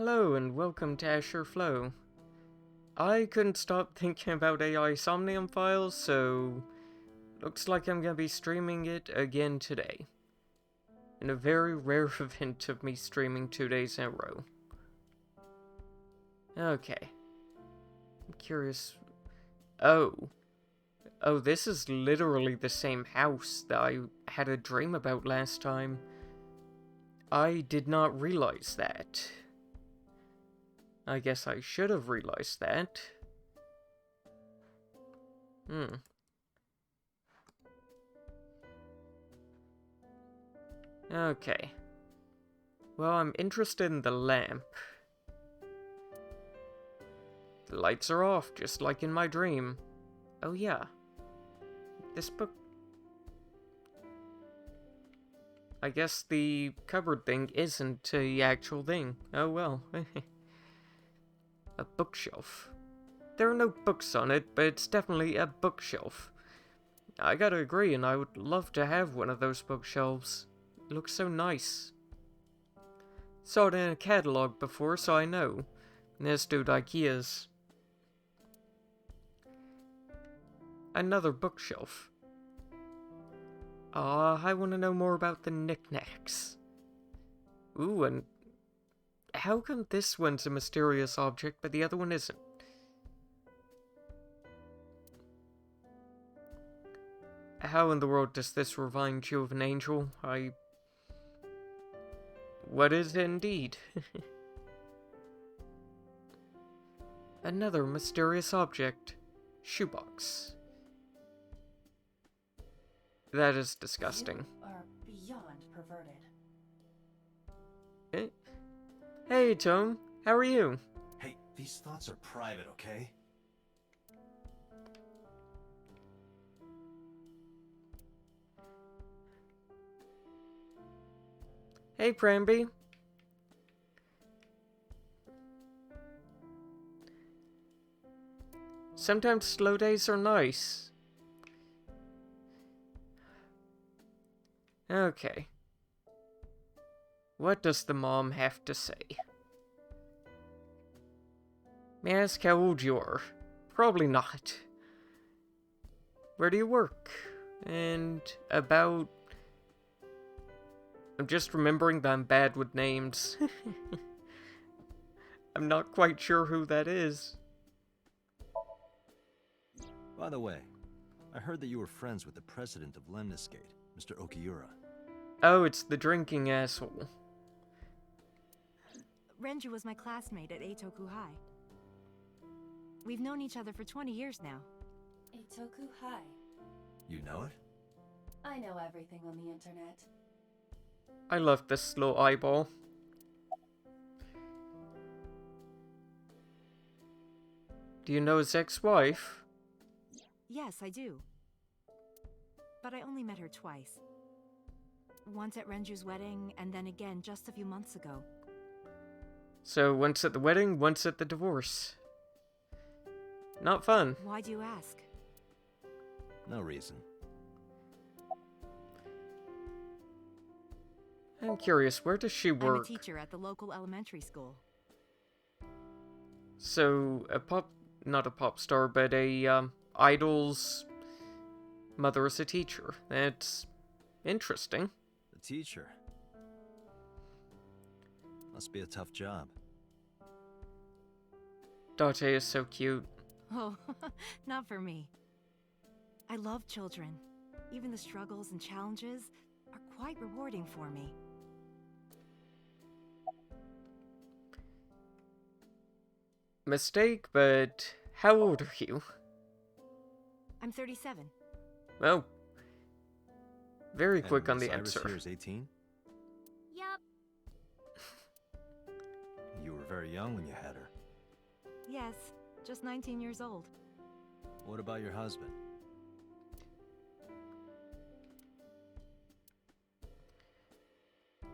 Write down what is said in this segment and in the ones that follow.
Hello and welcome to Asher Flow. I couldn't stop thinking about AI somnium files, so looks like I'm gonna be streaming it again today. In a very rare event of me streaming 2 days in a row. Okay. I'm curious. Oh, this is literally the same house that I had a dream about last time. I did not realize that. I guess I should have realized that. Okay. Well, I'm interested in the lamp. The lights are off, just like in my dream. Oh yeah. This book... I guess the cupboard thing isn't the actual thing. Oh well. A bookshelf. There are no books on it, but it's definitely a bookshelf. I gotta agree, and I would love to have one of those bookshelves. It looks so nice. Saw it in a catalog before, so I know. As do IKEA's. Another bookshelf. I want to know more about the knickknacks. Ooh, and how come this one's a mysterious object, but the other one isn't? How in the world does this remind you of an angel? What is it indeed? Another mysterious object. Shoebox. That is disgusting. You are beyond perverted. Hey, Tome. How are you? Hey, these thoughts are private, okay? Hey, Pramby. Sometimes slow days are nice. Okay. What does the mom have to say? May I ask how old you are? Probably not. Where do you work? And about... I'm just remembering that I'm bad with names. I'm not quite sure who that is. By the way, I heard that you were friends with the president of Lemniscate, Mr. Okiura. Oh, it's the drinking asshole. Renju was my classmate at Eitoku High. We've known each other for 20 years now. Eitoku High. You know it? I know everything on the internet. I love this slow eyeball. Do you know his ex-wife? Yes, I do. But I only met her twice. Once at Renju's wedding, and then again just a few months ago. So, once at the wedding, once at the divorce. Not fun. Why do you ask? No reason. I'm curious, where does she work? I'm a teacher at the local elementary school. So, not a pop star, but a, idol's mother is a teacher. That's interesting. The teacher. Must be a tough job. Date is so cute. Oh, not for me. I love children. Even the struggles and challenges are quite rewarding for me. Mistake, but how old are you? I'm 37. Oh. Very And quick on Miss the Iris answer. here is 18? Yup. You were very young when you had her. Yes, just 19 years old. What about your husband?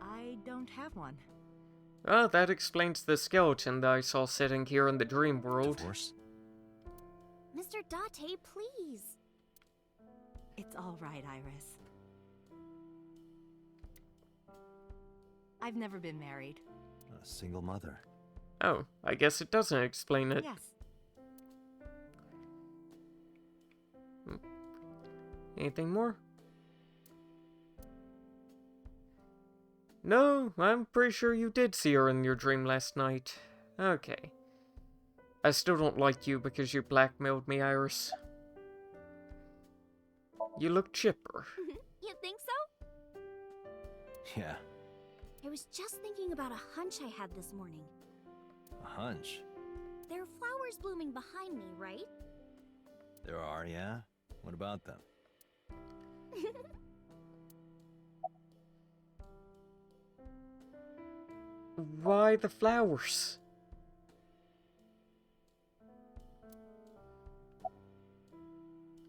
I don't have one. Well, that explains the skeleton that I saw sitting here in the dream world. Divorce? Mr. Date, please. It's all right, Iris. I've never been married. A single mother. Oh, I guess it doesn't explain it. Yes. Anything more? No, I'm pretty sure you did see her in your dream last night. Okay. I still don't like you because you blackmailed me, Iris. You look chipper. You think so? Yeah, I was just thinking about a hunch I had this morning. a hunch. There are flowers blooming behind me, right? There are, yeah? What about them? Why the flowers?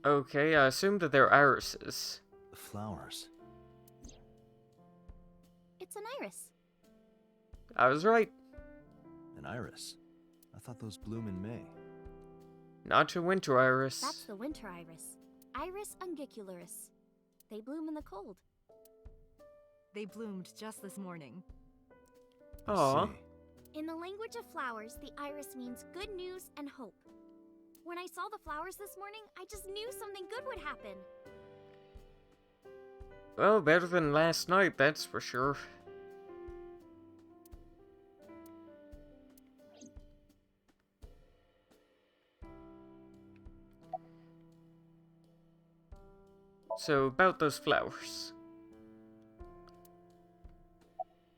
Okay, I assume that they're irises. The flowers. It's an iris. I was right. An iris. I thought those bloom in May. Not a winter iris. That's the winter iris. Iris ungicularis. They bloom in the cold. They bloomed just this morning. I Aw. see. In the language of flowers, the iris means good news and hope. When I saw the flowers this morning, I just knew something good would happen. Well, better than last night, that's for sure. So, about those flowers.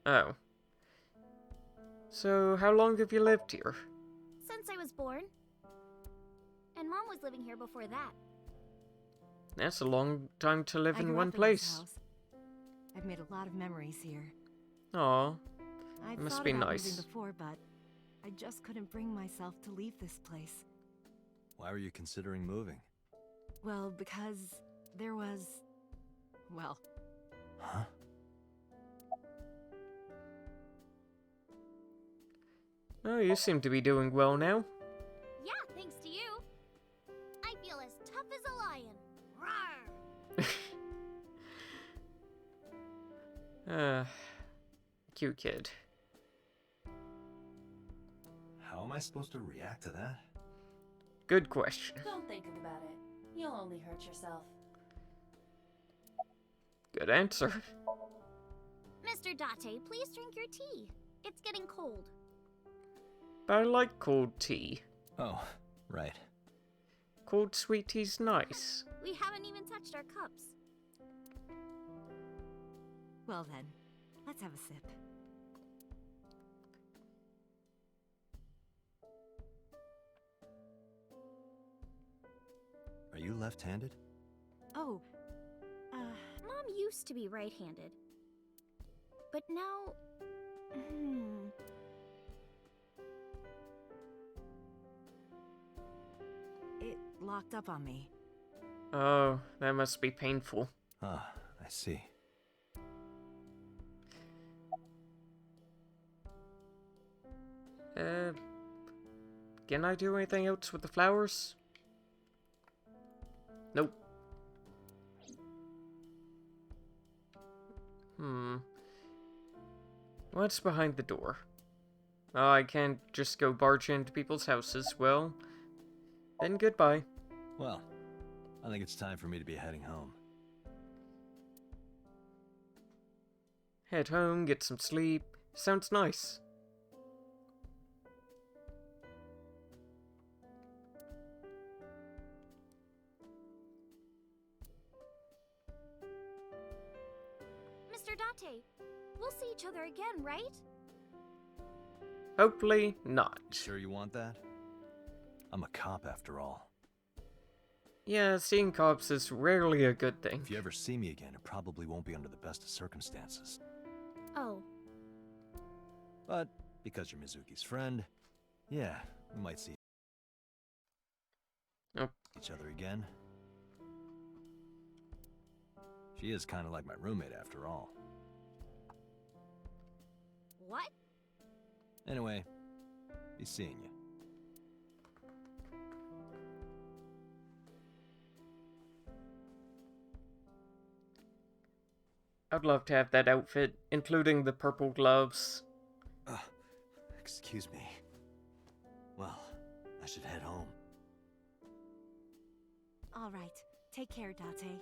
Oh. So, how long have you lived here? Since I was born. And Mom was living here before that. That's a long time to live I in grew one up in this place. house. I've made a lot of memories here. Aw. I've Must thought be about nice. moving before, but I just couldn't bring myself to leave this place. Why were you considering moving? Well, because there was... well, Huh? Oh, you seem to be doing well now. Yeah, thanks to you. I feel as tough as a lion. Rawr! Cute kid. How am I supposed to react to that? Good question. Don't think about it. You'll only hurt yourself. Good answer. Mr. Date, please drink your tea. It's getting cold. But I like cold tea. Oh, right. Cold sweet tea's nice. We haven't even touched our cups. well then, let's have a sip. Are you left-handed? Oh, Mom used to be right-handed. But now... it locked up on me. Oh, that must be painful. Ah, I see. Can I do anything else with the flowers? Nope. What's behind the door? Oh, I can't just go barge into people's houses. Well, then goodbye. Well, I think it's time for me to be heading home. Head home, get some sleep. Sounds nice. Mr. Date, we'll see each other again, right? Hopefully not. Sure you want that? I'm a cop after all. Yeah, seeing cops is rarely a good thing. If you ever see me again, it probably won't be under the best of circumstances. Oh, But because you're Mizuki's friend, yeah, we might see Oh. each other again. She is kind of like my roommate after all. what? Anyway, be seeing you. I'd love to have that outfit, including the purple gloves. Excuse me. Well, I should head home. All right. Take care, Date.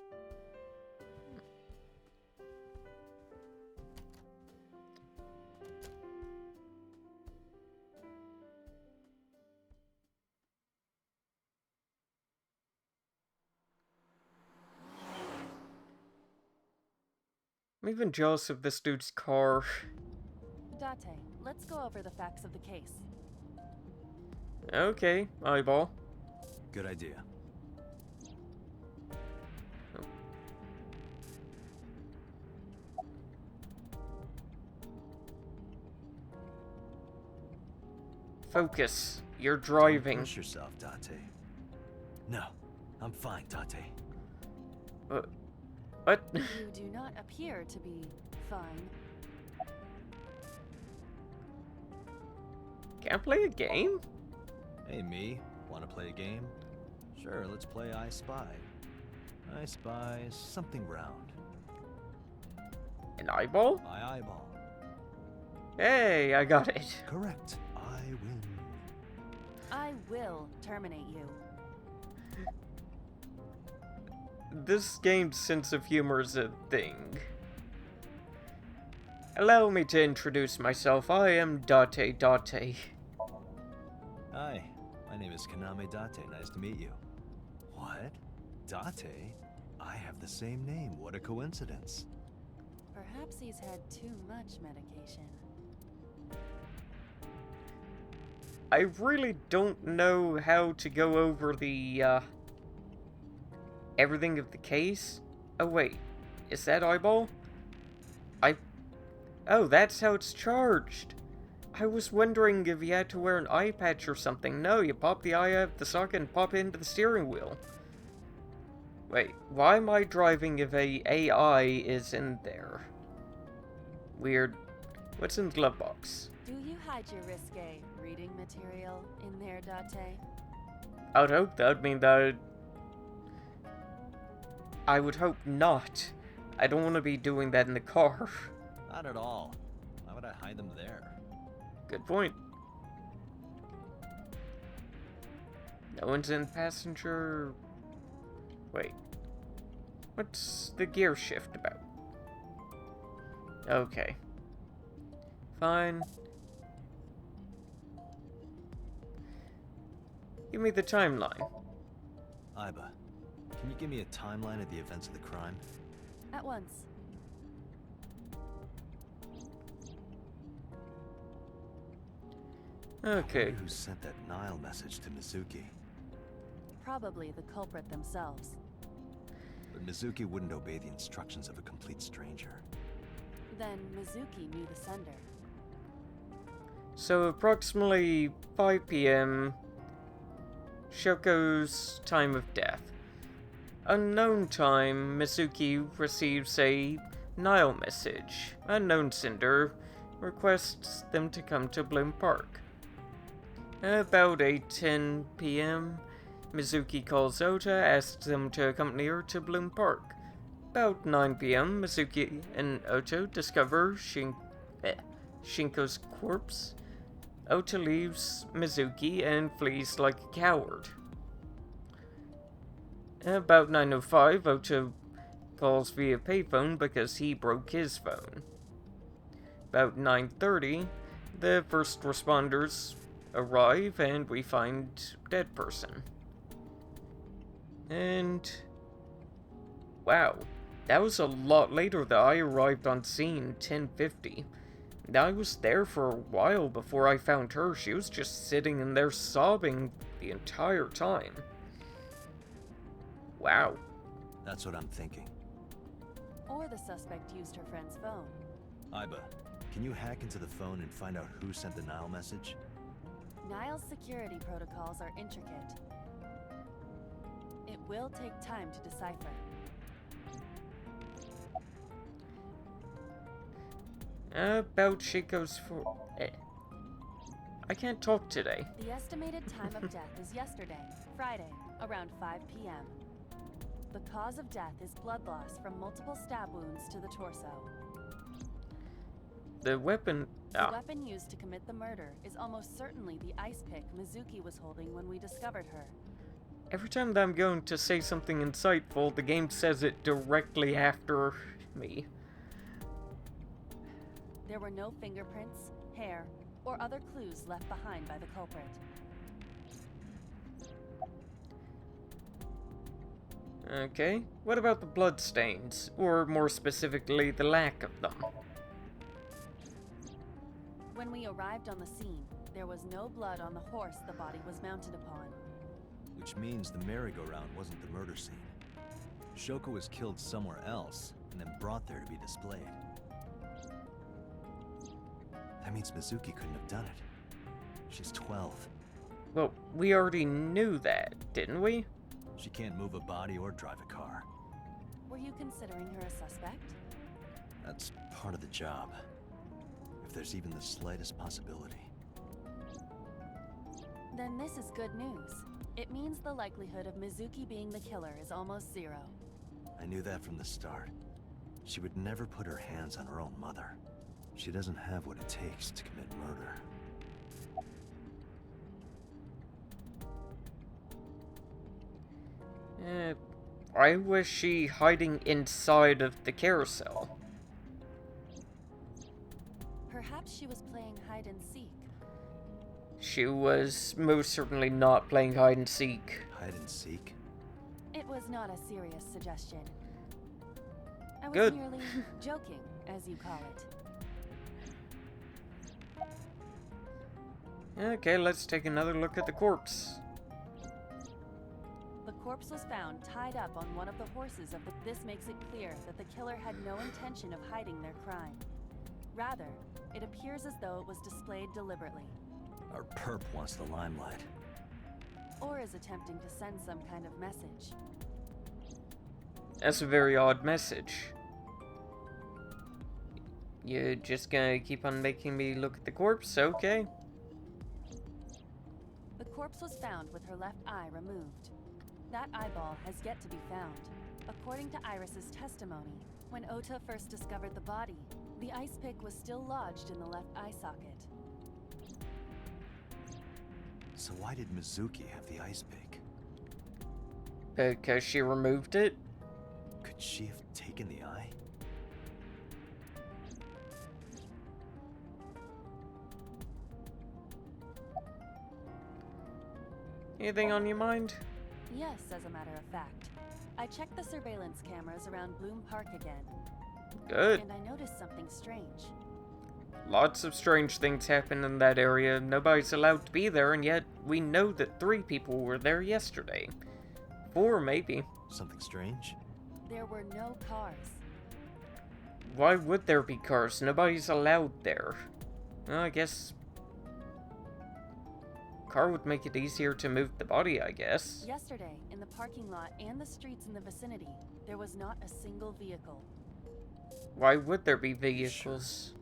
I'm even jealous of this dude's car. Date, let's go over the facts of the case. Okay, eyeball. Good idea. Focus. You're Don't driving. push yourself, Date. No, I'm fine, Date. What? You do not appear to be fine. Can't play a game? Hey, me. Want to play a game? Sure, let's play I Spy. I spy something round. An eyeball? My eyeball. Hey, I got it. Correct. I win. I will terminate you. This game's sense of humor is a thing. Allow me to introduce myself. I am Date. Hi, my name is Kaname Date. Nice to meet you. What? Date? I have the same name. What a coincidence. Perhaps he's had too much medication. I really don't know how to go over the, everything of the case. Oh, wait. Is that eyeball? Oh, that's how it's charged. I was wondering if you had to wear an eye patch or something. No, you pop the eye out of the socket and pop it into the steering wheel. Wait, why am I driving if a AI is in there? Weird. What's in the glove box? Do you hide your risque reading material in there, Date? I would hope that would mean that I would hope not. I don't want to be doing that in the car. Not at all. Why would I hide them there? Good point. No one's in passenger... Wait. What's the gear shift about? Okay. Fine. Give me the timeline. Iba, can you give me a timeline of the events of the crime? At once. Okay. Who sent that Nile message to Mizuki? Probably the culprit themselves. But Mizuki wouldn't obey the instructions of a complete stranger. Then Mizuki knew the sender. So approximately 5 p.m. Shoko's time of death. Unknown time, Mizuki receives a Nile message. Unknown sender requests them to come to Bloom Park. About 8:10 p.m., Mizuki calls Ota, asks them to accompany her to Bloom Park. About 9 p.m., Mizuki and Ota discover Shinko's corpse. Ota leaves Mizuki and flees like a coward. About 9:05, Ota calls via payphone because he broke his phone. About 9:30, the first responders arrive and we find dead person. And wow, that was a lot later that I arrived on scene, 10:50. I was there for a while before I found her. She was just sitting in there sobbing the entire time. Wow. That's what I'm thinking. Or the suspect used her friend's phone. Iba, can you hack into the phone and find out who sent the Nile message? Nile's security protocols are intricate. It will take time to decipher. About Shinko's for... I can't talk today. The estimated time of death is yesterday, Friday, around 5 p.m. The cause of death is blood loss from multiple stab wounds to the torso. The weapon... The Ah. weapon used to commit the murder is almost certainly the ice pick Mizuki was holding when we discovered her. Every time that I'm going to say something insightful, the game says it directly after me. There were no fingerprints, hair, or other clues left behind by the culprit. Okay, what about the bloodstains? Or more specifically, the lack of them? When we arrived on the scene, there was no blood on the horse the body was mounted upon. Which means the merry-go-round wasn't the murder scene. Shoko was killed somewhere else, and then brought there to be displayed. That means Mizuki couldn't have done it. She's 12. Well, we already knew that, didn't we? She can't move a body or drive a car. Were you considering her a suspect? That's part of the job. If there's even the slightest possibility. Then this is good news. It means the likelihood of Mizuki being the killer is almost zero. I knew that from the start. She would never put her hands on her own mother. She doesn't have what it takes to commit murder. Why was she hiding inside of the carousel? Perhaps she was playing hide and seek. She was most certainly not playing hide and seek. Hide and seek? It was not a serious suggestion. I was Good. merely joking, as you call it. Okay, let's take another look at the corpse. The corpse was found tied up on one of the horses of the... This makes it clear that the killer had no intention of hiding their crime. Rather, it appears as though it was displayed deliberately, Our perp wants the limelight. or is attempting to send some kind of message. That's a very odd message. You're just gonna keep on making me look at the corpse? Okay. The corpse was found with her left eye removed. That eyeball has yet to be found. According to Iris's testimony, when Ota first discovered the body, the ice pick was still lodged in the left eye socket. So why did Mizuki have the ice pick? Because she removed it? Could she have taken the eye? Anything on your mind? Yes, as a matter of fact. I checked the surveillance cameras around Bloom Park again, Good. and I noticed something strange. Lots of strange things happen in that area. Nobody's allowed to be there, and yet we know that 3 people were there yesterday. 4, maybe. Something strange? There were no cars. Why would there be cars? Nobody's allowed there. Well, I guess... car would make it easier to move the body, I guess. Yesterday, in the parking lot and the streets in the vicinity, there was not a single vehicle. Why would there be vehicles?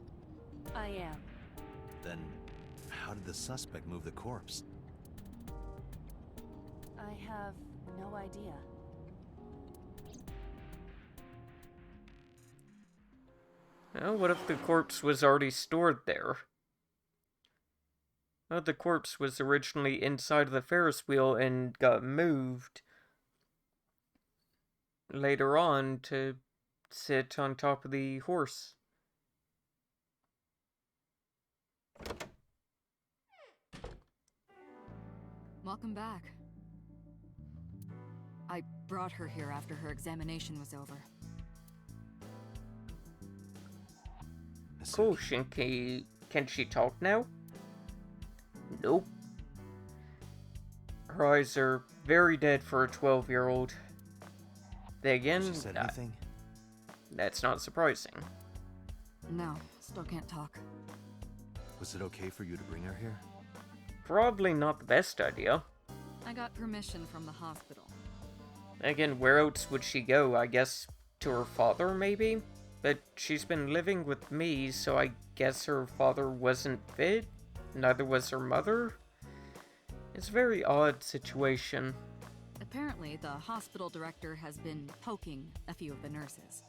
I am. Then, how did the suspect move the corpse? I have no idea. Well, what if the corpse was already stored there? Well, the corpse was originally inside of the Ferris wheel and got moved later on to sit on top of the horse. Welcome back. I brought her here after her examination was over. Cool, Shinky. Can she talk now? Nope. Her eyes are very dead for a 12-year-old. Then again, She said anything? that's not surprising. No, still can't talk. Was it okay for you to bring her here? Probably not the best idea. I got permission from the hospital. Again, where else would she go? I guess to her father, maybe? But she's been living with me, so I guess her father wasn't fit? Neither was her mother? It's a very odd situation. Apparently, the hospital director has been poking a few of the nurses.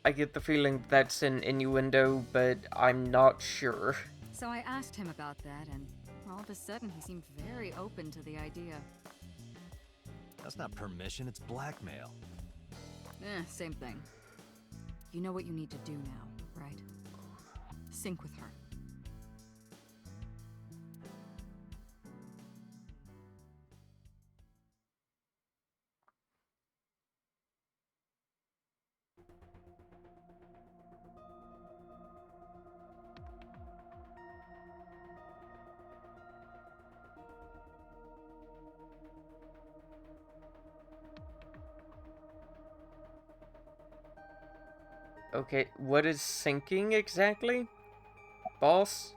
I get the feeling that's an innuendo, but I'm not sure. So I asked him about that, and all of a sudden he seemed very open to the idea. That's not permission, it's blackmail. Same thing. You know what you need to do now, right? Sync with her. Okay, what is syncing exactly? Boss?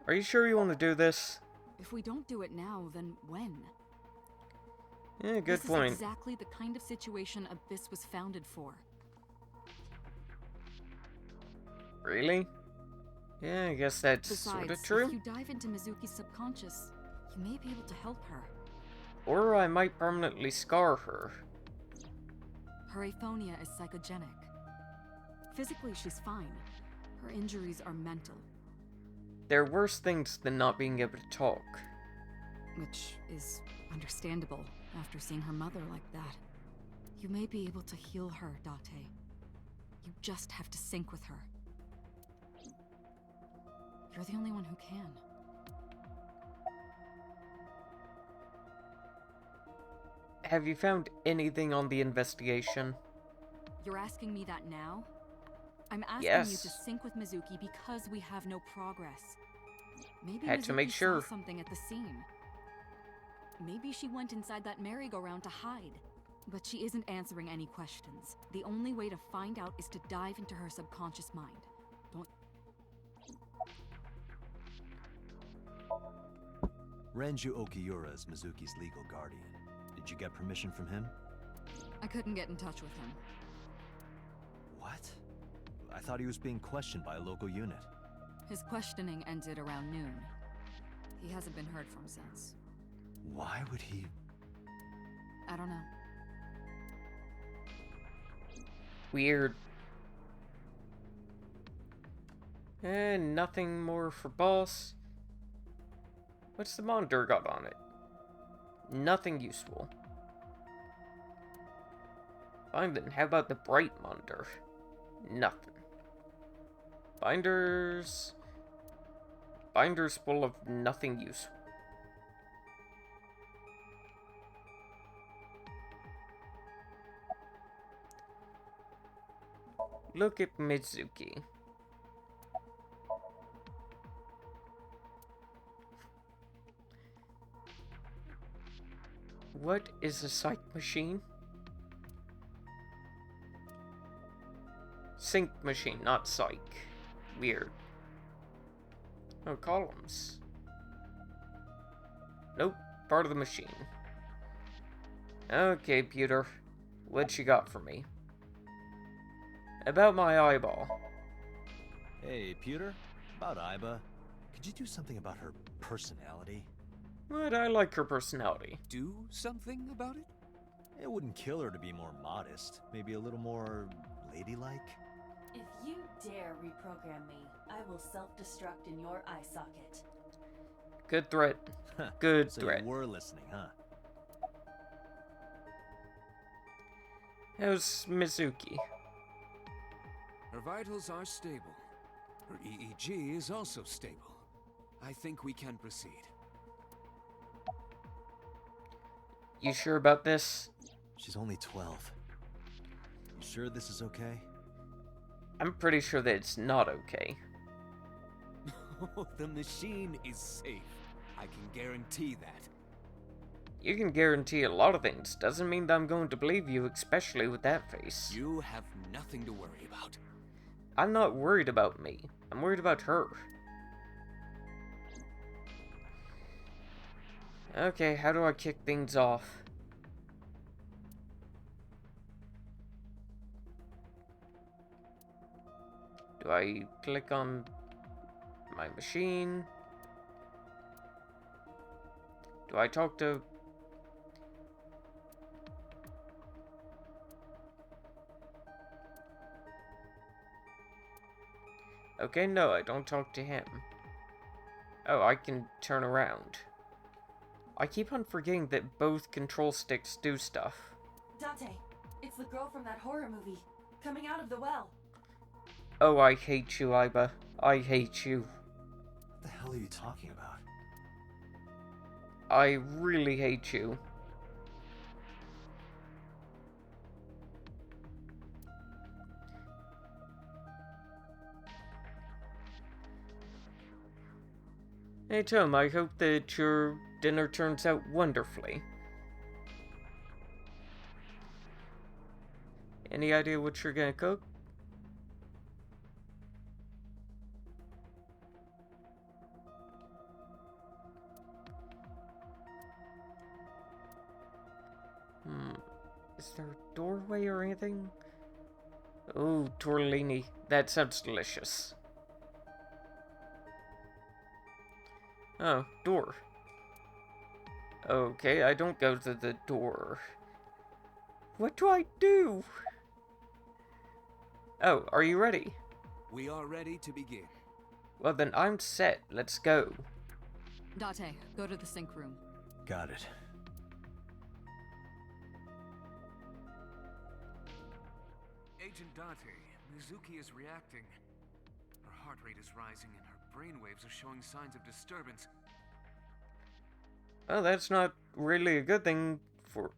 Are you sure you want to do this? If we don't do it now, then when? Yeah, good This point. is exactly the kind of situation Abyss was founded for. Really? Yeah, I guess that's Besides, sorta true. if you dive into Mizuki's subconscious, you may be able to help her. Or I might permanently scar her. Her aphonia is psychogenic. Physically, she's fine. Her injuries are mental, There are worse things than not being able to talk. which is understandable after seeing her mother like that. You may be able to heal her, Date. You just have to sync with her. You're the only one who can. Have you found anything on the investigation? You're asking me that now? I'm asking you Yes. to sync with Mizuki because we have no progress. Maybe Had to make Mizuki sure. saw something at the scene. Maybe she went inside that merry-go-round to hide. But she isn't answering any questions. The only way to find out is to dive into her subconscious mind. Don't... Renju Okiura is Mizuki's legal guardian. Did you get permission from him? I couldn't get in touch with him. What? I thought he was being questioned by a local unit. His questioning ended around noon. He hasn't been heard from since. Why would he... I don't know. Weird. And nothing more for boss. What's the monitor got on it? Nothing useful. Fine then, how about the bright monitor? Nothing. Binders... Binders full of nothing useful. Look at Mizuki. What is a psych machine? Sync machine, not psych. Weird. Oh, columns. Nope, part of the machine. Okay, Peter. What you got for me? About my eyeball. Hey, Pewter? About Iba. Could you do something about her personality? What? I like her personality. Do something about it? It wouldn't kill her to be more modest. Maybe a little more... ladylike? If you dare reprogram me, I will self-destruct in your eye socket. Good threat. Good So threat. you were listening, huh? How's Mizuki? Her vitals are stable. Her EEG is also stable. I think we can proceed. You sure about this? She's only 12. You sure this is okay? I'm pretty sure that it's not okay. The machine is safe. I can guarantee that. You can guarantee a lot of things. Doesn't mean that I'm going to believe you, especially with that face. You have nothing to worry about. I'm not worried about me. I'm worried about her. Okay, how do I kick things off? Do I click on my machine? Do I talk to... Okay, no, I don't talk to him. Oh, I can turn around. I keep on forgetting that both control sticks do stuff. Dante, it's the girl from that horror movie, coming out of the well. Oh, I hate you, Iba. I hate you. What the hell are you talking about? I really hate you. Hey Tom, I hope that your dinner turns out wonderfully. Any idea what you're gonna cook? Is there a doorway or anything? Oh, tortellini. That sounds delicious. Oh, door. Okay, I don't go to the door. What do I do? Oh, are you ready? We are ready to begin. Well then, I'm set. Let's go. Date, go to the sink room. Got it. Agent Date, Mizuki is reacting. Her heart rate is rising and her brainwaves are showing signs of disturbance. Well, that's not really a good thing for...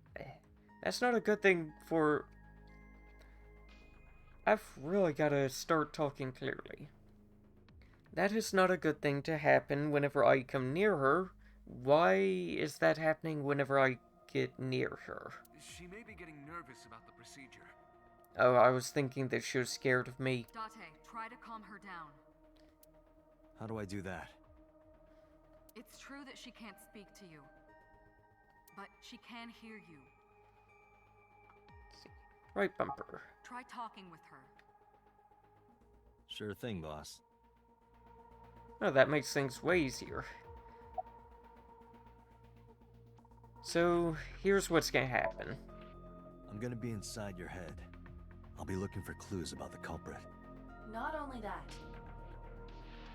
That's not a good thing for... I've really gotta start talking clearly. That is not a good thing to happen whenever I come near her. Why is that happening whenever I get near her? She may be getting nervous about the procedure. Oh, I was thinking that she was scared of me. Date, try to calm her down. How do I do that? It's true that she can't speak to you, but she can hear you. Right bumper. Try talking with her. Sure thing, boss. Oh, that makes things way easier. So, here's what's gonna happen. I'm gonna be inside your head. I'll be looking for clues about the culprit. Not only that,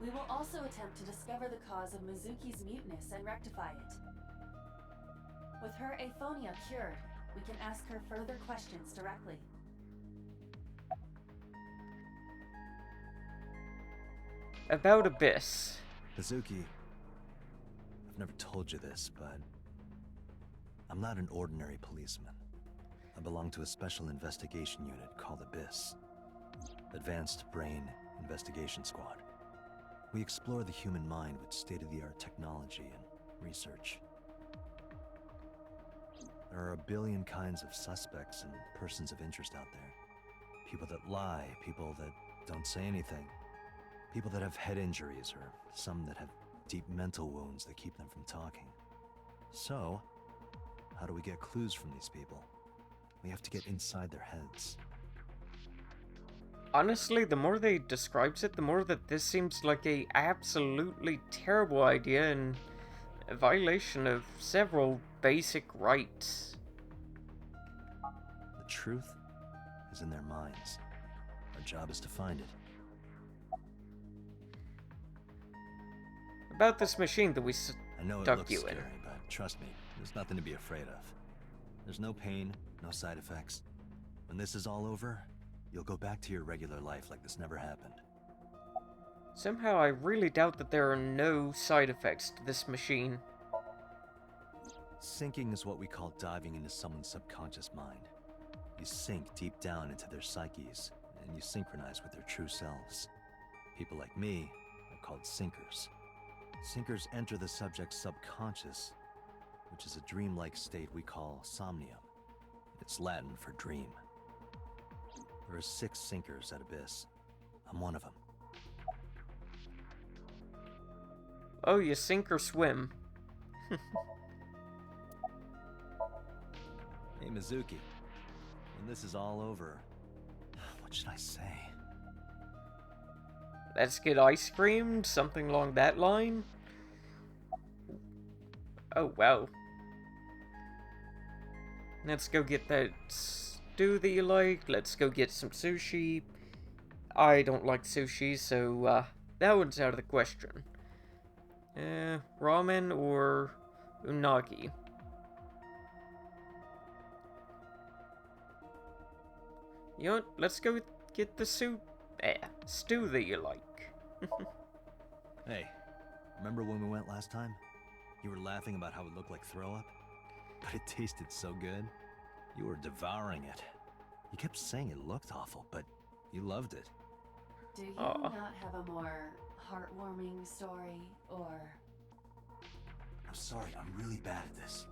we will also attempt to discover the cause of Mizuki's muteness and rectify it. With her aphonia cured, we can ask her further questions directly. About Abyss. Mizuki, I've never told you this, but I'm not an ordinary policeman. I belong to a special investigation unit called Abyss. Advanced Brain Investigation Squad. We explore the human mind with state-of-the-art technology and research. There are a billion kinds of suspects and persons of interest out there. People that lie, people that don't say anything. People that have head injuries, or some that have deep mental wounds that keep them from talking. So, how do we get clues from these people? We have to get inside their heads. Honestly, the more they describes it, the more that this seems like a absolutely terrible idea and a violation of several basic rights. The truth is in their minds. Our job is to find it. About this machine that we I know it stuck looks you scary, in. but trust me, there's nothing to be afraid of. There's no pain, no side effects. When this is all over, you'll go back to your regular life like this never happened. Somehow I really doubt that there are no side effects to this machine. Sinking is what we call diving into someone's subconscious mind. You sink deep down into their psyches, and you synchronize with their true selves. People like me are called sinkers. Sinkers enter the subject's subconscious, which is a dreamlike state we call somnium. It's Latin for dream. There are 6 sinkers at Abyss. I'm one of them. Oh, you sink or swim. Hey, Mizuki. When this is all over, what should I say? Let's get ice cream? Something along that line? Oh, wow. Let's go get that stew that you like. Let's go get some sushi. I don't like sushi, so that one's out of the question. Ramen or unagi? You know what? Let's go get the stew that you like. Hey, remember when we went last time? You were laughing about how it looked like throw up? But it tasted so good. You were devouring it. You kept saying it looked awful, but you loved it. Do you Aw. not have a more heartwarming story, or... I'm sorry, I'm really bad at this.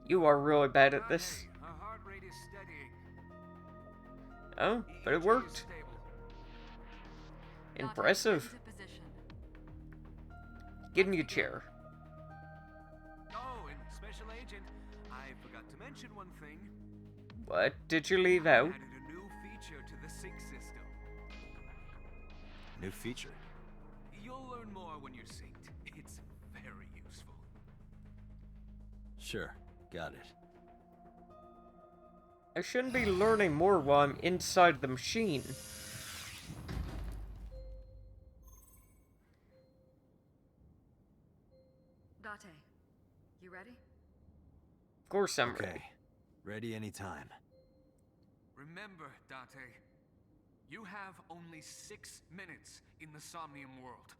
You are really bad at this. Dante, her heart rate is steadying. Oh, but it EEG is worked. stable. Impressive. Into position. Give me a chair. Oh, and Special Agent, I forgot to mention one thing. What did you leave I out? added a new feature to the sync system. New feature. You'll learn more when you're synced. It's very useful. Sure, got it. I shouldn't be learning more while I'm inside the machine. Date, you ready? Of course I'm Okay, ready. ready anytime. Remember, Dante, you have only 6 minutes in the somnium world.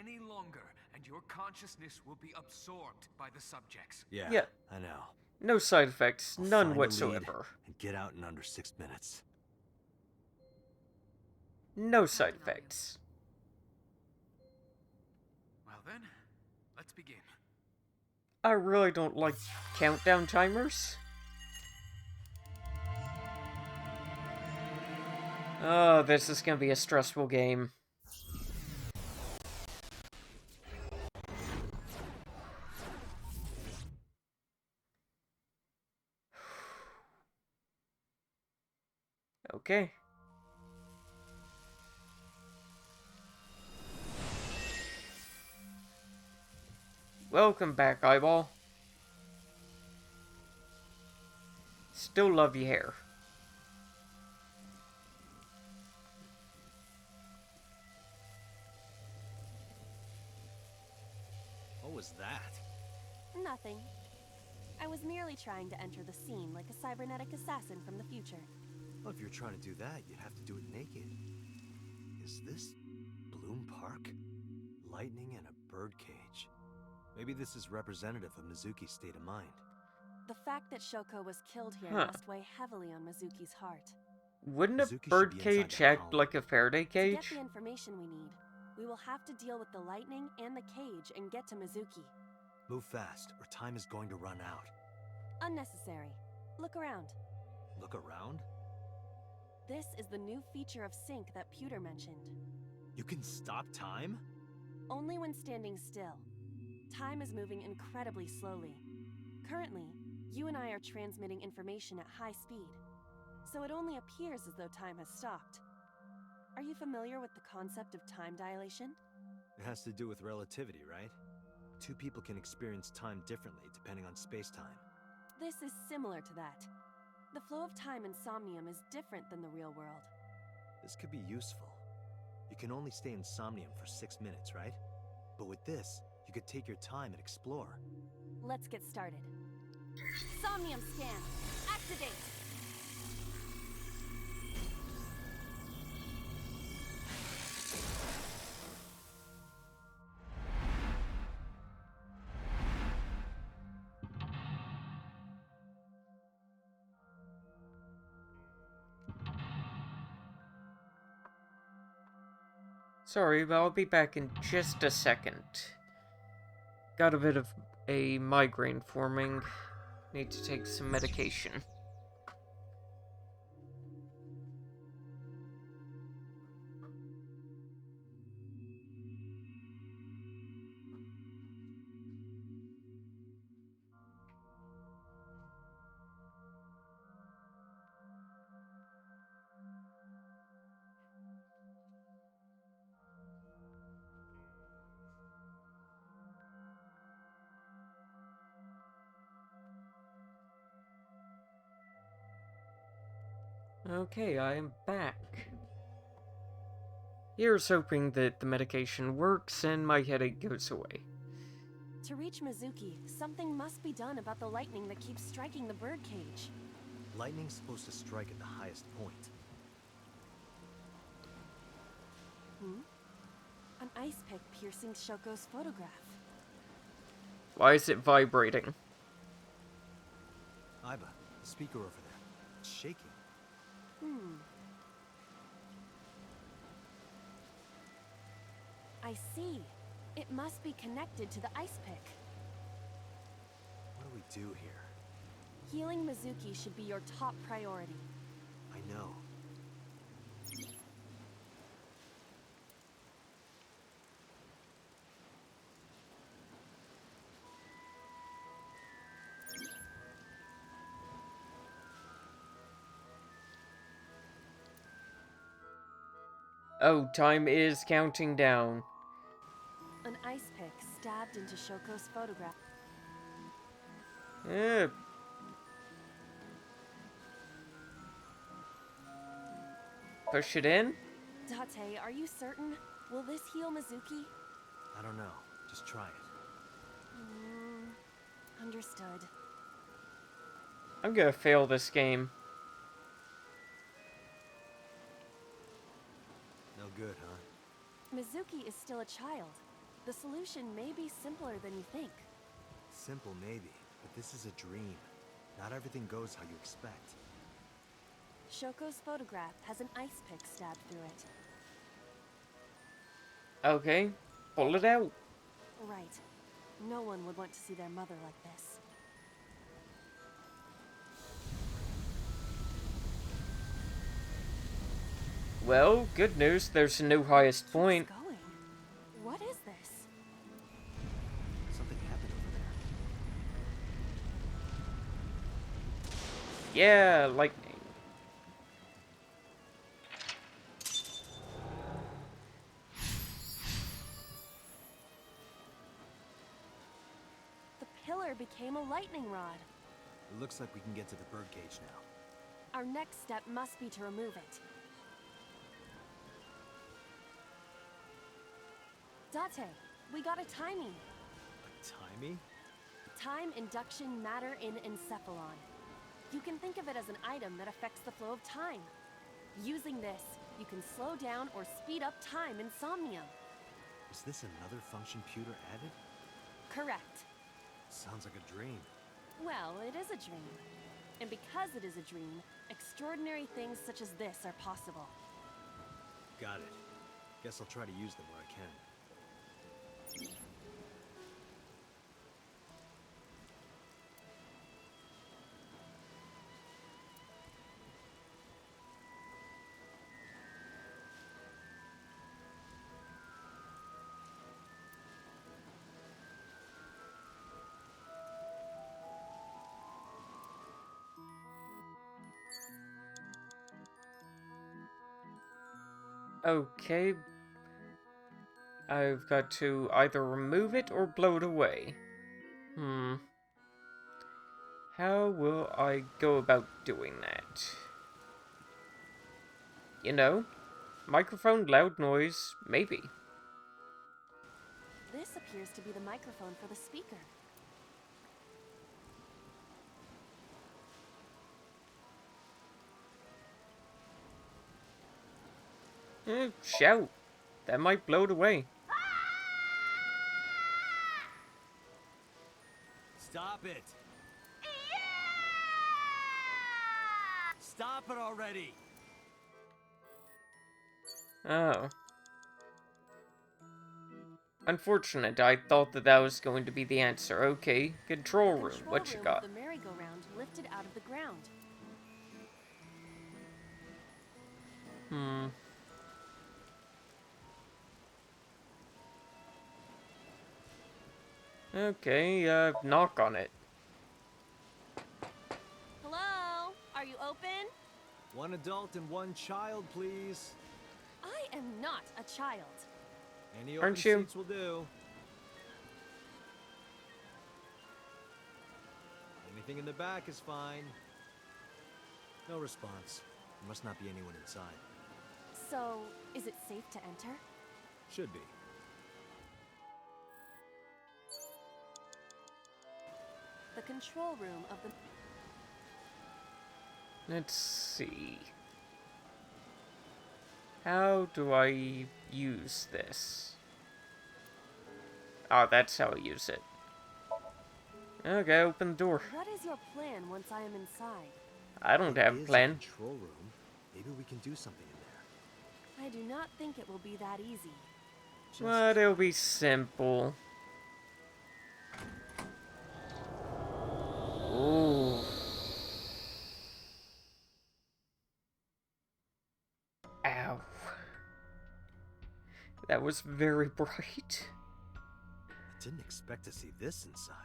Any longer, and your consciousness will be absorbed by the subjects. Yeah. I know. No side effects, I'll none find a lead whatsoever. and get out in under 6 minutes. No side Counting on you. effects. Well then, let's begin. I really don't like countdown timers. Oh, this is gonna be a stressful game. Okay. Welcome back, Eyeball. Still love your hair. What was that? Nothing. I was merely trying to enter the scene like a cybernetic assassin from the future. Well, if you're trying to do that, you'd have to do it naked. Is this Bloom Park? Lightning and a bird cage. Maybe this is representative of Mizuki's state of mind. The fact that Shoko was killed here Huh. must weigh heavily on Mizuki's heart. Wouldn't a Mizuki should bird be inside cage that act column. like a Faraday To get cage? the information we need, we will have to deal with the lightning and the cage and get to Mizuki. Move fast, or time is going to run out. Unnecessary. Look around. Look around? This is the new feature of sync that Pewter mentioned. You can stop time? Only when standing still. Time is moving incredibly slowly. Currently, you and I are transmitting information at high speed, so it only appears as though time has stopped. Are you familiar with the concept of time dilation? It has to do with relativity, right? Two people can experience time differently depending on space-time. This is similar to that. The flow of time in Somnium is different than the real world. This could be useful. You can only stay in Somnium for 6 minutes, right? But with this, you could take your time and explore. Let's get started. Somnium scan. Activate! Sorry, but I'll be back in just a second. Got a bit of a migraine forming. Need to take some medication. Okay, I am back. Here's hoping that the medication works and my headache goes away. To reach Mizuki, something must be done about the lightning that keeps striking the birdcage. Lightning's supposed to strike at the highest point. An ice pick piercing Shoko's photograph. Why is it vibrating? Iba, the speaker over there. It's shaking. I see. It must be connected to the ice pick. What do we do here? Healing Mizuki should be your top priority. I know. Oh, time is counting down. An ice pick stabbed into Shoko's photograph. Eh. Push it in? Date, are you certain? Will this heal Mizuki? I don't know. Just try it. Understood. I'm gonna fail this game. No good, huh? Mizuki is still a child. The solution may be simpler than you think. Simple, maybe. But this is a dream. Not everything goes how you expect. Shoko's photograph has an ice pick stabbed through it. Okay, pull it out. Right. No one would want to see their mother like this. Well, good news, there's a new highest Keeps point. going. What is this? Something happened over there. Yeah, lightning. The pillar became a lightning rod. It looks like we can get to the birdcage now. Our next step must be to remove it. Date, we got a timing. A timey? Time induction matter in encephalon. You can think of it as an item that affects the flow of time. Using this, you can slow down or speed up time in somnium. Is this another function Pewter added? Correct. Sounds like a dream. Well, it is a dream. And because it is a dream, extraordinary things such as this are possible. Got it. Guess I'll try to use them where I can. Okay. I've got to either remove it or blow it away. How will I go about doing that? You know, microphone, loud noise, maybe. This appears to be the microphone for the speaker. Shout. That might blow it away. Stop it! Stop it already! Oh. Unfortunate, I thought that was going to be the answer. Okay, control room, what you got? The merry-go-round lifted out of the ground. Okay, knock on it. Hello? Are you open? One adult and one child, please. I am not a child. Any open Aren't you? seats will do. Anything in the back is fine. No response. There must not be anyone inside. So, is it safe to enter? Should be. The control room of the... Let's see. How do I use this? Oh, that's how I use it. Okay, open the door. What is your plan once I am inside? I don't have a plan. Control room. Maybe we can do something in there. I do not think it will be that easy. But it'll be simple. Ooh. Ow. That was very bright. I didn't expect to see this inside.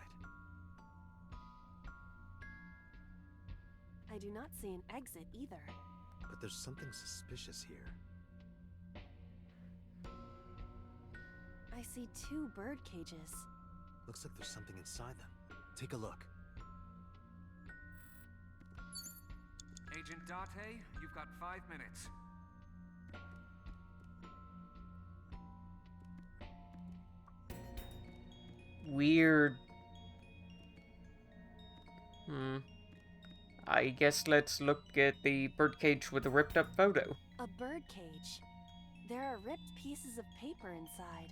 I do not see an exit either. But there's something suspicious here. I see 2 bird cages. Looks like there's something inside them. Take a look. Agent Date, you've got 5 minutes. Weird. I guess let's look at the birdcage with the ripped up photo. A bird cage. There are ripped pieces of paper inside.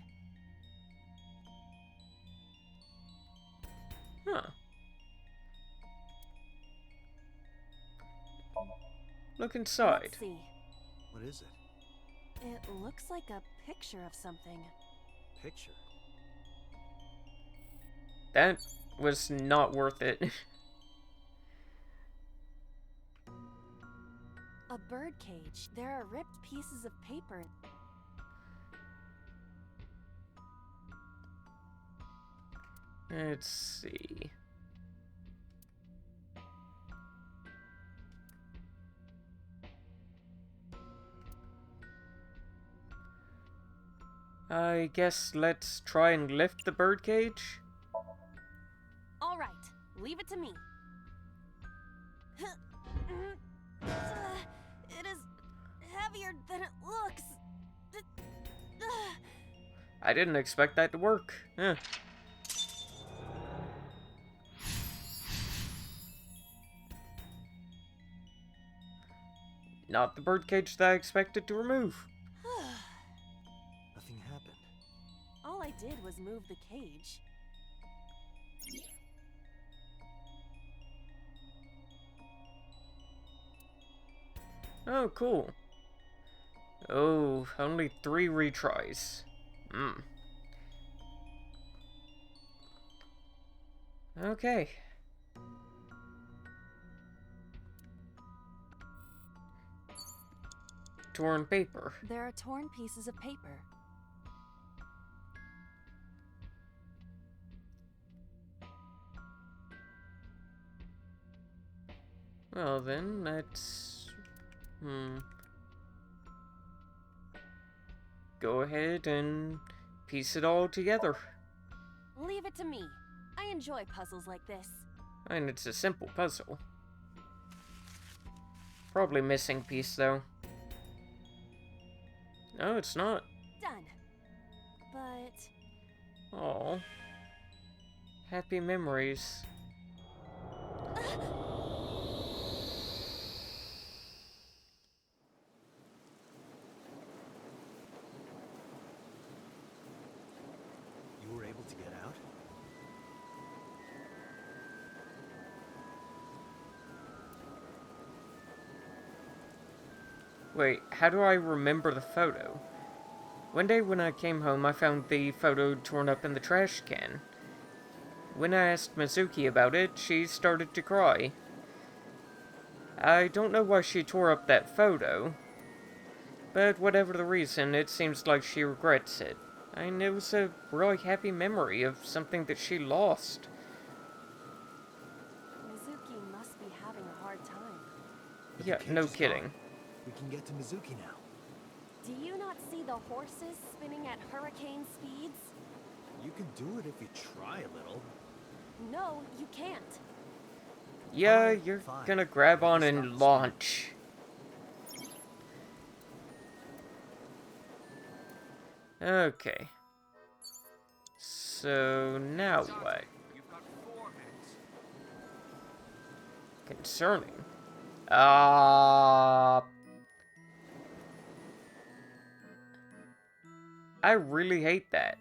Huh. Look inside. Let's see. What is it? It looks like a picture of something. Picture? That was not worth it. A bird cage. There are ripped pieces of paper. Let's see. I guess let's try and lift the birdcage. All right, leave it to me. It is heavier than it looks. I didn't expect that to work. Huh. Not the birdcage that I expected to remove. Nothing happened. All I did was move the cage. Oh, cool. Oh, only 3 retries. Okay. Torn paper. There are torn pieces of paper. Well then, let's... go ahead and piece it all together. Leave it to me. I enjoy puzzles like this. And it's a simple puzzle. Probably missing piece though. No, it's not. Done. But... Oh, happy memories. You were able to get out? Wait, how do I remember the photo? One day when I came home, I found the photo torn up in the trash can. When I asked Mizuki about it, she started to cry. I don't know why she tore up that photo, but whatever the reason, it seems like she regrets it. And it was a really happy memory of something that she lost. Mizuki must be having a hard time. But Yeah, the cage no is gone. kidding. We can get to Mizuki now. Do you not see the horses spinning at hurricane speeds? You can do it if you try a little. No, you can't. Yeah, Alright, you're fine. gonna grab on Stop and the speed. launch. Okay. So, now what? You've got 4 minutes. Concerning? I really hate that.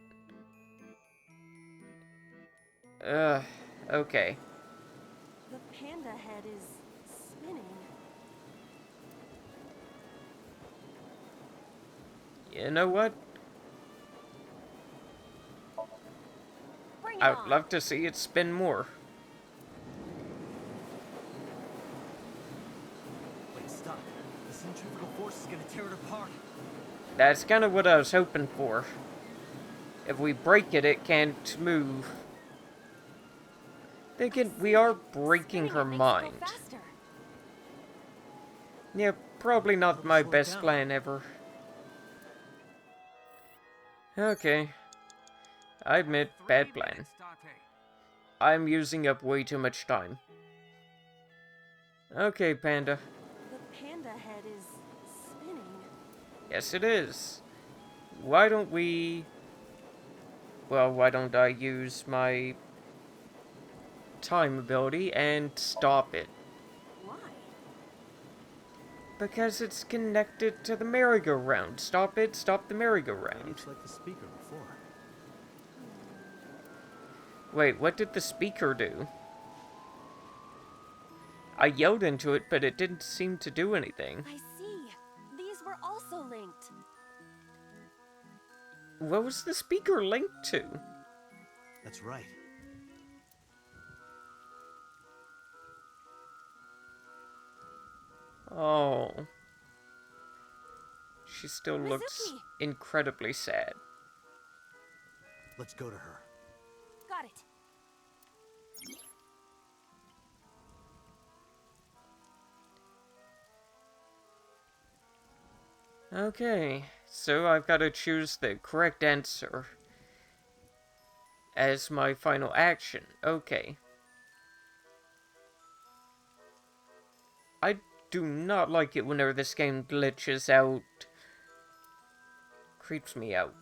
Okay. The panda head is spinning. You know what? Bring it I would on! love to see it spin more. Wait, stop. The centrifugal force is gonna tear it apart. That's kind of what I was hoping for. If we break it, it can't move. Thinking we are breaking Spinning her it makes it go mind. faster. Yeah, probably How not do we my slow it best down? plan ever. Okay. I admit, 3 bad plan. minutes, Dante. I'm using up way too much time. Okay, Panda. The panda head is spinning. Yes, it is. Why don't we... Well, why don't I use my time ability and stop it? Why? Because it's connected to the merry-go-round. Stop it, stop the Maybe merry-go-round. it's like the speaker before. Wait, what did the speaker do? I yelled into it, but it didn't seem to do anything. I see. These were also linked. What was the speaker linked to? That's right. Oh. She still looks Mizuki! incredibly sad. Let's go to her. Got it. Okay, so I've got to choose the correct answer as my final action. Okay. I do not like it whenever this game glitches out. Creeps me out.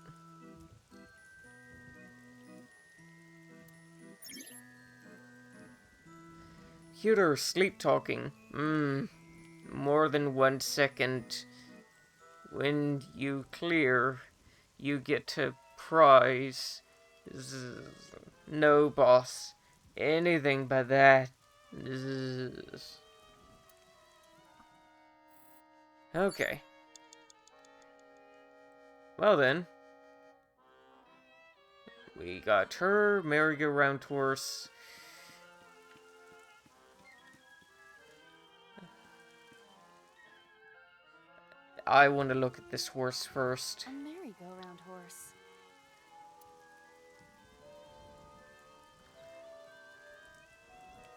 Computer sleep talking. More than 1 second. When you clear, you get to prize. No, boss. Anything but that. Okay. Well then. We got her, merry-go-round horse. I want to look at this horse first. A merry-go-round horse.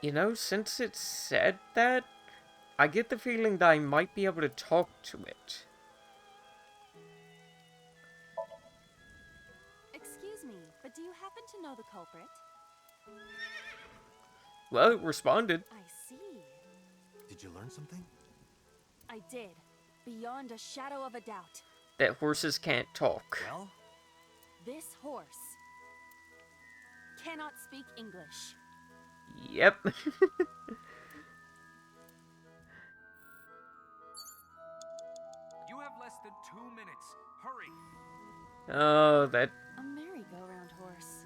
You know, since it said that, I get the feeling that I might be able to talk to it. Excuse me, but do you happen to know the culprit? Well, it responded. I see. Did you learn something? I did. Beyond a shadow of a doubt. That horses can't talk. Well, This horse cannot speak English. Yep. You have less than 2 minutes. Hurry. Oh, that... A merry-go-round horse.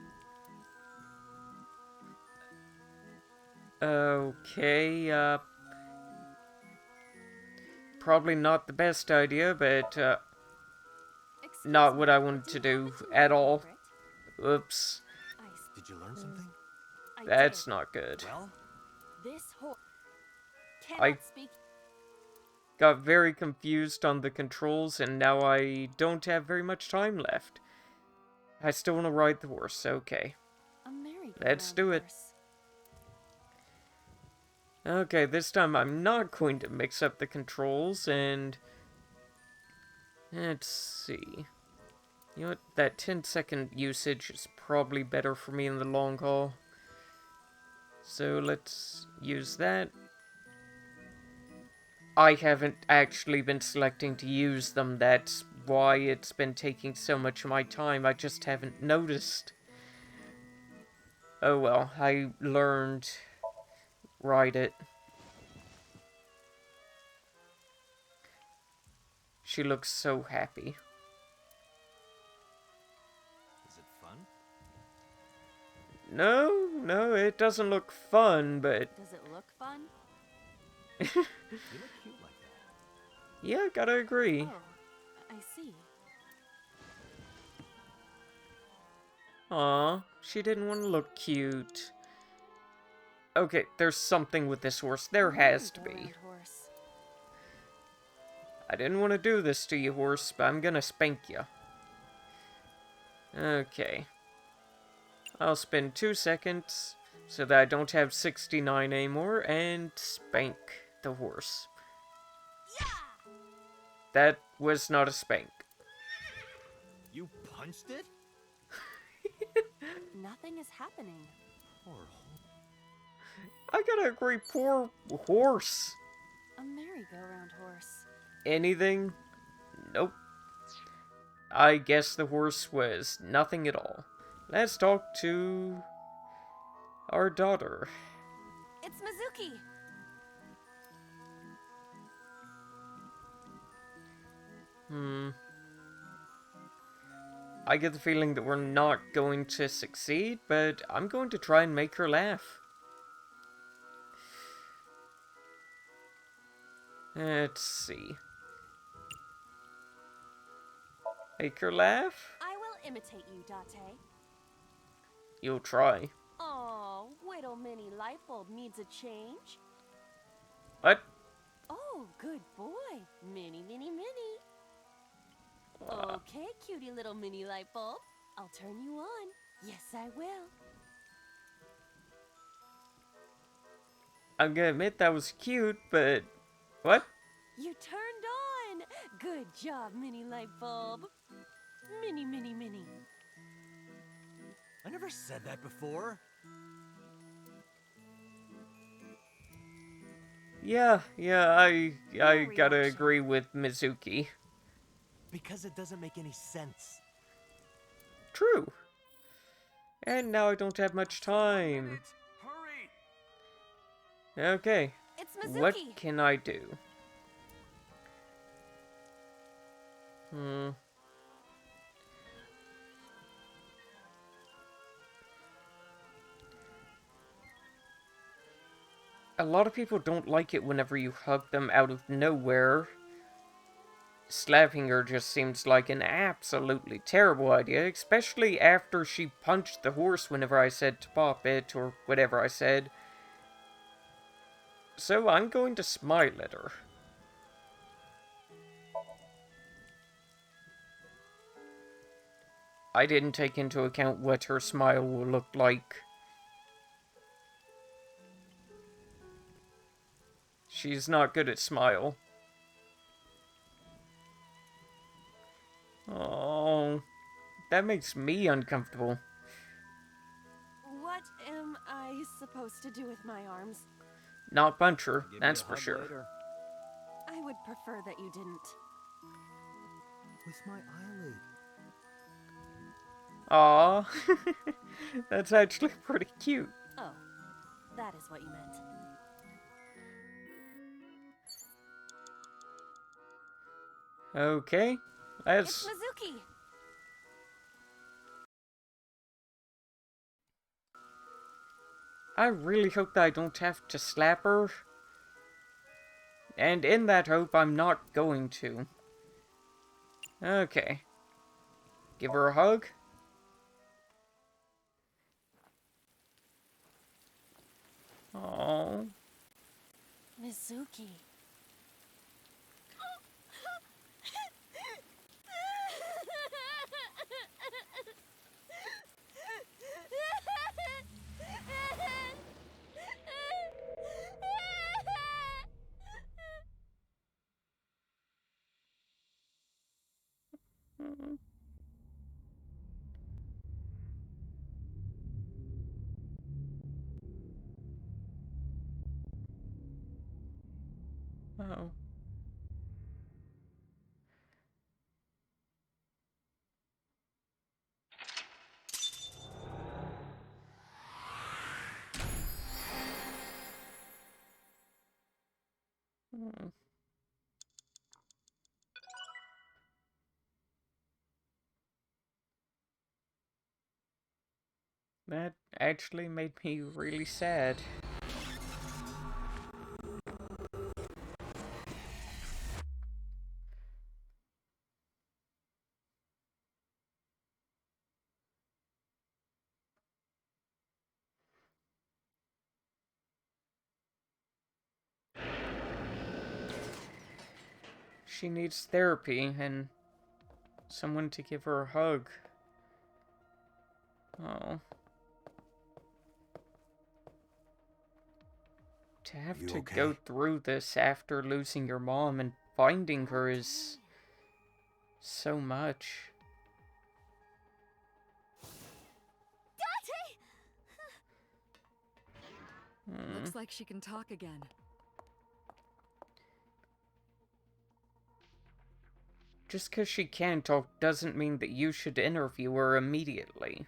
Okay, probably not the best idea, but, Excuse not me, what I but wanted do to you do happen to know at the all. culprit? Oops. did you learn something? I That's did. not good. Well, This horse I- cannot speak. Got very confused on the controls, and now I don't have very much time left. I still want to ride the horse, okay. A merry-go-round Let's do it. horse. Okay, this time I'm not going to mix up the controls, and... Let's see. You know what? That 10-second usage is probably better for me in the long haul. So let's use that. I haven't actually been selecting to use them, that's why it's been taking so much of my time. I just haven't noticed. Oh well, I learned. Ride it. She looks so happy. Is it fun? No, it doesn't look fun, but... Does it look fun? You look cute like that. Yeah, gotta agree. Oh, I see. Aw, she didn't want to look cute. Okay, there's something with this horse. There has to be. Merry-go-round horse. I didn't want to do this to you, horse, but I'm gonna spank you. Okay. I'll spend 2 seconds so that I don't have 69 anymore and spank the horse. That was not a spank. You punched it? Nothing is happening. Poor I gotta agree, poor horse. A merry-go-round horse. Anything? Nope. I guess the horse was nothing at all. Let's talk to our daughter. It's Mizuki! I get the feeling that we're not going to succeed, but I'm going to try and make her laugh. Let's see. Make her laugh? I will imitate you, Date. You'll try. Oh, little mini light bulb needs a change. What? Oh, good boy. Mini, mini, mini. Okay, cutie little mini light bulb. I'll turn you on. Yes, I will. I'm gonna admit that was cute, but... What? You turned on. Good job, mini light bulb. Mini, mini, mini. I never said that before. Yeah, I No gotta reaction. agree with Mizuki. Because it doesn't make any sense. True. And now I don't have much time. Minute. Hurry! Okay, It's Mizuki. what can I do? A lot of people don't like it whenever you hug them out of nowhere. Slapping her just seems like an absolutely terrible idea, especially after she punched the horse whenever I said to pop it, or whatever I said. So I'm going to smile at her. I didn't take into account what her smile will look like. She's not good at smile. Oh, that makes me uncomfortable. What am I supposed to do with my arms? Not punch her, Give me that's a for hug sure. later. I would prefer that you didn't. With my eyelid. Aw, that's actually pretty cute. Oh, that is what you meant. Okay, It's let's... Mizuki! I really hope that I don't have to slap her. And in that hope, I'm not going to. Okay. Give her a hug. Oh. Mizuki. Oh. That actually made me really sad. She needs therapy and someone to give her a hug. Oh. To have You to okay? go through this after losing your mom and finding her is so much. Looks like she can talk again. Just because she can talk doesn't mean that you should interview her immediately.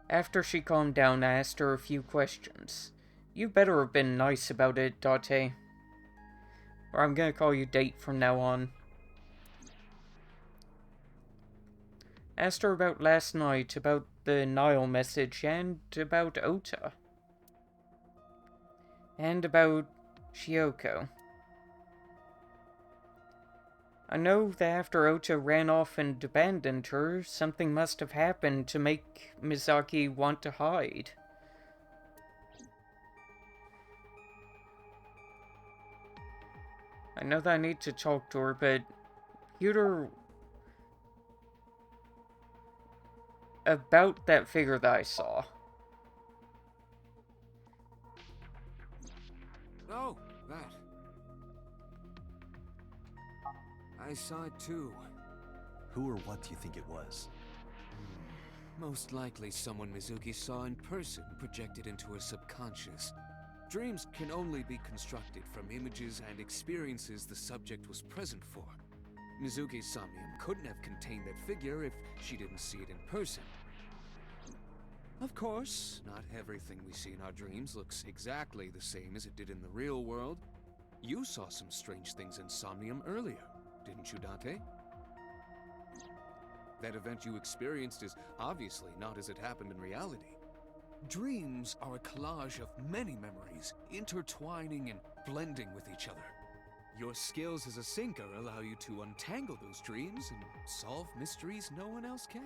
After she calmed down, I asked her a few questions. You better have been nice about it, Date. Or I'm gonna call you Date from now on. Asked her about last night, about the Nile message, and about Ota. And about Shioko. I know that after Ota ran off and abandoned her, something must have happened to make Mizaki want to hide. I know that I need to talk to her, but Peter, about that figure that I saw. Oh, that. I saw it too. Who or what do you think it was? Most likely someone Mizuki saw in person projected into her subconscious. Dreams can only be constructed from images and experiences the subject was present for. Mizuki's somnium couldn't have contained that figure if she didn't see it in person. Of course, not everything we see in our dreams looks exactly the same as it did in the real world. You saw some strange things in somnium earlier, didn't you, Dante? That event you experienced is obviously not as it happened in reality. Dreams are a collage of many memories, intertwining and blending with each other. Your skills as a sinker allow you to untangle those dreams and solve mysteries no one else can.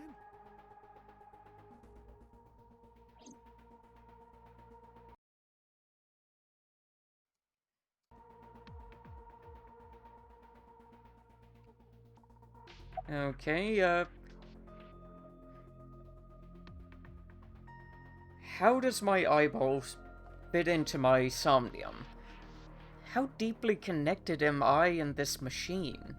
Okay, how does my eyeball fit into my somnium? How deeply connected am I in this machine?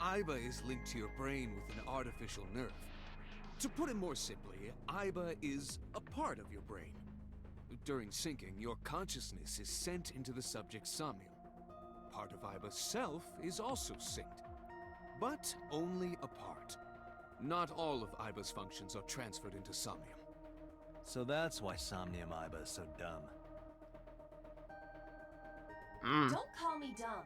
Aiba is linked to your brain with an artificial nerve. To put it more simply, Aiba is a part of your brain. During syncing, your consciousness is sent into the subject's somnium. Part of Aiba's self is also synced, but only a part. Not all of Aiba's functions are transferred into somnium. So that's why Somnium Iba is so dumb. Don't call me dumb.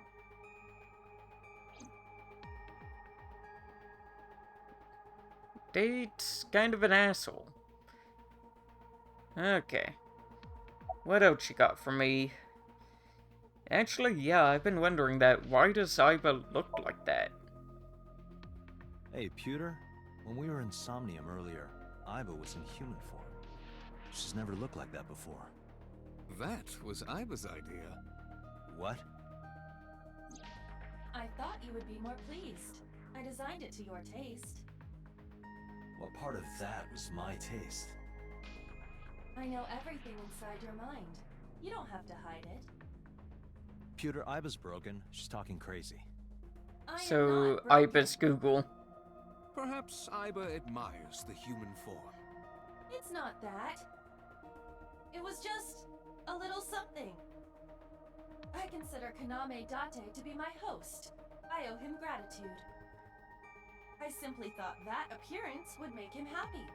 Date's kind of an asshole. Okay. What else you got for me? Actually, yeah, I've been wondering that. Why does Aiba look like that? Hey, Pewter, when we were in Somnium earlier, Iba was in human form. She's never looked like that before. That was Aiba's idea. What? I thought you would be more pleased. I designed it to your taste. What part of that was my taste? I know everything inside your mind. You don't have to hide it. Pewter, Iba's broken. She's talking crazy. I am So, not broken. Aiba's Google. Perhaps Aiba admires the human form. It's not that. It was just a little something. I consider Kaname Date to be my host. I owe him gratitude. I simply thought that appearance would make him happy.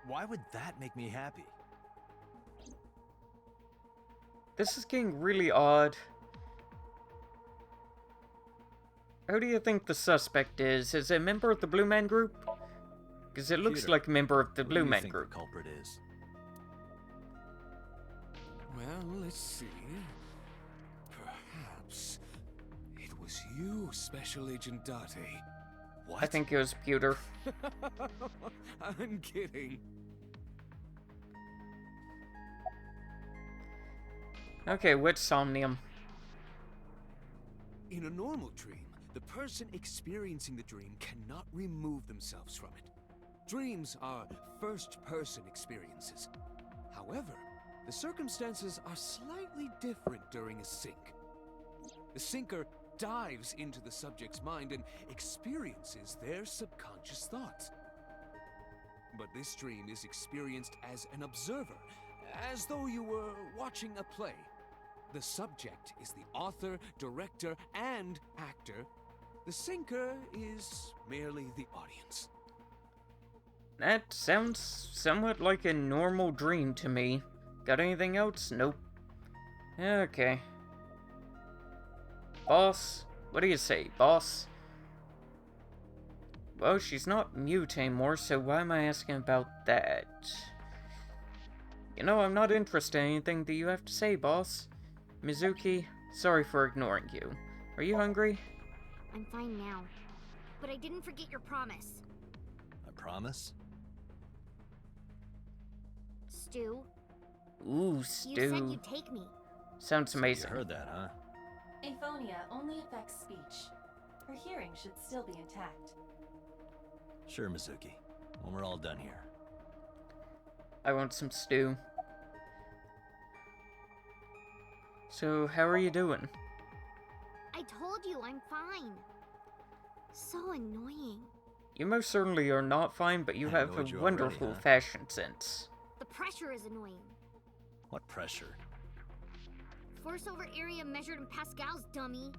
Why would that make me happy? This is getting really odd. Who do you think the suspect is? Is it a member of the Blue Man Group? Because it looks Computer, like a member of the who Blue do you Man think Group. the culprit is? Well, let's see. Perhaps it was you, Special Agent Date. What? I think it was Pewter. I'm kidding. Okay, which somnium? In a normal dream, the person experiencing the dream cannot remove themselves from it. Dreams are first-person experiences. However, the circumstances are slightly different during a sync. The sinker dives into the subject's mind and experiences their subconscious thoughts. But this dream is experienced as an observer, as though you were watching a play. The subject is the author, director, and actor. The sinker is merely the audience. That sounds somewhat like a normal dream to me. Got anything else? Nope. Okay. Boss? What do you say, boss? Well, she's not mute anymore, so why am I asking about that? You know, I'm not interested in anything that you have to say, boss. Mizuki, sorry for ignoring you. Are you hungry? I'm fine now. But I didn't forget your promise. I promise? Stu, Ooh, you said stew. you'd take me. Sounds amazing. You heard that, huh? Aphonia only affects speech. Her hearing should still be intact. Sure, Mizuki. When we're all done here. I want some stew. So, how are you doing? I told you I'm fine. So annoying. You most certainly are not fine, but you I have annoyed a you already, wonderful huh? fashion sense. The pressure is annoying. What pressure? Force over area measured in pascals, dummy.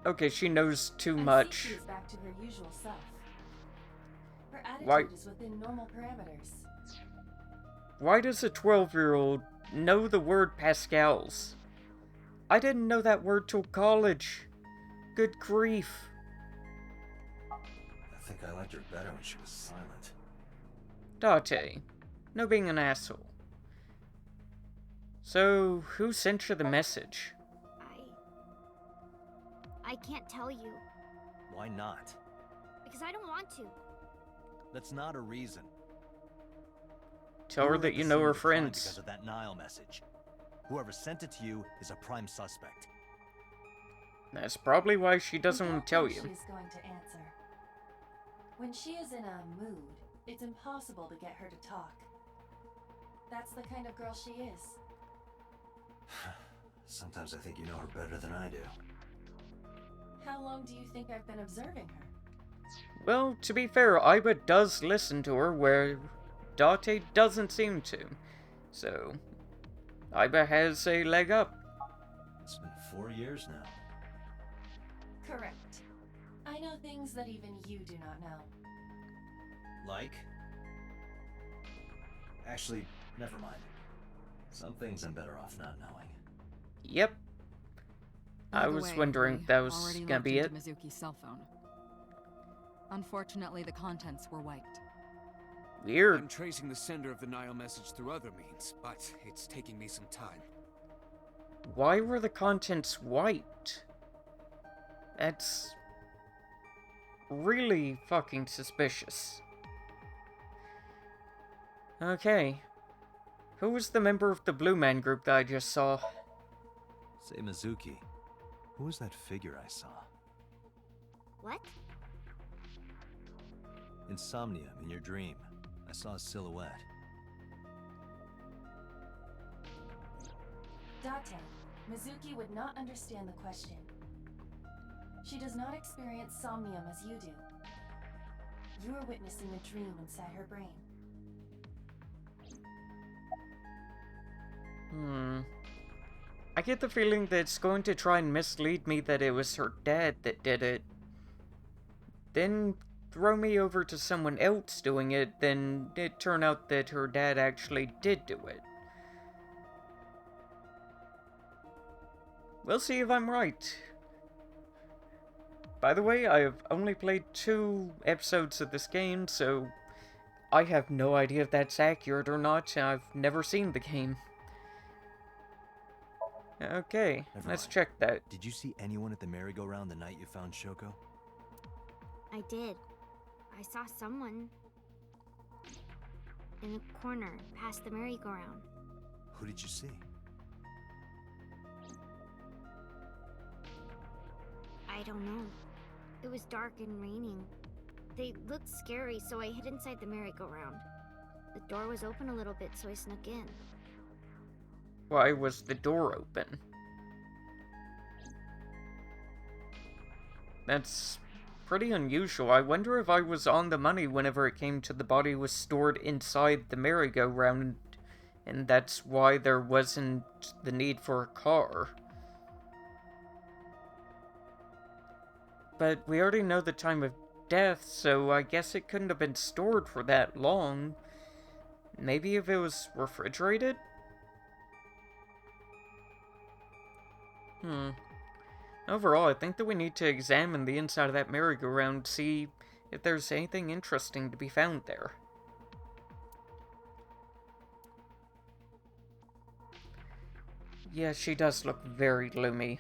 Okay, she knows too I much. see she is back to her usual self. Her attitude Why- is within normal parameters. Why does a 12-year-old know the word Pascals? I didn't know that word till college. Good grief. I think I liked her better when she was silent. Date, no being an asshole. So, who sent you the message? I can't tell you. Why not? Because I don't want to. That's not a reason. Tell her were that at you the know scene her of the crime friends. Because of that Nile message. Whoever sent it to you is a prime suspect. That's probably why she doesn't We want don't to tell think you. She's going to answer. When she is in a mood, it's impossible to get her to talk. That's the kind of girl she is. Sometimes I think you know her better than I do. How long do you think I've been observing her? Well, to be fair, Iba does listen to her where Date doesn't seem to. So, Iba has a leg up. It's been 4 years now. Correct. I know things that even you do not know. Like? Actually, never mind. Some things I'm better off not knowing. Yep. I Either was way, wondering we that was already gonna looked be into it. Mizuki's cell phone. Unfortunately, the contents were wiped. Weird. I'm tracing the sender of the Nile message through other means, but it's taking me some time. Why were the contents wiped? That's really fucking suspicious. Okay. Who was the member of the Blue Man Group that I just saw? Say, Mizuki, who was that figure I saw? What? In Somnium, in your dream, I saw a silhouette. Date, Mizuki would not understand the question. She does not experience somnium as you do. You are witnessing a dream inside her brain. I get the feeling that it's going to try and mislead me that it was her dad that did it. then throw me over to someone else doing it, then it turned out that her dad actually did do it. We'll see if I'm right. By the way, I have only played 2 episodes of this game, so I have no idea if that's accurate or not. I've never seen the game. Okay, let's mind. check that. Did you see anyone at the merry-go-round the night you found Shoko? I did. I saw someone in the corner past the merry-go-round. Who did you see? I don't know. It was dark and raining. They looked scary, so I hid inside the merry-go-round. The door was open a little bit, so I snuck in. Why was the door open? That's pretty unusual. I wonder if I was on the money whenever it came to the body was stored inside the merry-go-round, and that's why there wasn't the need for a car. But we already know the time of death, so I guess it couldn't have been stored for that long. Maybe if it was refrigerated? Overall, I think that we need to examine the inside of that merry-go-round, see if there's anything interesting to be found there. Yeah, she does look very gloomy.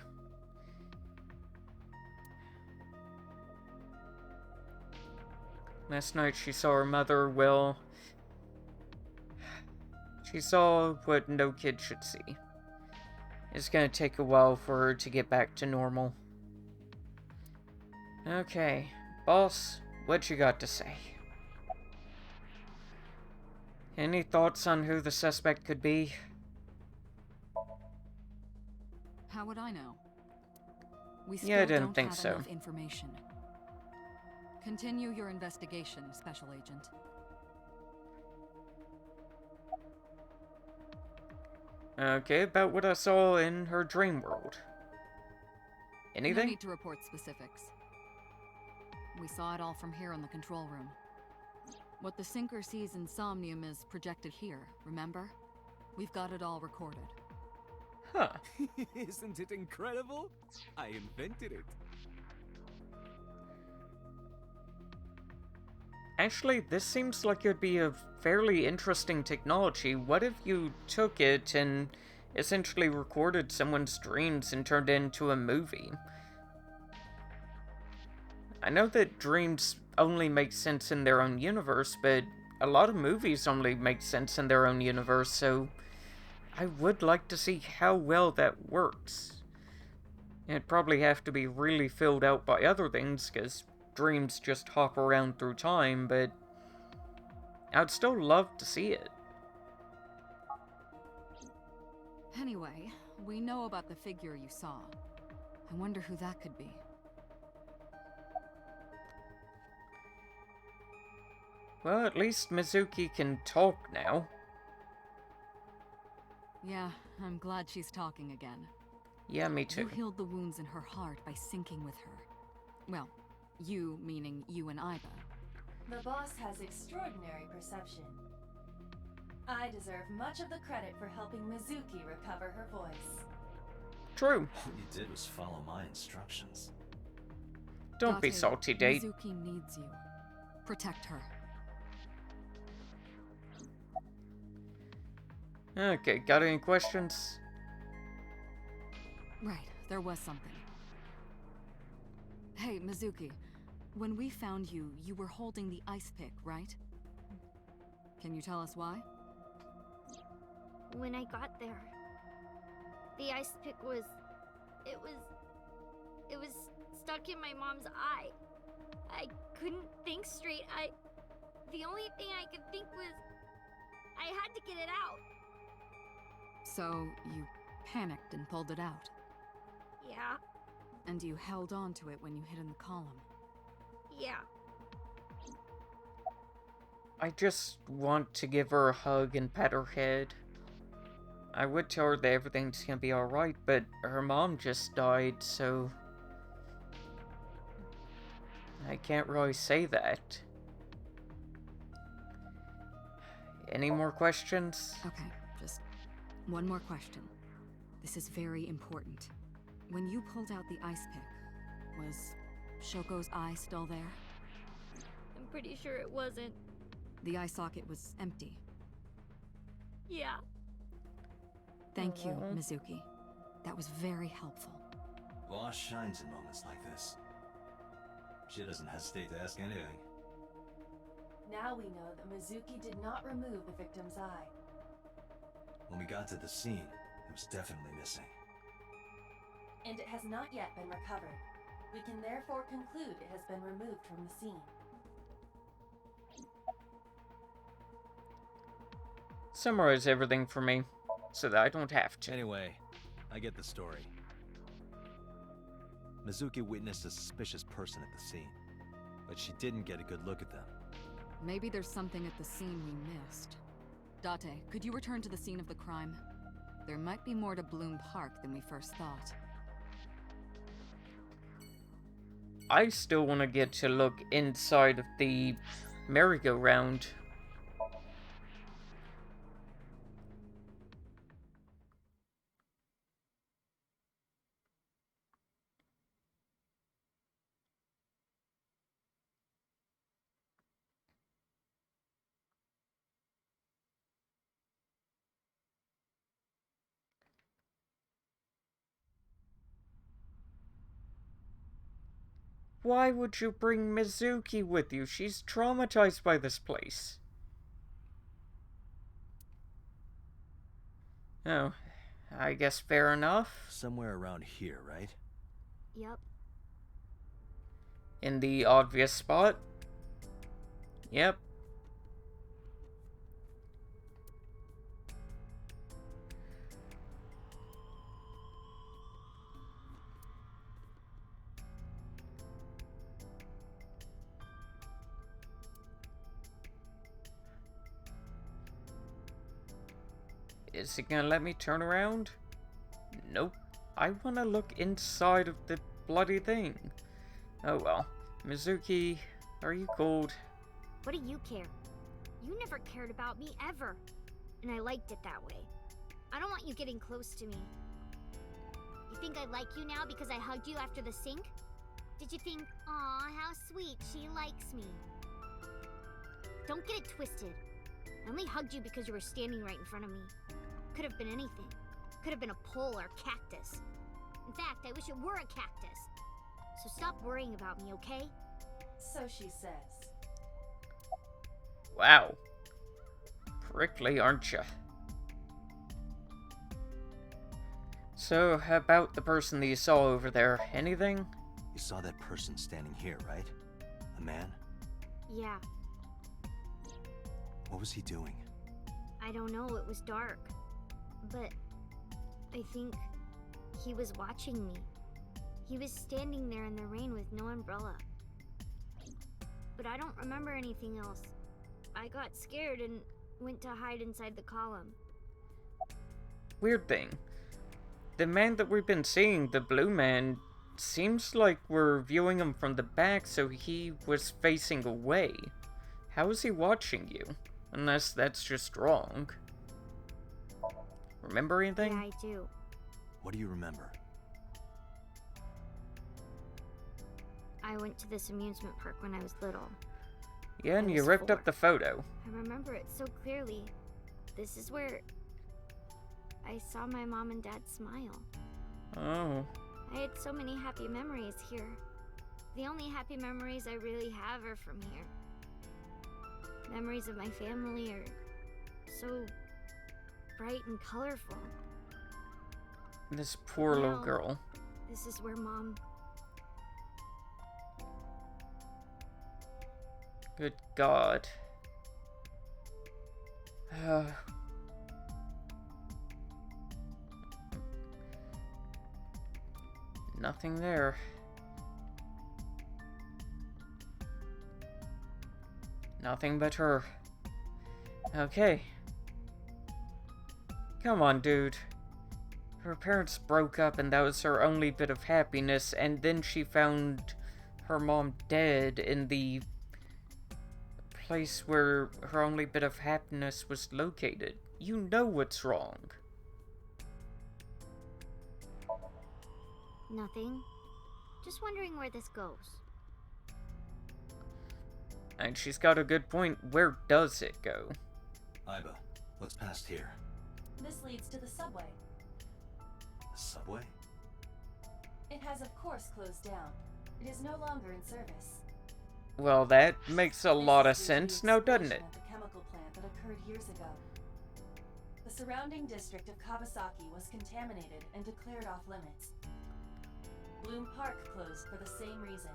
Last night she saw her mother, well, she saw what no kid should see. It's gonna take a while for her to get back to normal. Okay, boss, what you got to say? Any thoughts on who the suspect could be? How would I know? We Yeah, I still didn't don't think have so. enough information. Continue your investigation, Special Agent. Okay, about what I saw in her dream world. No Anything? need to report specifics. We saw it all from here in the control room. What the sinker sees in somnium is projected here, remember? We've got it all recorded. Huh. Isn't it incredible? I invented it. Actually, this seems like it would be a fairly interesting technology. What if you took it and essentially recorded someone's dreams and turned it into a movie? I know that dreams only make sense in their own universe, but a lot of movies only make sense in their own universe, so I would like to see how well that works. It'd probably have to be really filled out by other things, because dreams just hop around through time, but I'd still love to see it. Anyway, we know about the figure you saw. I wonder who that could be. Well, at least Mizuki can talk now. Yeah, I'm glad she's talking again. Yeah, me You too. healed the wounds in her heart by syncing with her. Well, you meaning you and Iba. The boss has extraordinary perception. I deserve much of the credit for helping Mizuki recover her voice. True. All you did was follow my instructions. Don't be Date, salty, Date. Mizuki needs you. Protect her. Okay, got any questions? Right, there was something. Hey, Mizuki. When we found you, you were holding the ice pick, right? Can you tell us why? When I got there, the ice pick was... It was stuck in my mom's eye. I couldn't think straight. The only thing I could think was... I had to get it out. So, you panicked and pulled it out. Yeah, And you held on to it when you hid in the column. yeah. I just want to give her a hug and pat her head. I would tell her that everything's gonna be alright, but her mom just died, so... I can't really say that. Any more questions? Okay, just one more question. This is very important. When you pulled out the ice pick, was Shoko's eye still there? I'm pretty sure it wasn't. The eye socket was empty. Yeah. Thank you, Aw. Mizuki. That was very helpful. Boss shines in moments like this. She doesn't hesitate to ask anything. Now we know that Mizuki did not remove the victim's eye. When we got to the scene, it was definitely missing. And it has not yet been recovered. We can therefore conclude it has been removed from the scene. Summarize everything for me, so that I don't have to. Anyway, I get the story. Mizuki witnessed a suspicious person at the scene, but she didn't get a good look at them. Maybe there's something at the scene we missed. Date, could you return to the scene of the crime? There might be more to Bloom Park than we first thought. I still want to get to look inside of the merry-go-round. Why would you bring Mizuki with you? She's traumatized by this place. Oh, I guess fair enough. Somewhere around here, right? Yep. In the obvious spot. Yep. Is it gonna let me turn around? Nope. I wanna look inside of the bloody thing. Oh well. Mizuki, are you cold? What do you care? You never cared about me ever. And I liked it that way. I don't want you getting close to me. You think I like you now because I hugged you after the sink? Did you think, aw, how sweet, she likes me? Don't get it twisted. I only hugged you because you were standing right in front of me. Could have been anything. Could have been a pole or a cactus. In fact, I wish it were a cactus. So stop worrying about me, okay? So she says. Wow. Prickly, aren't ya? So, how about the person that you saw over there? Anything? You saw that person standing here, right? A man? Yeah, What was he doing? I don't know, it was dark. But I think he was watching me. He was standing there in the rain with no umbrella. But I don't remember anything else. I got scared and went to hide inside the column. Weird thing. The man that we've been seeing, the blue man, seems like we're viewing him from the back, so he was facing away. How is he watching you? Unless that's just wrong. Remember anything? Yeah, I do. What do you remember? I went to this amusement park when I was little. Yeah, and I you was ripped 4. up the photo. I remember it so clearly. This is where I saw my mom and dad smile. Oh. I had so many happy memories here. The only happy memories I really have are from here. Memories of my family are so bright and colorful. This poor little Now, girl. This is where Mom... Good God. Nothing there. Nothing but her. Okay. Come on, dude. Her parents broke up and that was her only bit of happiness, and then she found her mom dead in the place where her only bit of happiness was located. You know what's wrong. Nothing. Just wondering where this goes. And she's got a good point. Where does it go? Iba, what's past here? This leads to the subway. The subway? It has, of course, closed down. It is no longer in service. Well, that makes a lot of This is due to sense the now, doesn't it? explosion at the chemical plant that occurred years ago. The surrounding district of Kawasaki was contaminated and declared off limits. Bloom Park closed for the same reason,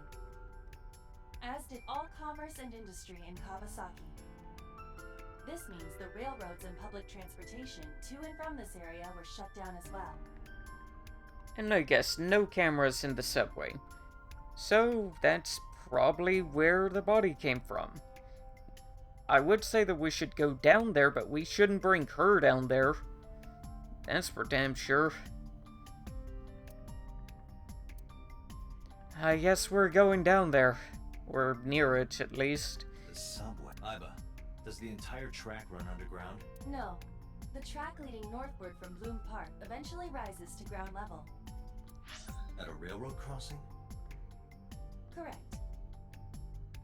as did all commerce and industry in Kawasaki. This means the railroads and public transportation to and from this area were shut down as well. And I guess no cameras in the subway. So that's probably where the body came from. I would say that we should go down there, but we shouldn't bring her down there. That's for damn sure. I guess we're going down there. Or near it, at least. The subway. Iba, does the entire track run underground? No. The track leading northward from Bloom Park eventually rises to ground level. At a railroad crossing? Correct.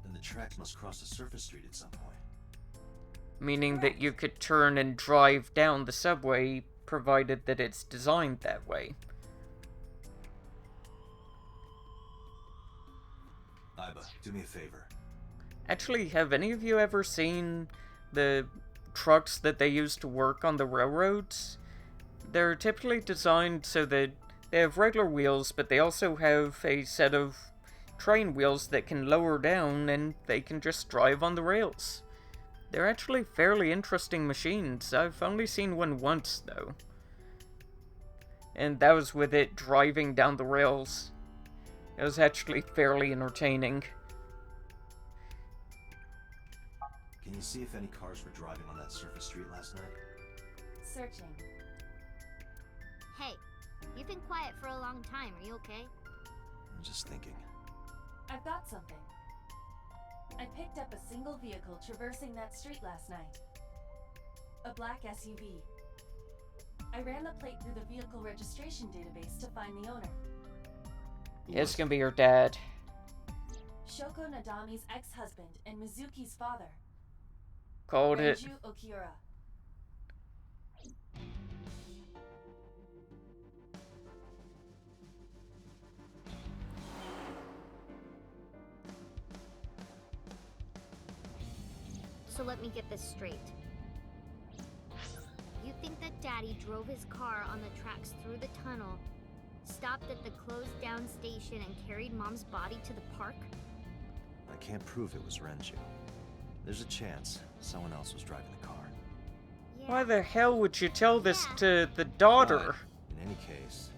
Then the track must cross a surface street at some point. Meaning that you could turn and drive down the subway, provided that it's designed that way. Iba, do me a favor. Actually, have any of you ever seen the trucks that they use to work on the railroads? They're typically designed so that they have regular wheels, but they also have a set of train wheels that can lower down and they can just drive on the rails. They're actually fairly interesting machines. I've only seen one once, though. And that was with it driving down the rails. It was actually fairly entertaining. Can you see if any cars were driving on that surface street last night? Searching. Hey, you've been quiet for a long time. Are you okay? I'm just thinking. I've got something. I picked up a single vehicle traversing that street last night. A black SUV. I ran the plate through the vehicle registration database to find the owner. It's gonna be your dad. Shoko Nadami's ex-husband and Mizuki's father. Called it. Renju Okiura. So let me get this straight. You think that Daddy drove his car on the tracks through the tunnel, stopped at the closed down station, and carried Mom's body to the park? I can't prove it was Renju. There's a chance someone else was driving the car. Yeah. Why the hell would you tell this Yeah. to the daughter? But, in any case,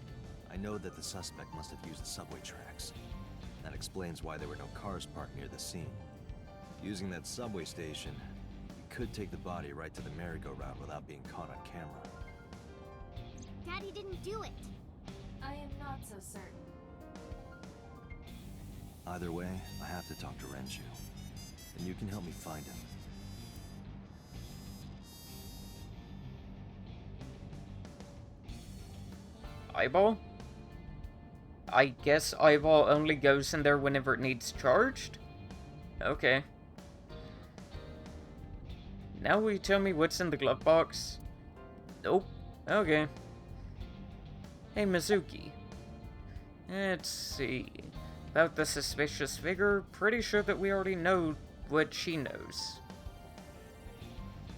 I know that the suspect must have used the subway tracks. That explains why there were no cars parked near the scene. Using that subway station, you could take the body right to the merry-go-round without being caught on camera. Daddy didn't do it. I am not so certain. Either way, I have to talk to Renju. And you can help me find him. Eyeball? I guess eyeball only goes in there whenever it needs charged? Okay. Now will you tell me what's in the glove box? Nope. Okay. Hey, Mizuki. Let's see. About the suspicious figure, pretty sure that we already know what she knows.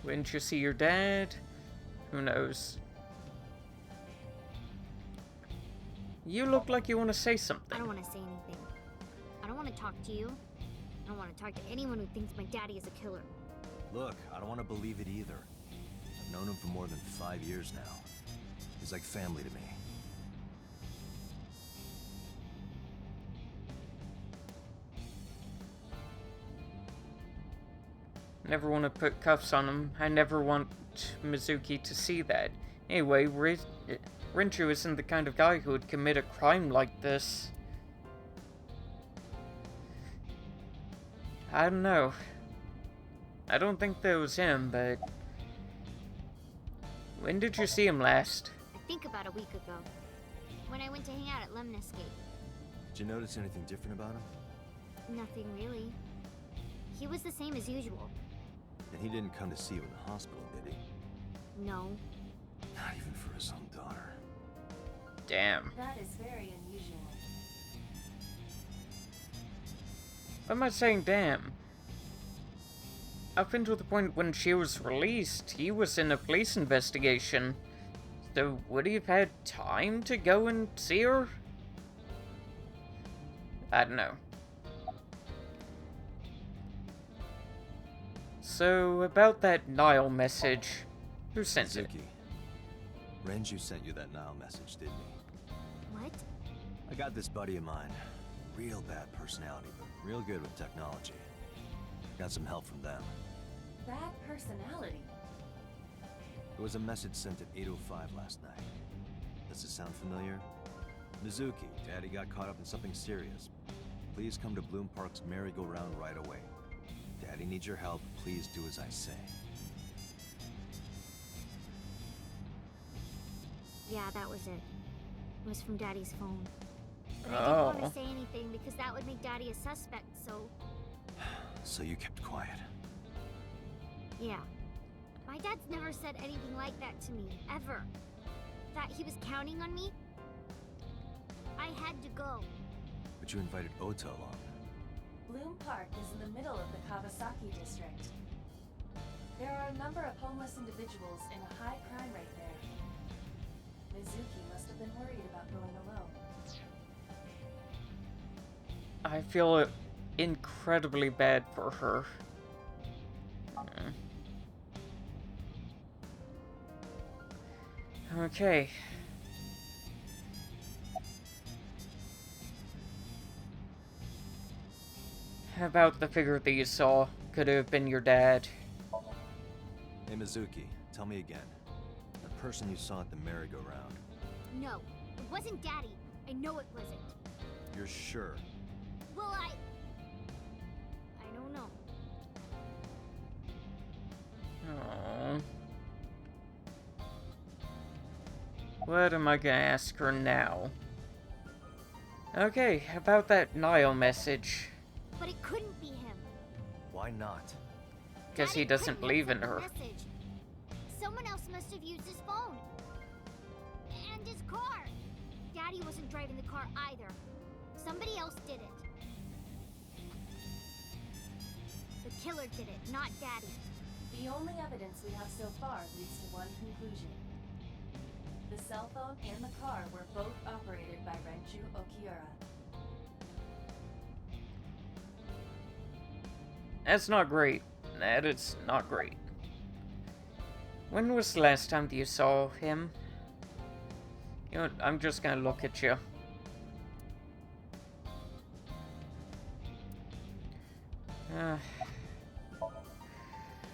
Wouldn't you see your dad? Who knows? You look like you want to say something. I don't want to say anything. I don't want to talk to you. I don't want to talk to anyone who thinks my daddy is a killer. Look, I don't want to believe it either. I've known him for more than 5 years now. He's like family to me. Never want to put cuffs on him. I never want Mizuki to see that. Anyway, Renju isn't the kind of guy who would commit a crime like this. I don't know. I don't think that was him, but... When did you see him last? I think about a week ago, when I went to hang out at Lemniscape. Did you notice anything different about him? Nothing really. He was the same as usual. And he didn't come to see you in the hospital, did he? No. Not even for his own daughter. Damn. That is very unusual. Why am I saying damn? Up until the point when she was released, he was in a police investigation. So would he have had time to go and see her? I don't know. So, about that Nile message, who sent it? Suzuki. Renju sent you that Nile message, didn't he? What? I got this buddy of mine. Real bad personality, but real good with technology. Got some help from them. Bad personality. There was a message sent at 8:05 last night. Does it sound familiar? Mizuki, Daddy got caught up in something serious. Please come to Bloom Park's merry-go-round right away. Daddy needs your help. Please do as I say. Yeah, that was it. It was from Daddy's phone. But I Oh. didn't want to say anything because that would make Daddy a suspect, so... So you kept quiet. Yeah. My dad's never said anything like that to me, ever. That he was counting on me? I had to go. But you invited Ota along. Bloom Park is in the middle of the Kawasaki district. There are a number of homeless individuals and a high crime rate there. Mizuki must have been worried about going alone. I feel incredibly bad for her. Okay. How about the figure that you saw? Could have been your dad. Hey Mizuki, tell me again. The person you saw at the merry-go-round. No, it wasn't Daddy. I know it wasn't. You're sure? Well, I don't know. Aww. What am I gonna ask her now? Okay, about that Nile message. But it couldn't be him. Why not? Guess he Daddy doesn't couldn't believe have in sent the her. message. Someone else must have used his phone. And his car. Daddy wasn't driving the car either. Somebody else did it. The killer did it, not Daddy. The only evidence we have so far leads to one conclusion. The cell phone and the car were both operated by Renju Okiura. That's not great. That is not great. When was the last time that you saw him? You know what, I'm just gonna look at you.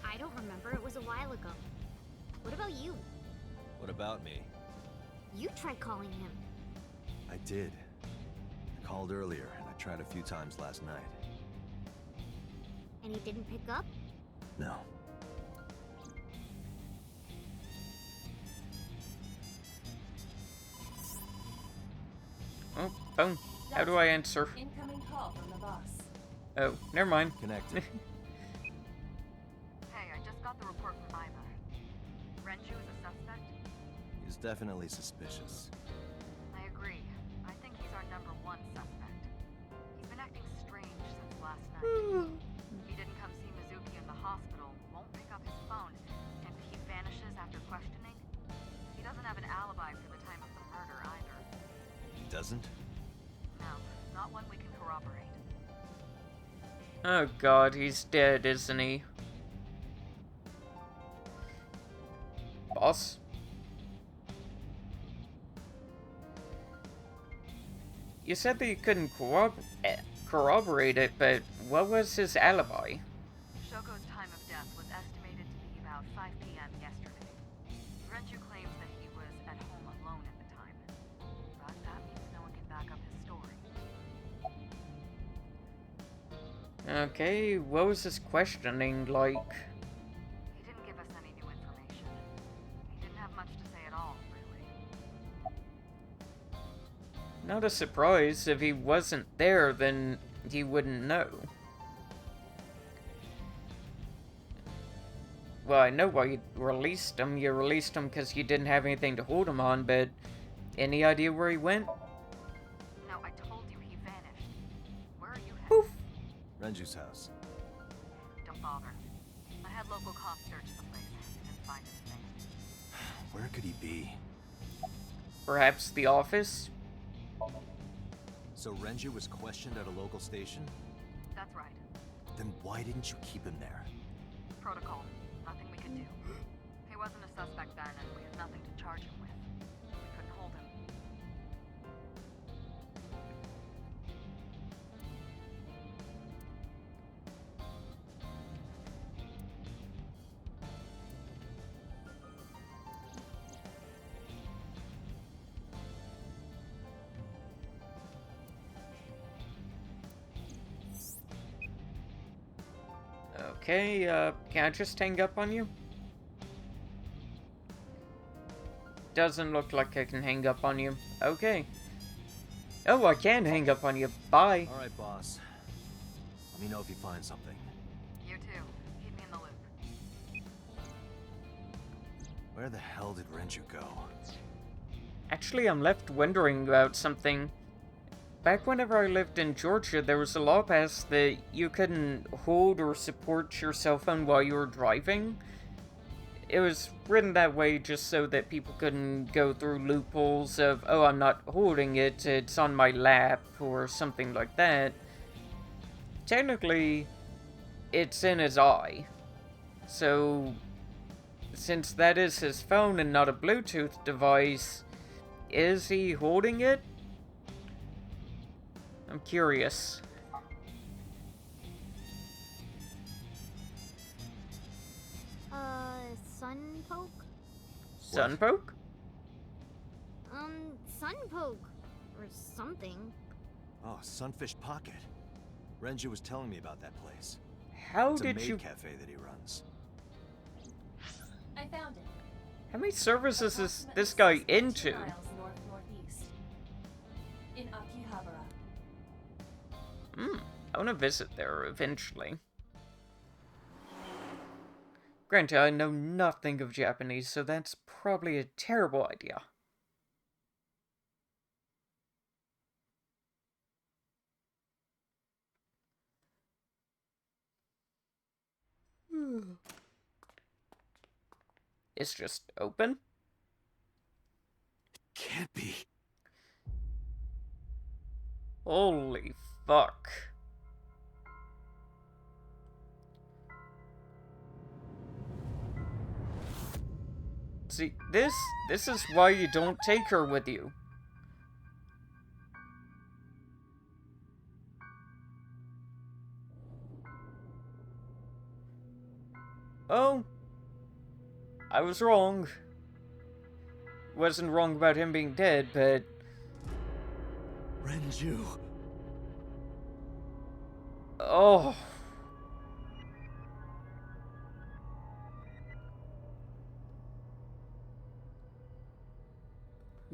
I don't remember. It was a while ago. What about you? What about me? You tried calling him. I did. I called earlier, and I tried a few times last night. And he didn't pick up? No. Oh, phone. How do I answer? Incoming call from the boss. Oh, never mind. Connected. Hey, I just got the report from Iva. Renju is a suspect? He's definitely suspicious. I agree. I think he's our number one suspect. He's been acting strange since last night. He didn't come see Mizuki in the hospital, won't pick up his phone, and he vanishes after questioning. He doesn't have an alibi for the time of the murder either. He doesn't? No, not one we can corroborate. Oh god, he's dead, isn't he? Boss? You said that you couldn't corroborate it, but what was his alibi? Shoko's time of death was estimated to be about 5 p.m. yesterday. Renju claims that he was at home alone at the time. But that means no one can back up his story. Okay, what was his questioning like? He didn't give us any new information. He didn't have much to say at all, really. Not a surprise. If he wasn't there, then he wouldn't know. Well, I know why you released him. You released him because you didn't have anything to hold him on, but any idea where he went? No, I told you he vanished. Where are you headed? Poof! Renju's house. Don't bother. I had local cops search the place. Didn't find anything. Where could he be? Perhaps the office? So Renju was questioned at a local station? That's right. Then why didn't you keep him there? Protocol. Nothing we could do. He wasn't a suspect then, and we had nothing to charge him with. We couldn't hold him. Okay, can I just hang up on you? Doesn't look like I can hang up on you. Okay. Oh, I can hang up on you. Bye. Alright, boss. Let me know if you find something. You too. Keep me in the loop. Where the hell did Renju go? Actually, I'm left wondering about something. Back whenever I lived in Georgia, there was a law passed that you couldn't hold or support your cell phone while you were driving. It was written that way just so that people couldn't go through loopholes of, oh, I'm not holding it, it's on my lap, or something like that. Technically, it's in his eye. So, since that is his phone and not a Bluetooth device, is he holding it? I'm curious. Sunpoke? Sunpoke? Sunpoke. Or something. Oh, Sunfish Pocket. Renju was telling me about that place. How It's a did maid you... cafe that he runs. I found it. How many services is this guy into? Miles north-northeast. In Akihabara. I want to visit there eventually. Granted, I know nothing of Japanese, so that's probably a terrible idea. It's just open? Can't be. Holy fuck. See, this is why you don't take her with you. Oh. I was wrong. Wasn't wrong about him being dead, but... Renju. Oh.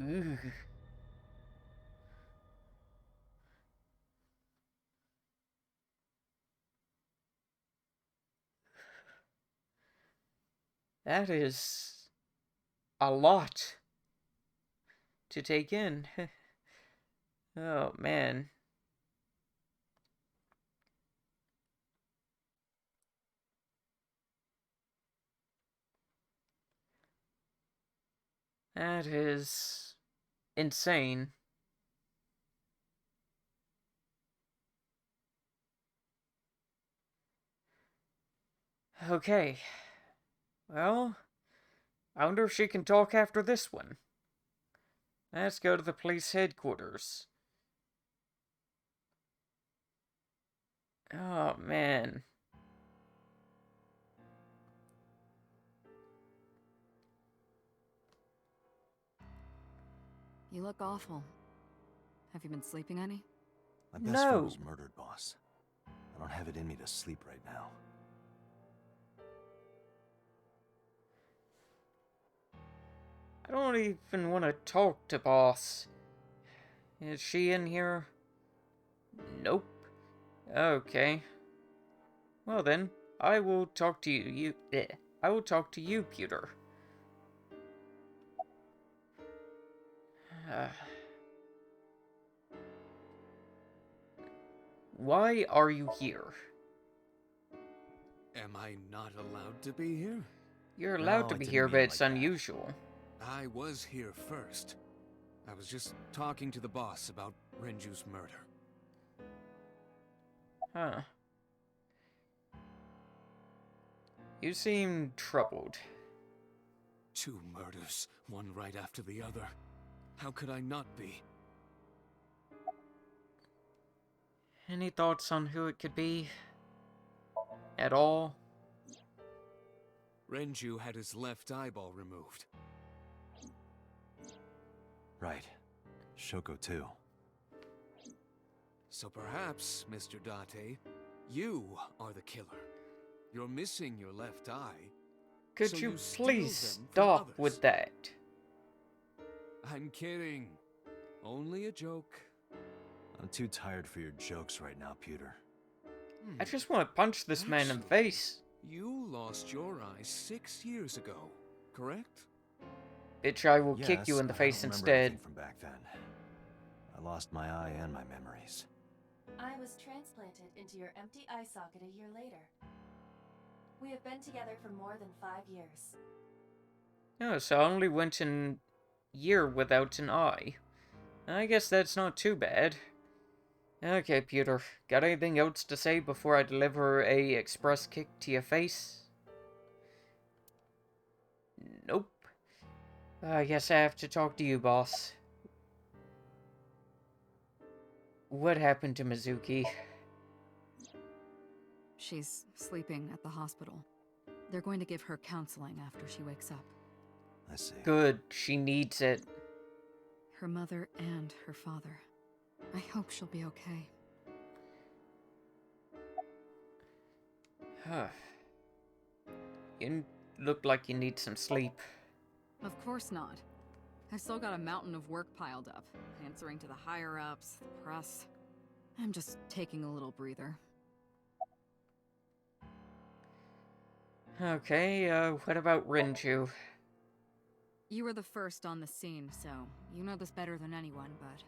Ugh. That is a lot to take in. Oh, man. That is insane. Okay. Well, I wonder if she can talk after this one. Let's go to the police headquarters. Oh, man. You look awful. Have you been sleeping any? My best No. friend was murdered, boss. I don't have it in me to sleep right now. I don't even want to talk to Boss. Is she in here? Nope. Okay. Well then, I will talk to I will talk to you, Pewter. Why are you here? Am I not allowed to be here? You're allowed No, to I be didn't here, mean but it it's like that. unusual. I was here first. I was just talking to the boss about Renju's murder. Huh. You seem troubled. 2 murders, one right after the other. How could I not be? Any thoughts on who it could be? At all? Renju had his left eyeball removed. Right. Shoko too. So perhaps, Mr. Date, you are the killer. You're missing your left eye. Could So you you steal please them from stop others. with that? I'm kidding. Only a joke. I'm too tired for your jokes right now, Pewter. I just want to punch this man in the Actually, face. You lost your eye 6 years ago, correct? Bitch, I will Yes, kick you in the but I face don't remember instead. anything from back then. I lost my eye and my memories. I was transplanted into your empty eye socket a year later. We have been together for more than 5 years. Oh, so I only went a year without an eye. I guess that's not too bad. Okay, Peter, got anything else to say before I deliver a express kick to your face? Nope. I guess I have to talk to you, boss. What happened to Mizuki? She's sleeping at the hospital. They're going to give her counseling after she wakes up. I see. Good, she needs it. Her mother and her father. I hope she'll be okay. You look like you need some sleep. Of course not. I've still got a mountain of work piled up, answering to the higher-ups, the press. I'm just taking a little breather. Okay, what about Renju? You were the first on the scene, so you know this better than anyone, but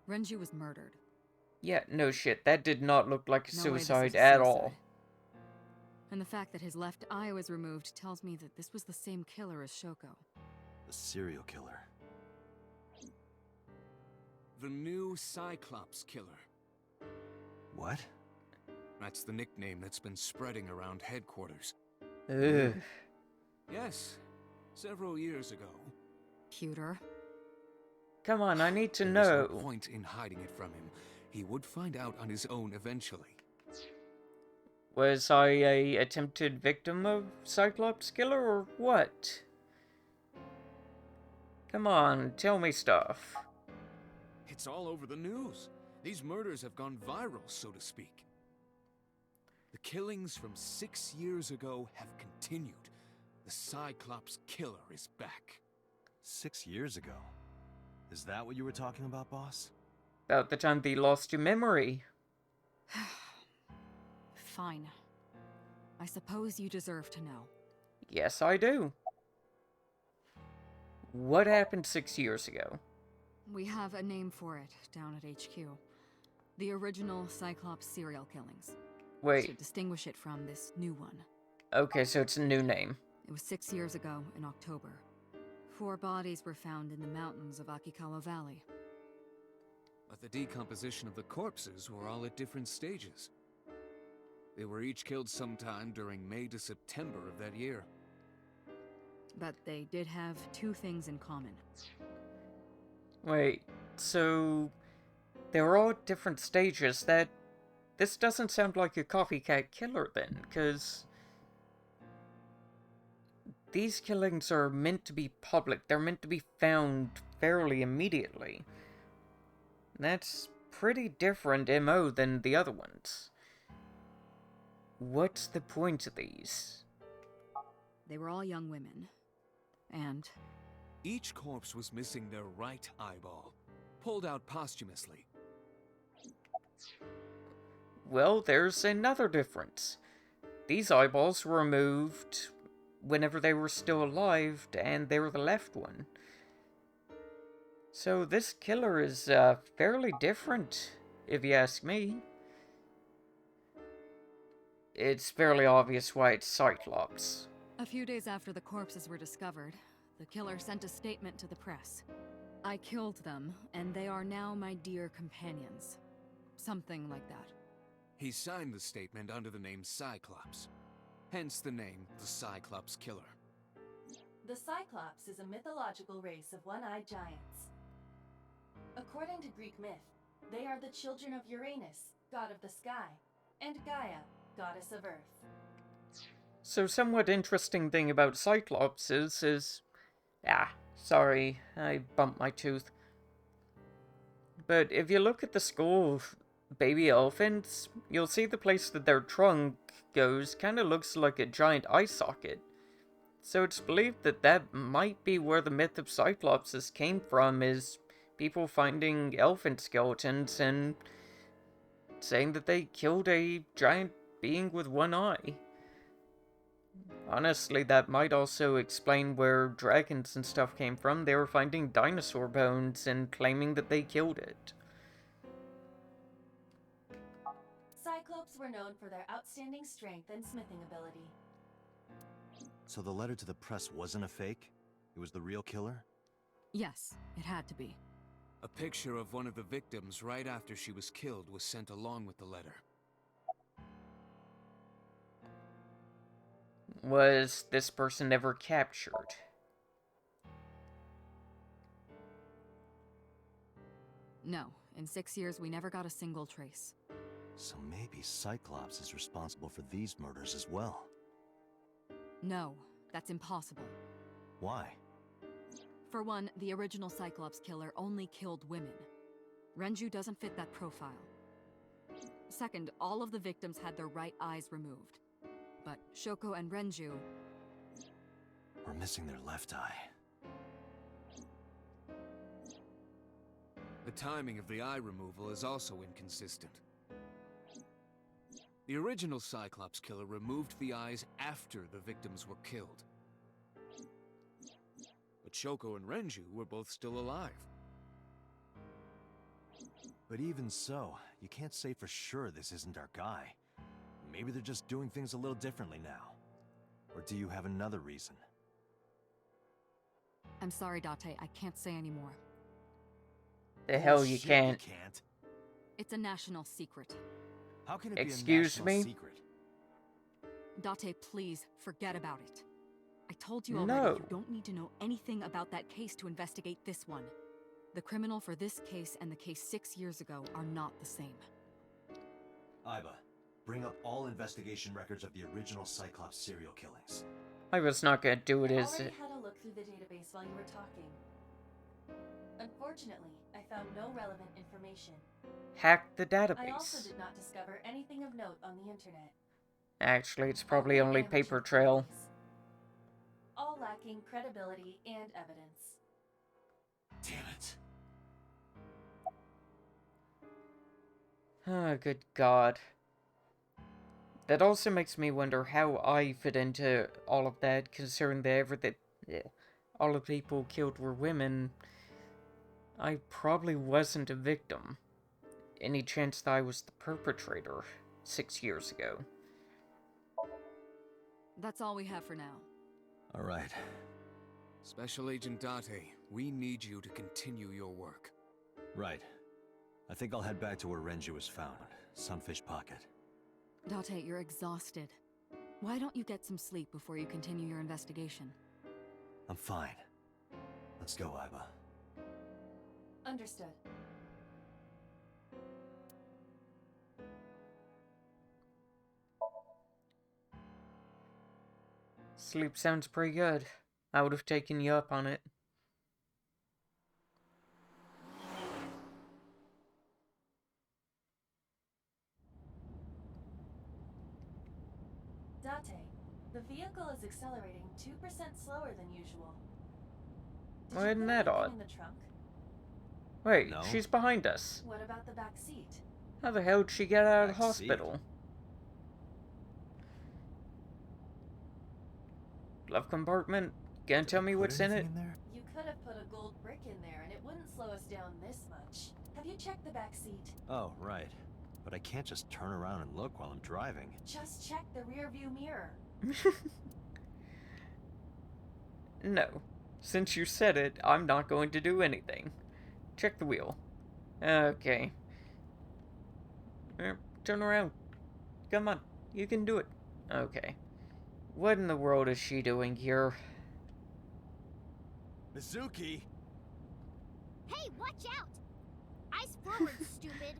Renju was murdered. Yeah, no shit, that did not look like a No way this is suicide a at suicide. all. And the fact that his left eye was removed tells me that this was the same killer as Shoko. The serial killer. The new Cyclops killer. What? That's the nickname that's been spreading around headquarters. Ugh. Yes, several years ago. Pewter. Come on, I need to There was no know. point in hiding it from him. He would find out on his own eventually. Was I a attempted victim of Cyclops killer or what? Come on, tell me stuff. It's all over the news. These murders have gone viral, so to speak. The killings from 6 years ago have continued. The Cyclops killer is back. 6 years ago? Is that what you were talking about, boss? About the time they lost your memory. Fine. I suppose you deserve to know. Yes, I do. What happened 6 years ago? We have a name for it down at HQ. The original Cyclops serial killings. To Wait, distinguish it from this new one. okay, so it's a new name. It was 6 years ago in October. 4 bodies were found in the mountains of Akikawa Valley. But the decomposition of the corpses were all at different stages. They were each killed sometime during May to September of that year. But they did have 2 things in common. Wait, so they were all at different stages. This doesn't sound like a copycat killer then, because these killings are meant to be public. They're meant to be found fairly immediately. That's pretty different MO than the other ones. what's the point of these? They were all young women. And Each corpse was missing their right eyeball, pulled out posthumously. Well, there's another difference. These eyeballs were removed whenever they were still alive, and they were the left one. So this killer is fairly different, if you ask me. It's fairly obvious why it's Cyclops. a few days after the corpses were discovered, the killer sent a statement to the press. I killed them, and they are now my dear companions. Something like that. He signed the statement under the name Cyclops. Hence the name the Cyclops Killer. The Cyclops is a mythological race of one-eyed giants. According to Greek myth, they are the children of Uranus, god of the sky, and Gaia, goddess of earth. So somewhat interesting thing about Cyclops is... sorry, I bumped my tooth. But if you look at the skull of baby elephants, you'll see the place that their trunk goes kinda looks like a giant eye socket. So it's believed that that might be where the myth of Cyclopses came from, is people finding elephant skeletons and saying that they killed a giant being with one eye. Honestly, that might also explain where dragons and stuff came from. They were finding dinosaur bones and claiming that they killed it. Cyclopes were known for their outstanding strength and smithing ability. So the letter to the press wasn't a fake? It was the real killer? Yes, it had to be. A picture of one of the victims right after she was killed was sent along with the letter. Was this person ever captured? No, in 6 years we never got a single trace. So maybe Cyclops is responsible for these murders as well. No, that's impossible. Why? For one, the original Cyclops killer only killed women. Renju doesn't fit that profile. Second, all of the victims had their right eyes removed. But Shoko and Renju... We're missing their left eye. The timing of the eye removal is also inconsistent. The original Cyclops killer removed the eyes after the victims were killed. But Shoko and Renju were both still alive. But even so, you can't say for sure this isn't our guy. Maybe they're just doing things a little differently now. Or do you have another reason? I'm sorry, Date, I can't say anymore. The hell you Bullshit, can't. You can't. It's a national secret. How can it Excuse be a me? national secret? Date, please, forget about it. I told you already, No. you don't need to know anything about that case to investigate this one. The criminal for this case and the case 6 years ago are not the same. Iba, bring up all investigation records of the original Cyclops serial killings. I was not gonna do it I as... already had a look through the database while you were talking. Unfortunately, I found no relevant information. hack the I also database. did not discover anything of note on the internet. Actually, it's probably only paper trail. All lacking credibility and evidence. Damn it. Oh, good God. That also makes me wonder how I fit into all of that, considering that all the people killed were women. I probably wasn't a victim. Any chance that I was the perpetrator 6 years ago? That's all we have for now. All right. Special Agent Date, we need you to continue your work. Right. I think I'll head back to where Renju was found. Sunfish Pocket. Date, you're exhausted. Why don't you get some sleep before you continue your investigation? I'm fine. Let's go, Iba. Understood. Sleep sounds pretty good. I would have taken you up on it. The vehicle is accelerating 2% slower than usual. Did Why you isn't put that anything odd? in the trunk? Wait, No. she's behind us. What about the back seat? How the hell did she get out of the Back seat? hospital? Glove compartment? Gonna tell me Put what's in it? anything there? You could have put a gold brick in there and it wouldn't slow us down this much. Have you checked the back seat? Oh, right. But I can't just turn around and look while I'm driving. Just check the rear view mirror. No. Since you said it, I'm not going to do anything. Check the wheel. Okay. Turn around. Come on. You can do it. Okay. What in the world is she doing here? Mizuki! Hey, watch out! Eyes forward, stupid.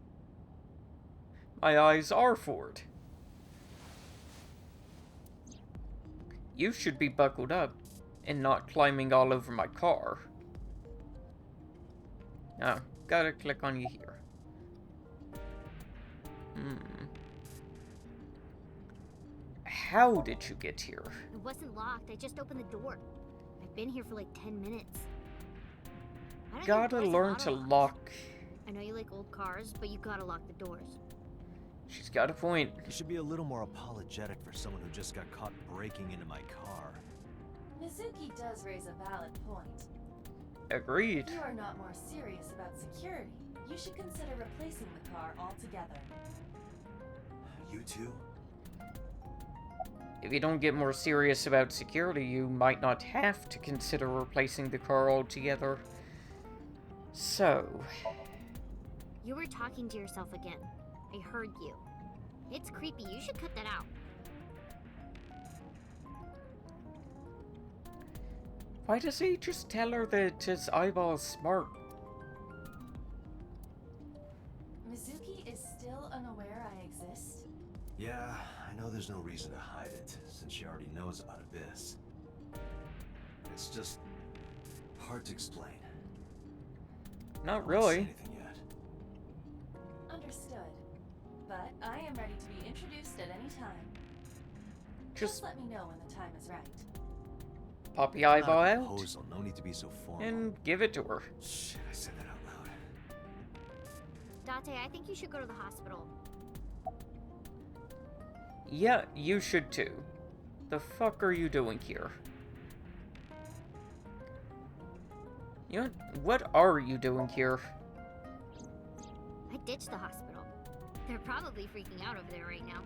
My eyes are forward. You should be buckled up and not climbing all over my car. Oh, gotta click on you here. How did you get here? It wasn't locked. I just opened the door. I've been here for like 10 minutes. Why don't you Gotta press learn to auto-lock? lock. I know you like old cars, but you gotta lock the doors. She's got a point. You should be a little more apologetic for someone who just got caught breaking into my car. Mizuki does raise a valid point. Agreed. If you are not more serious about security, you should consider replacing the car altogether. You too? If you don't get more serious about security, you might not have to consider replacing the car altogether. So, You were talking to yourself again. I heard you. It's creepy. You should cut that out. why does he just tell her that his eyeball's smart? Mizuki is still unaware I exist. Yeah, I know there's no reason to hide it, since she already knows about Abyss. It's just hard to explain. Not I won't say really. anything yet. Understood. But I am ready to be introduced at any time. Just let me know when the time is right. pop the Not a eyeball out proposal, no need to be so formal. and give it to her. Shit, I said that out loud. Date, I think you should go to the hospital. Yeah, you should too. The fuck are you doing here? You know, what are you doing here? I ditched the hospital. They're probably freaking out over there right now.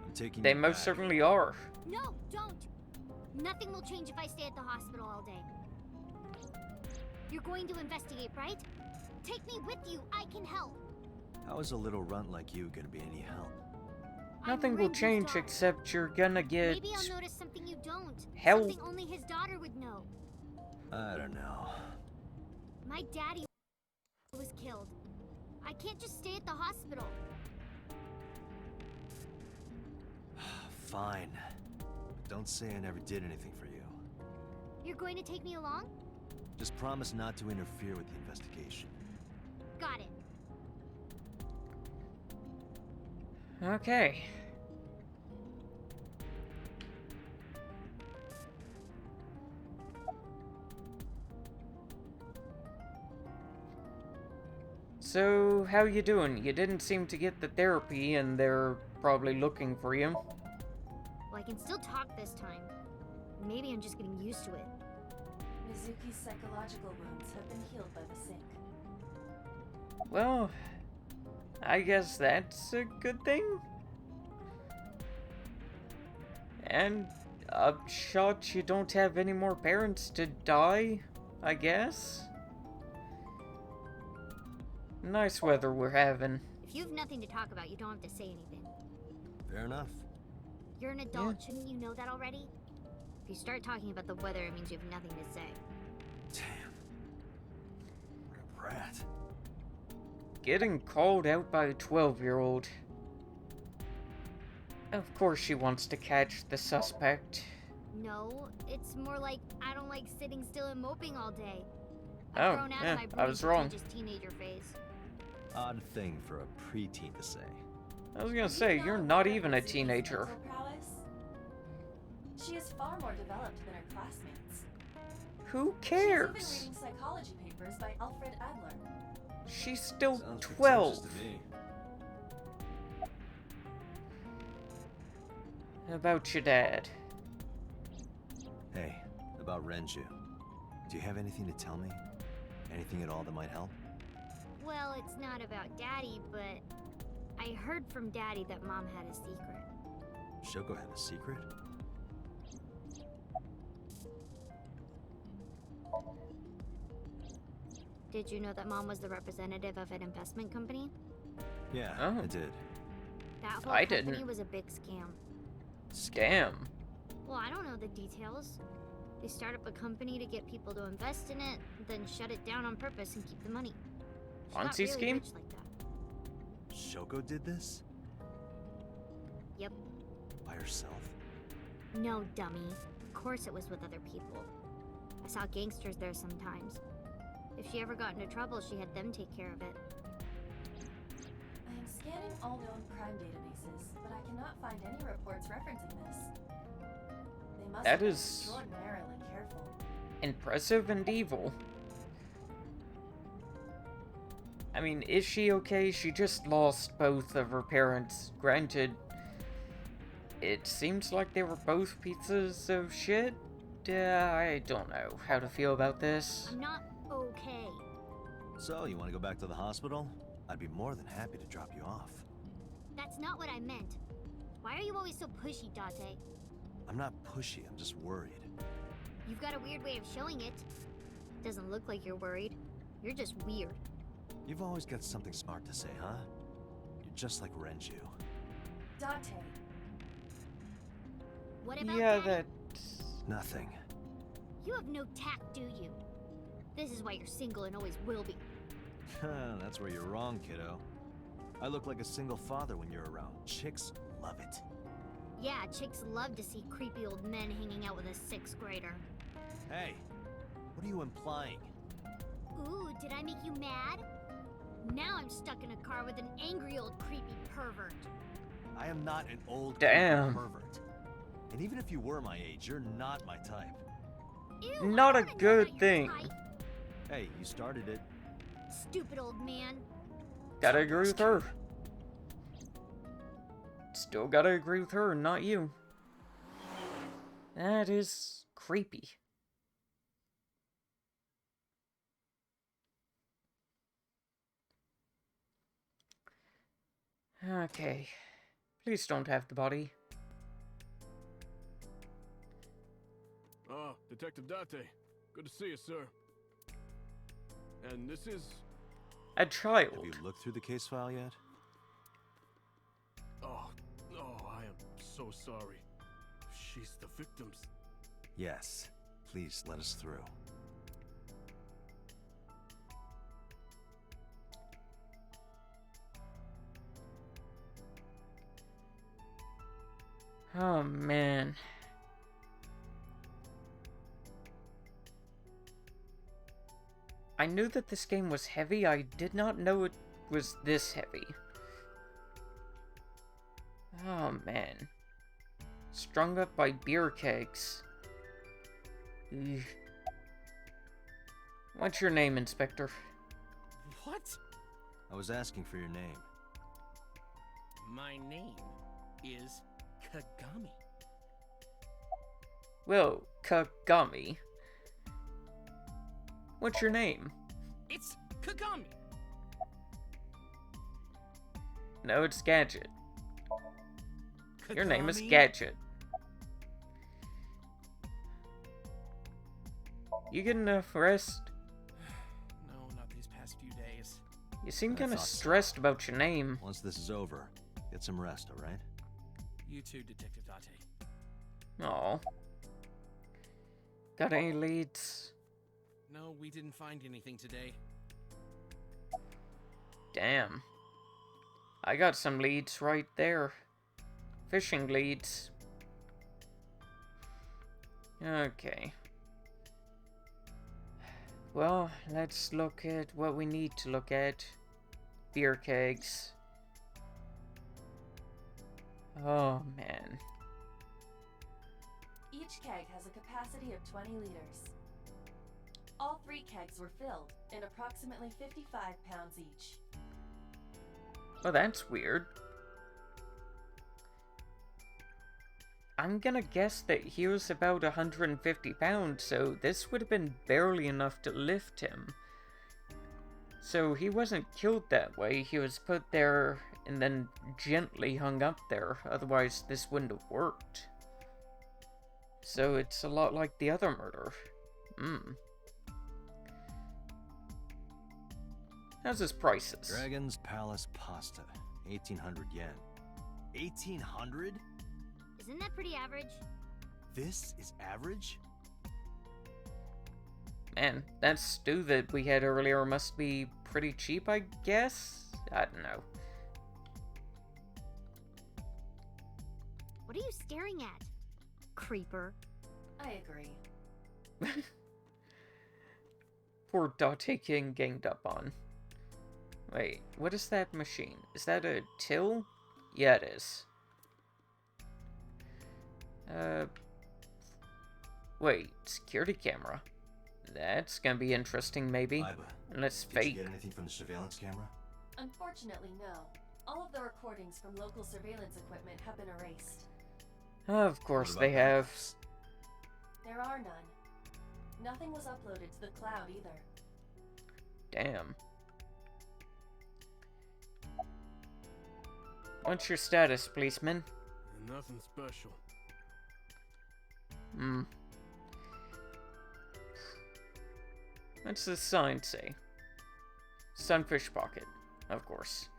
I'm taking They you most back. certainly are. No, don't! Nothing will change if I stay at the hospital all day. You're going to investigate, right? Take me with you. I can help. How is a little runt like you gonna be any help? Nothing I'm will Renji's change daughter. except you're gonna get Maybe I'll notice something you don't. Hell. Something only his daughter would know. I don't know. My daddy was killed. I can't just stay at the hospital. Fine. But don't say I never did anything for you. You're going to take me along? Just promise not to interfere with the investigation. Got it. Okay. So, how you doing? You didn't seem to get the therapy, and they're probably looking for you. Well, I can still talk this time. Maybe I'm just getting used to it. Mizuki's psychological wounds have been healed by the sink. Well, I guess that's a good thing. And upshot, you don't have any more parents to die, I guess. Nice weather we're having. If you have nothing to talk about, you don't have to say anything. Fair enough. You're an adult, shouldn't you know that already? If you start talking about the weather, it means you have nothing to say. Damn. What a brat. Getting called out by a 12-year-old. Of course she wants to catch the suspect. No, it's more like I don't like sitting still and moping all day. Oh, I've grown out yeah, of my I was broody wrong. pretentious teenager phase. Odd thing for a preteen to say. I was gonna say, you're not even a teenager. She is far more developed than her classmates. Who She's even cares? reading psychology papers by Alfred Adler. She's still Sounds 12. pretentious to me. About your dad. Hey, about Renju. Do you have anything to tell me? Anything at all that might help? Well, it's not about Daddy, but I heard from Daddy that Mom had a secret. Shoko had a secret? Did you know that Mom was the representative of an investment company? Yeah, Oh. I did. That whole I company didn't. was a big scam. Scam. Well, I don't know the details. They start up a company to get people to invest in it, then shut it down on purpose and keep the money. She got Ponzi really scheme? rich like that. Shoko did this? Yep. By herself? No, dummy. Of course it was with other people. I saw gangsters there sometimes. If she ever got into trouble, she had them take care of it. I am scanning all known crime databases, but I cannot find any reports referencing this. They must That have been is- extraordinarily careful. Impressive and evil. I mean, is she okay? She just lost both of her parents. Granted, it seems like they were both pieces of shit. I don't know how to feel about this. I'm not okay. So, you want to go back to the hospital? I'd be more than happy to drop you off. That's not what I meant. Why are you always so pushy, Date? I'm not pushy, I'm just worried. You've got a weird way of showing it. Doesn't look like you're worried. You're just weird. You've always got something smart to say, huh? You're just like Renju. Date, What about Yeah, Daddy? that's... Nothing. You have no tact, do you? This is why you're single and always will be. That's where you're wrong, kiddo. I look like a single father when you're around. Chicks love it. Yeah, chicks love to see creepy old men hanging out with a 6th grader. Hey, what are you implying? Ooh, did I make you mad? Now I'm stuck in a car with an angry old creepy pervert. I am not an old Damn. pervert. And even if you were my age, you're not my type. Ew, Not I a wanna know good about your thing. type. Hey, you started it. Stupid old man. Gotta agree with her. Still gotta agree with her, not you. That is creepy. Okay. Please don't have the body. Ah, Detective Date. Good to see you, sir. And this is... A child. Have you looked through the case file yet? Oh, I am so sorry. She's the victim's... Yes. Please let us through. Oh, man. I knew that this game was heavy. I did not know it was this heavy. Oh, man. Strung up by beer kegs. Ugh. What's your name, Inspector? What? I was asking for your name. My name is Kagami. Well, Kagami. What's your name? It's Kagami. No, it's Gadget. Your name is Kagami? Gadget. You get enough rest? No, not these past few days. You seem I kinda thought so. stressed about your name. Once this is over, get some rest, alright? You too, Detective Date. Aw. Got any leads? No, we didn't find anything today. Damn. I got some leads right there. Fishing leads. Okay. Well, let's look at what we need to look at. Beer kegs. Oh, man. Each keg has a capacity of 20 liters. All 3 kegs were filled, in approximately 55 pounds each. Oh, that's weird. I'm gonna guess that he was about 150 pounds, so this would have been barely enough to lift him. So he wasn't killed that way, he was put there and then gently hung up there, otherwise this wouldn't have worked. So it's a lot like the other murder. How's his prices? Dragon's Palace pasta, 1,800 yen. 1,800? Isn't that pretty average? This is average? Man, that stew that we had earlier must be pretty cheap, I guess? I don't know. What are you staring at? Creeper. I agree. Poor Date getting ganged up on. Wait, what is that machine? Is that a till? Yeah, it is. Wait, security camera. That's gonna be interesting, maybe. Unless Did fake. you get anything from the surveillance camera? Unfortunately, no. All of the recordings from local surveillance equipment have been erased. Of course What they about have. backups? There are none. Nothing was uploaded to the cloud either. Damn. What's your status, policeman? Nothing special. What's the sign say? Sunfish pocket, of course.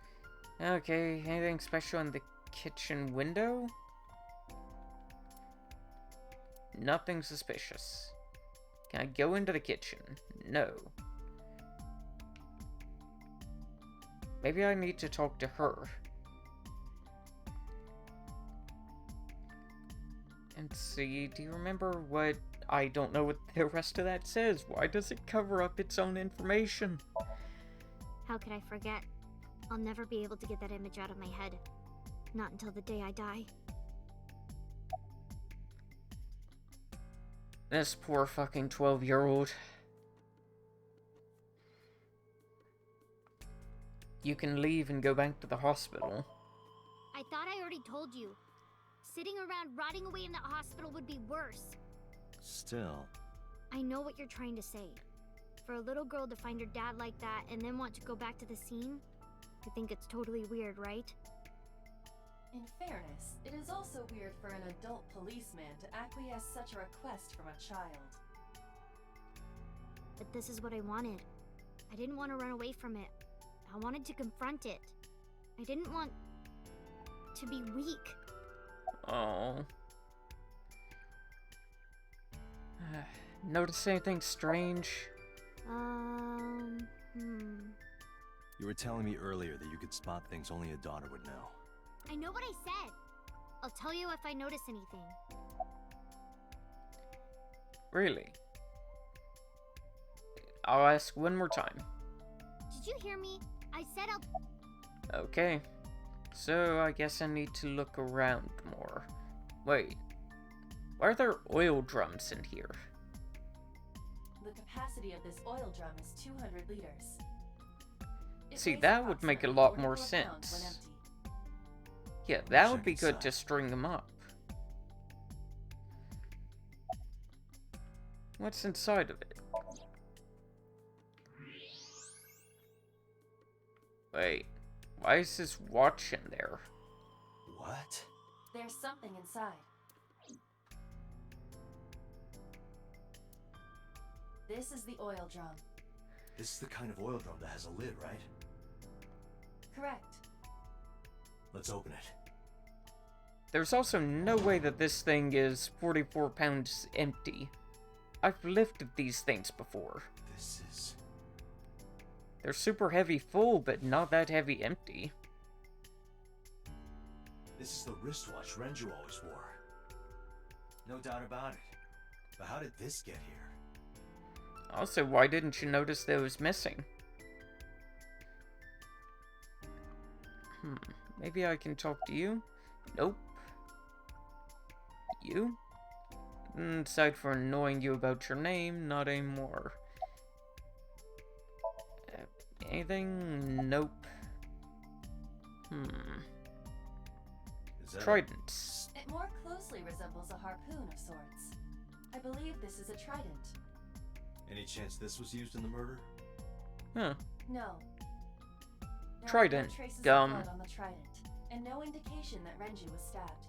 Okay, anything special in the kitchen window? Nothing suspicious. Can I go into the kitchen? No. Maybe I need to talk to her. And see, do you remember what... I don't know what the rest of that says. Why does it cover up its own information? How could I forget? I'll never be able to get that image out of my head. Not until the day I die. This poor fucking 12-year-old. You can leave and go back to the hospital. I thought I already told you. Sitting around rotting away in that hospital would be worse. Still. I know what you're trying to say. For a little girl to find her dad like that and then want to go back to the scene, I think it's totally weird, right? In fairness, it is also weird for an adult policeman to acquiesce such a request from a child. But this is what I wanted. I didn't want to run away from it. I wanted to confront it. I didn't want to be weak. Oh. Notice anything strange? You were telling me earlier that you could spot things only a daughter would know. I know what I said. I'll tell you if I notice anything. Really? I'll ask one more time. Did you hear me? I said I'll... Okay. So, I guess I need to look around more. Wait. Why are there oil drums in here? The capacity of this oil drum is 200 liters. It See, weighs that would make a lot more 44 pounds when sense. empty. Yeah, that Check would be good to inside. string them up. What's inside of it? Wait, why is this watch in there? What? There's something inside. This is the oil drum. This is the kind of oil drum that has a lid, right? Correct. Let's open it. There's also no way that this thing is 44 pounds empty. I've lifted these things before. This is... They're super heavy full, but not that heavy empty. This is the wristwatch Renju always wore. No doubt about it. But how did this get here? Also, why didn't you notice that it was missing? Maybe I can talk to you? Nope. You? Aside for annoying you about your name, not anymore. Anything? Nope. Is that Trident. It more closely resembles a harpoon of sorts. I believe this is a trident. Any chance this was used in the murder? Huh. No. There Trident. are no traces Gum. of blood on the trident, and no indication that Renju was stabbed.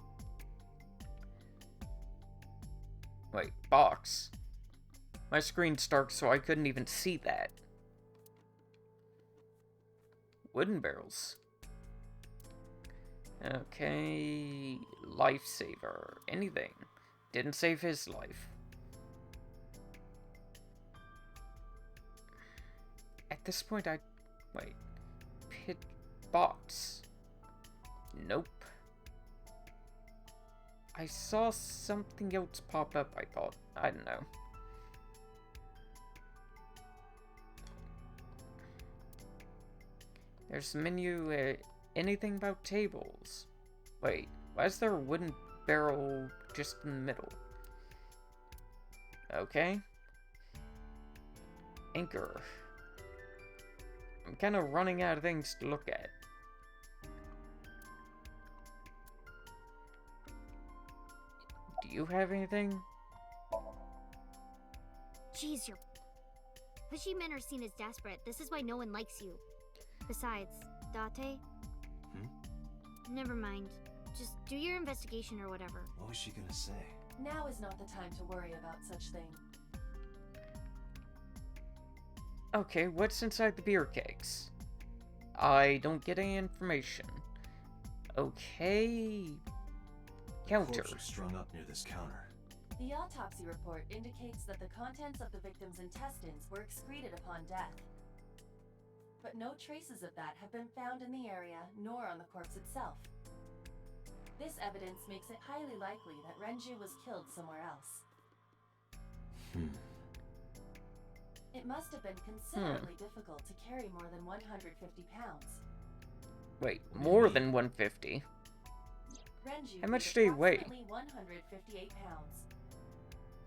Wait, box. My screen's dark, so I couldn't even see that. Wooden barrels. Okay, lifesaver. Anything. Didn't save his life. At this point, wait. Pit box. Nope. I saw something else pop up, I thought. I don't know. There's a menu, anything about tables. Wait, why is there a wooden barrel just in the middle? Okay. Anchor. I'm kind of running out of things to look at. Do you have anything? Jeez, your pushy men are seen as desperate. This is why no one likes you. Besides, Date? Never mind. Just do your investigation or whatever. What was she gonna say? Now is not the time to worry about such thing. Okay, what's inside the beer kegs? I don't get any information. Okay. Counter. Corpse was strung up near this counter. The autopsy report indicates that the contents of the victim's intestines were excreted upon death. But no traces of that have been found in the area, nor on the corpse itself. This evidence makes it highly likely that Renju was killed somewhere else. It must have been considerably difficult to carry more than 150 pounds. Wait, more than 150? Renju How much was did he weigh? approximately 158 pounds.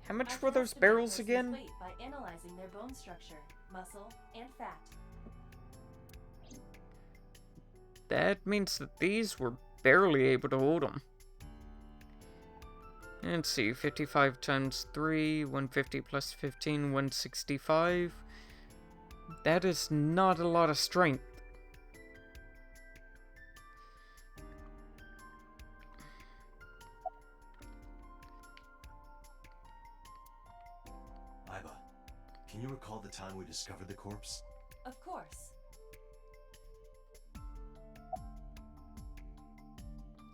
How much I were can those estimate barrels person's again? weight by analyzing their bone structure, muscle, and fat. That means that these were barely able to hold them. Let's see, 55 times 3, 150 plus 15, 165. That is not a lot of strength. Iba, can you recall the time we discovered the corpse? Of course.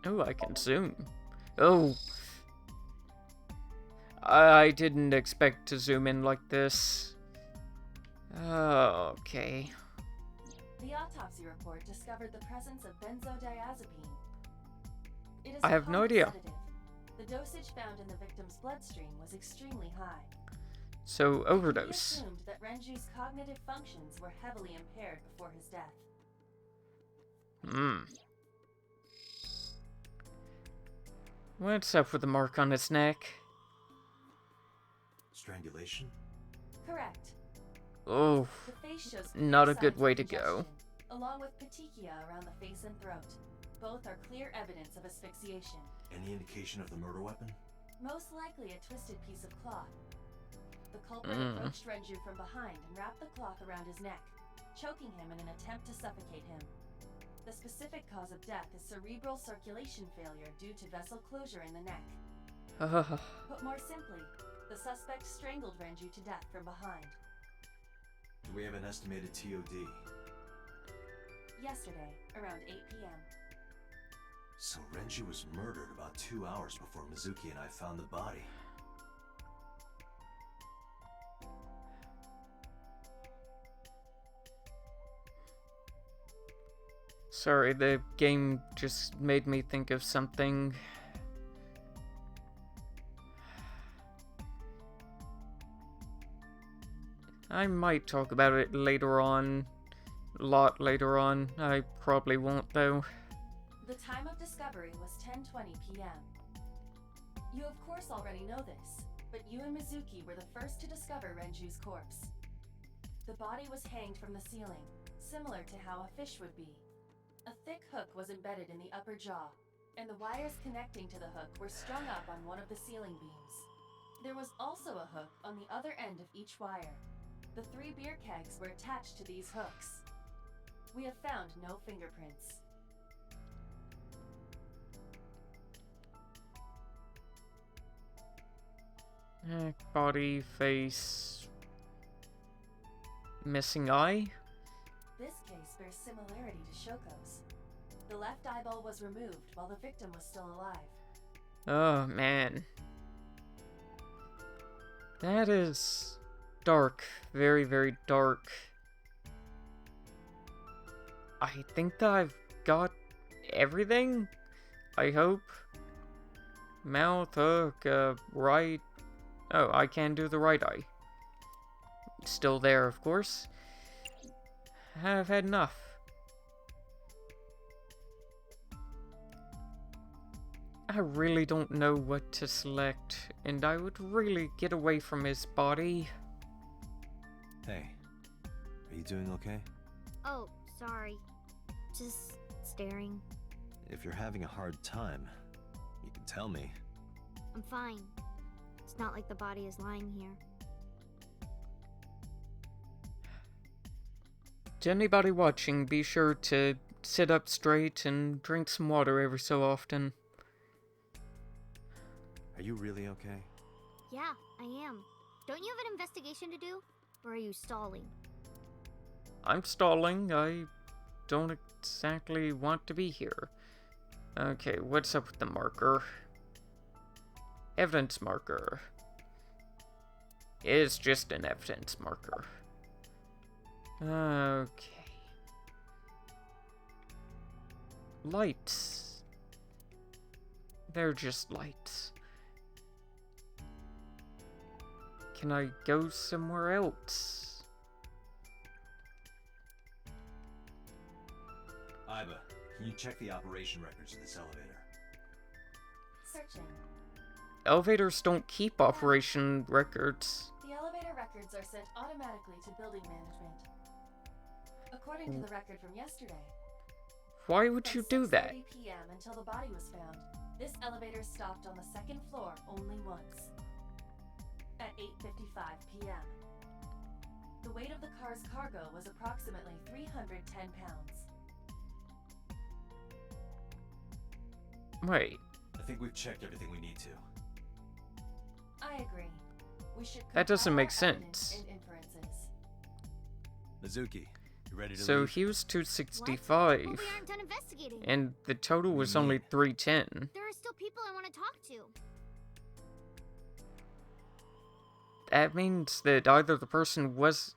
Oh, I can zoom. Oh. I didn't expect to zoom in like this. Okay. The autopsy report discovered the presence of benzodiazepine. It is I a have no common idea. sedative. The dosage found in the victim's bloodstream was extremely high. So, We overdose. assumed that Renju's cognitive functions were heavily impaired before his death. What's up with the mark on his neck? Strangulation? Correct. Oh, The face shows not clear a good signs of way to go. congestion, along with petechia around the face and throat. Both are clear evidence of asphyxiation. Any indication of the murder weapon? Most likely a twisted piece of cloth. The culprit approached Renju from behind and wrapped the cloth around his neck, choking him in an attempt to suffocate him. The specific cause of death is cerebral circulation failure due to vessel closure in the neck. Put more simply, the suspect strangled Renju to death from behind. Do we have an estimated TOD? Yesterday, around 8 p.m. So Renju was murdered about 2 hours before Mizuki and I found the body. Sorry, the game just made me think of something. I might talk about it later on. A lot later on. I probably won't, though. The time of discovery was 10:20 p.m. You of course already know this, but you and Mizuki were the first to discover Renju's corpse. The body was hanged from the ceiling, similar to how a fish would be. A thick hook was embedded in the upper jaw, and the wires connecting to the hook were strung up on one of the ceiling beams. There was also a hook on the other end of each wire. The 3 beer kegs were attached to these hooks. We have found no fingerprints. Neck, body, face... Missing eye? This case bears similarity to Shoko's. The left eyeball was removed while the victim was still alive. Oh, man. That is dark. Very, very dark. I think that I've got everything? I hope. Mouth, hook, right... Oh, I can do the right eye. Still there, of course. I've had enough. I really don't know what to select, and I would really get away from his body. Hey, are you doing okay? Oh, sorry. Just staring. If you're having a hard time, you can tell me. I'm fine. It's not like the body is lying here. To anybody watching, be sure to sit up straight and drink some water every so often. Are you really okay? Yeah, I am. Don't you have an investigation to do? Or are you stalling? I'm stalling. I don't exactly want to be here. Okay, what's up with the marker? Evidence marker. It's just an evidence marker. Okay. Lights. They're just lights. Can I go somewhere else? Iba, can you check the operation records of this elevator? Searching. Elevators don't keep operation records. The elevator records are sent automatically to building management. According to the record from yesterday. Why would you do that? 6:30 p.m. until the body was found, this elevator stopped on the 2nd floor only once. At 8:55 p.m. The weight of the car's cargo was approximately 310 pounds. Wait. I think we've checked everything we need to. I agree. We should That doesn't make compile evidence sense. and inferences. Mizuki, you ready to So leave? he was What? 265, But we aren't done investigating. and the total was only 310. There are still people I want to talk to. That means that either the person was...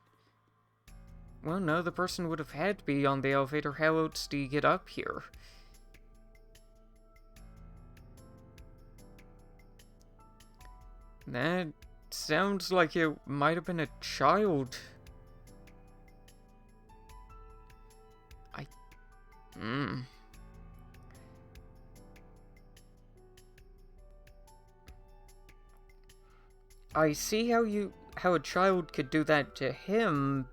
Well, no, the person would have had to be on the elevator. How else do you get up here? That sounds like it might have been a child. I see how a child could do that to him,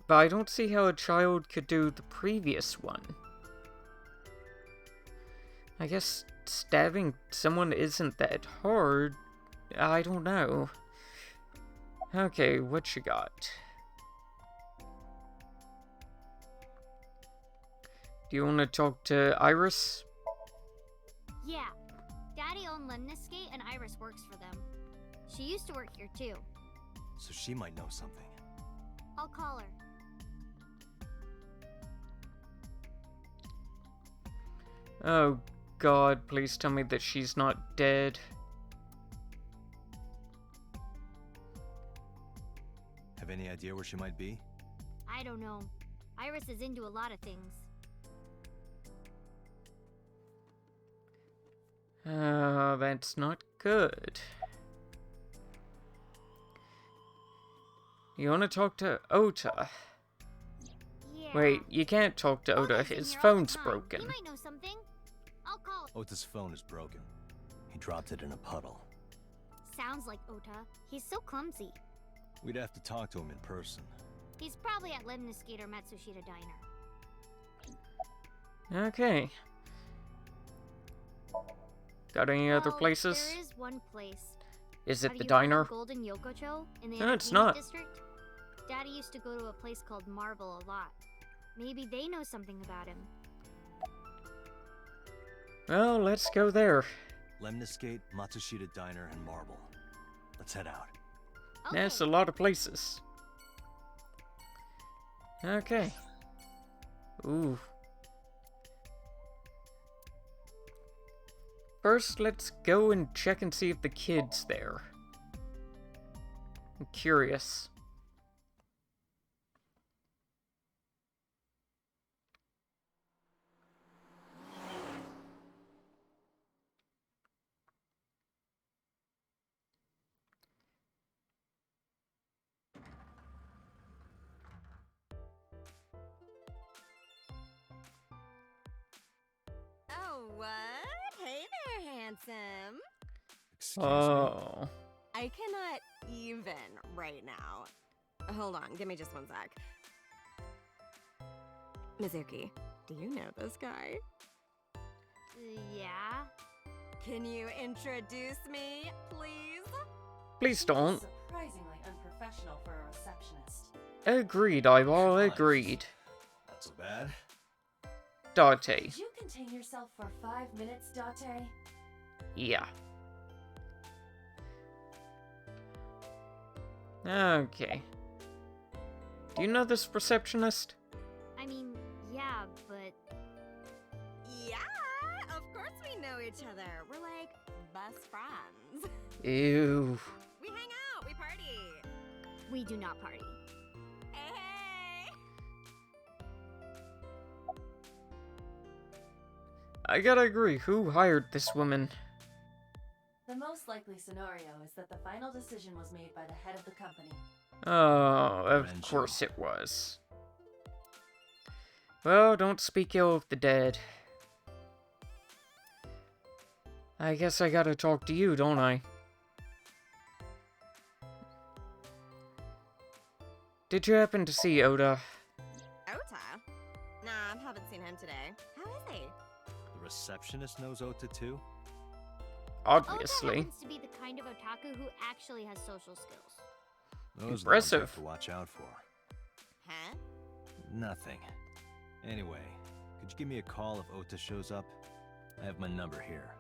but I don't see how a child could do the previous one. I guess stabbing someone isn't that hard. I don't know. Okay, what you got? Do you want to talk to Iris? Yeah. Daddy owned Lemniscate and Iris works for them. She used to work here too. So she might know something. I'll call her. Oh God, please tell me that she's not dead. Have any idea where she might be? I don't know. Iris is into a lot of things. Oh, that's not good. You want to talk to Ota? Yeah. Wait, you can't talk to Ota. Ota's in His here all the phone's time. broken. He might know something. I'll call. Ota's phone is broken. He dropped it in a puddle. Sounds like Ota. He's so clumsy. We'd have to talk to him in person. He's probably at Lemniscate or Matsushita Diner. Okay. Got any other places? There is one place. Is it Have the you heard diner? of Golden Yokocho in the No, it's entertainment not. district? Daddy used to go to a place called Marble a lot. Maybe they know something about him. Well, let's go there. Lemniscate, Matsushita Diner, and Marble. Let's head out. Okay. That's a lot of places. Okay. Ooh. First, let's go and check and see if the kid's there. I'm curious. Oh, what? Hey there, handsome. Excuse me. Oh. I cannot even right now. Hold on, give me just one sec. Mizuki, do you know this guy? Yeah? Can you introduce me, please? Please don't. Surprisingly unprofessional for a receptionist. Agreed, Eyeball, agreed. Not so bad. Date. Could you contain yourself for 5 minutes, Date? Yeah. Okay. Do you know this receptionist? I mean, yeah, but... Yeah, of course we know each other. We're like best friends. Ew. We hang out, we party. we do not party. Hey! I gotta agree, who hired this woman? The most likely scenario is that the final decision was made by the head of the company. Oh, of Renju. course it was. Well, don't speak ill of the dead. I guess I gotta talk to you, don't I? Did you happen to see Oda? Ota? Nah, haven't seen him today. How is he? The receptionist knows Ota too? Ota Obviously. happens to be the kind of otaku who actually has social skills. Those are the ones you Impressive. have to watch out for. Huh? Nothing. Anyway, could you give me a call if Ota shows up? I have my number here.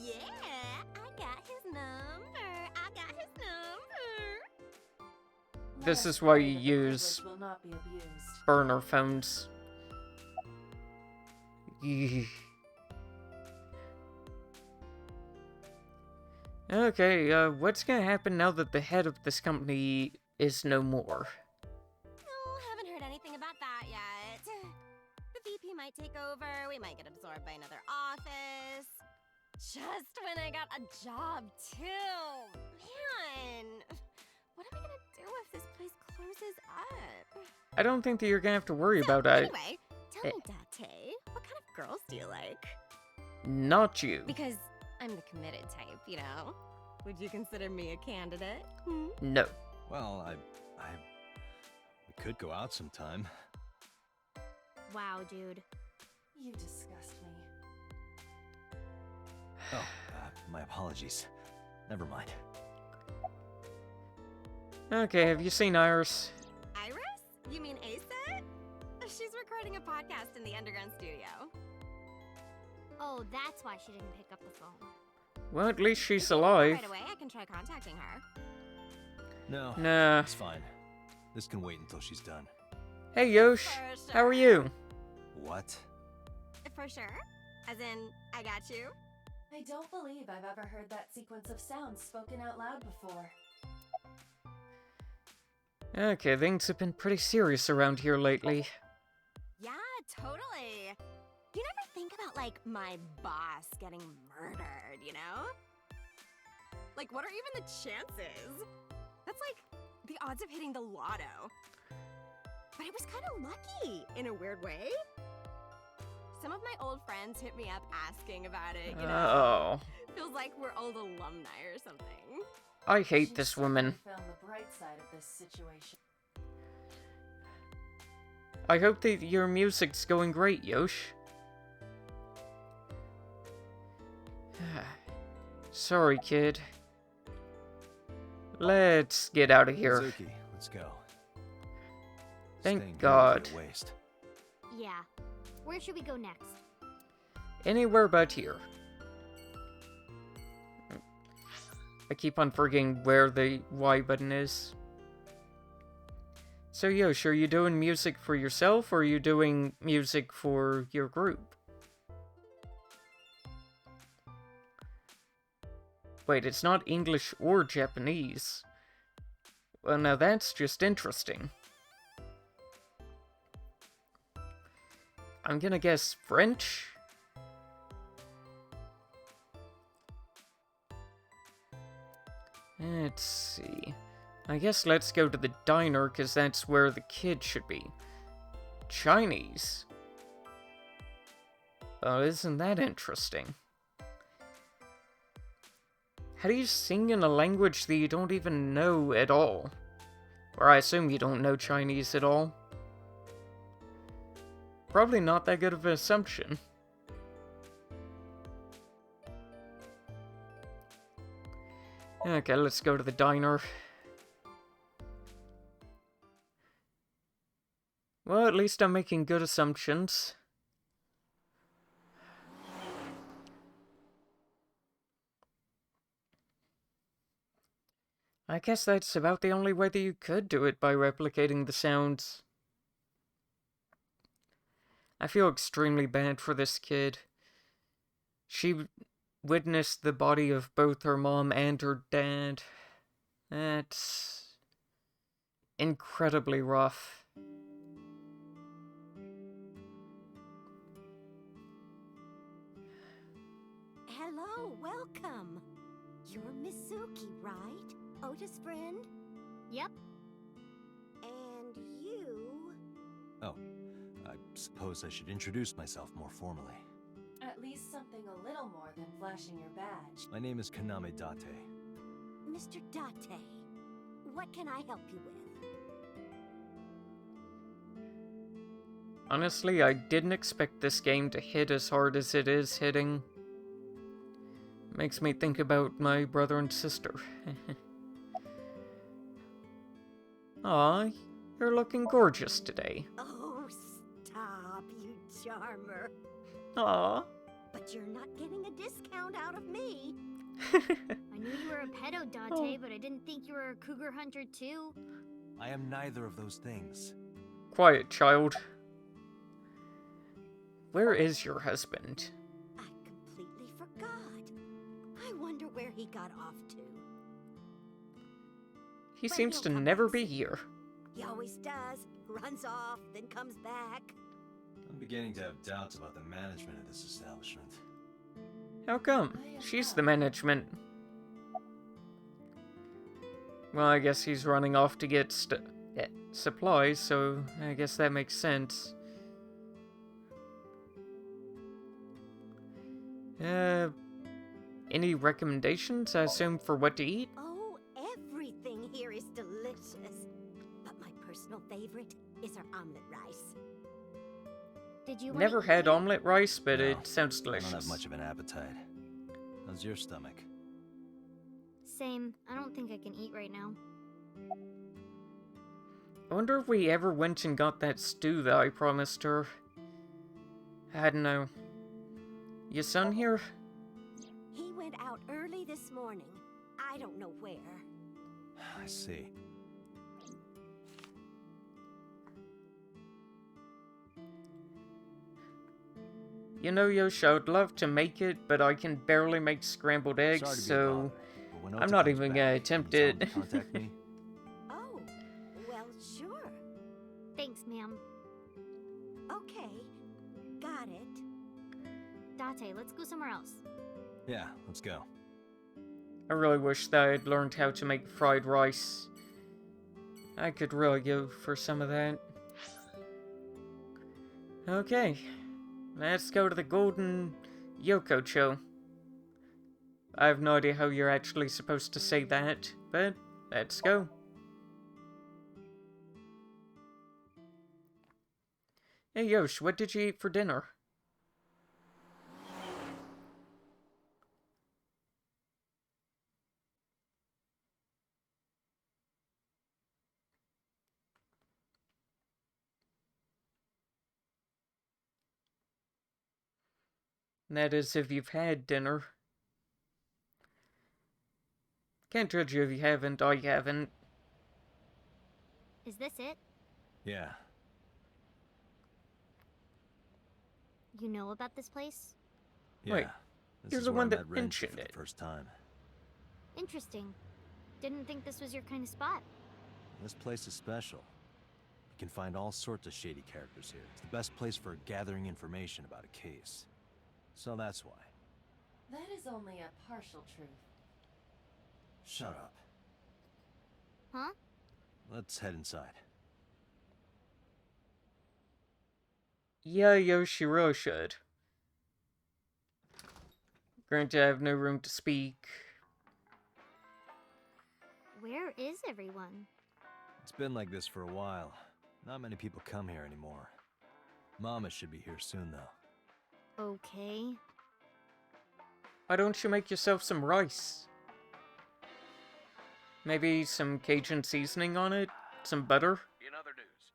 Yeah, I got his number. I got his number. This Let us is why pray you that the use privilege will not be abused. burner phones. Eeh. Okay, what's gonna happen now that the head of this company is no more? No, haven't heard anything about that yet. The VP might take over. We might get absorbed by another office. Just when I got a job, too. Man, what am I gonna do if this place closes up? I don't think that you're gonna have to worry So, about it. anyway, tell me, Date, what kind of girls do you like? Not you. Because I'm the committed type, you know? Would you consider me a candidate? Hmm? No. Well, we could go out sometime. Wow, dude. You disgust me. Oh, my apologies. Never mind. Okay, have you seen Iris? Iris? You mean Asa? She's recording a podcast in the underground studio. Oh, that's why she didn't pick up the phone. Well, at least she's If you want alive. Right away, I can try contacting her. No, Nah. it's fine. This can wait until she's done. Hey, Yosh. For How are sure. you? What? For sure. As in, I got you. I don't believe I've ever heard that sequence of sounds spoken out loud before. Okay, things have been pretty serious around here lately. Yeah, totally. You never think about, like, my boss getting murdered, you know? Like, what are even the chances? That's like the odds of hitting the lotto. But it was kind of lucky, in a weird way. Some of my old friends hit me up asking about it, you know? Oh. Feels like we're old alumni or something. I hate this woman. Found the bright side of this situation. I hope that your music's going great, Yosh. Sorry, kid. Let's get out of here. Mizuki, let's go. Thank Staying here God. would be a waste. Yeah. Where should we go next? Anywhere but here. I keep on forgetting where the Y button is. So Yosh, are you doing music for yourself, or are you doing music for your group? Wait, it's not English or Japanese. Well, now that's just interesting. I'm gonna guess French? Let's see. I guess let's go to the diner, because that's where the kid should be. Chinese. Oh, isn't that interesting? How do you sing in a language that you don't even know at all? Or I assume you don't know Chinese at all. Probably not that good of an assumption. Okay, let's go to the diner. Well, at least I'm making good assumptions. I guess that's about the only way that you could do it, by replicating the sounds. I feel extremely bad for this kid. She witnessed the body of both her mom and her dad. That's incredibly rough. Hello, welcome. You're Mizuki, right? Otis' friend? Yep. And you... Oh, I suppose I should introduce myself more formally. At least something a little more than flashing your badge. My name is Kaname Date. Mr. Date, what can I help you with? Honestly, I didn't expect this game to hit as hard as it is hitting. Makes me think about my brother and sister. Aw, you're looking gorgeous today. Oh, stop, you charmer. Aw. But you're not getting a discount out of me. I knew you were a pedo, Dante, but I didn't think you were a cougar hunter too. I am neither of those things. Quiet, child. Where is your husband? I completely forgot. I wonder where he got off to. He But seems he'll to come never back be soon. here. He always does. Runs off, then comes back. I'm beginning to have doubts about the management of this establishment. How come? She's the management. Well, I guess he's running off to get supplies, so I guess that makes sense. Any recommendations, I assume, for what to eat? Oh, everything here is delicious. But my personal favorite is our omelet rice. Did you Never wanna had eat? omelet rice, but No, it sounds I don't have delicious. much of an appetite. How's your stomach? Same. I don't think I can eat right now. I wonder if we ever went and got that stew that I promised her. I don't know. Your son here? He went out early this morning. I don't know where. I see. You know, Yosh, I would love to make it, but I can barely make scrambled eggs, Sorry to be a so bother, but when I'm Ota not comes even back, gonna can attempt you tell him it. to contact me? Oh, well, sure. Thanks, ma'am. Okay, got it. Date, let's go somewhere else. Yeah, let's go. I really wish that I'd learned how to make fried rice. I could really go for some of that. Okay, let's go to the Golden Yokocho. I have no idea how you're actually supposed to say that, but let's go. Hey Yosh, what did you eat for dinner? That is, if you've had dinner. Can't judge you if you haven't. I haven't. Is this it? Yeah. You know about this place? Yeah. Wait, This you're is the where one I that met Renju mentioned for the it. first time. Interesting. Didn't think this was your kind of spot. This place is special. You can find all sorts of shady characters here. It's the best place for gathering information about a case. So that's why. That is only a partial truth. Shut up. Huh? Let's head inside. Yeah, Yoshiro should. Granted, I have no room to speak. Where is everyone? It's been like this for a while. Not many people come here anymore. Mama should be here soon, though. Okay. Why don't you make yourself some rice? Maybe some Cajun seasoning on it? Some butter? In other news,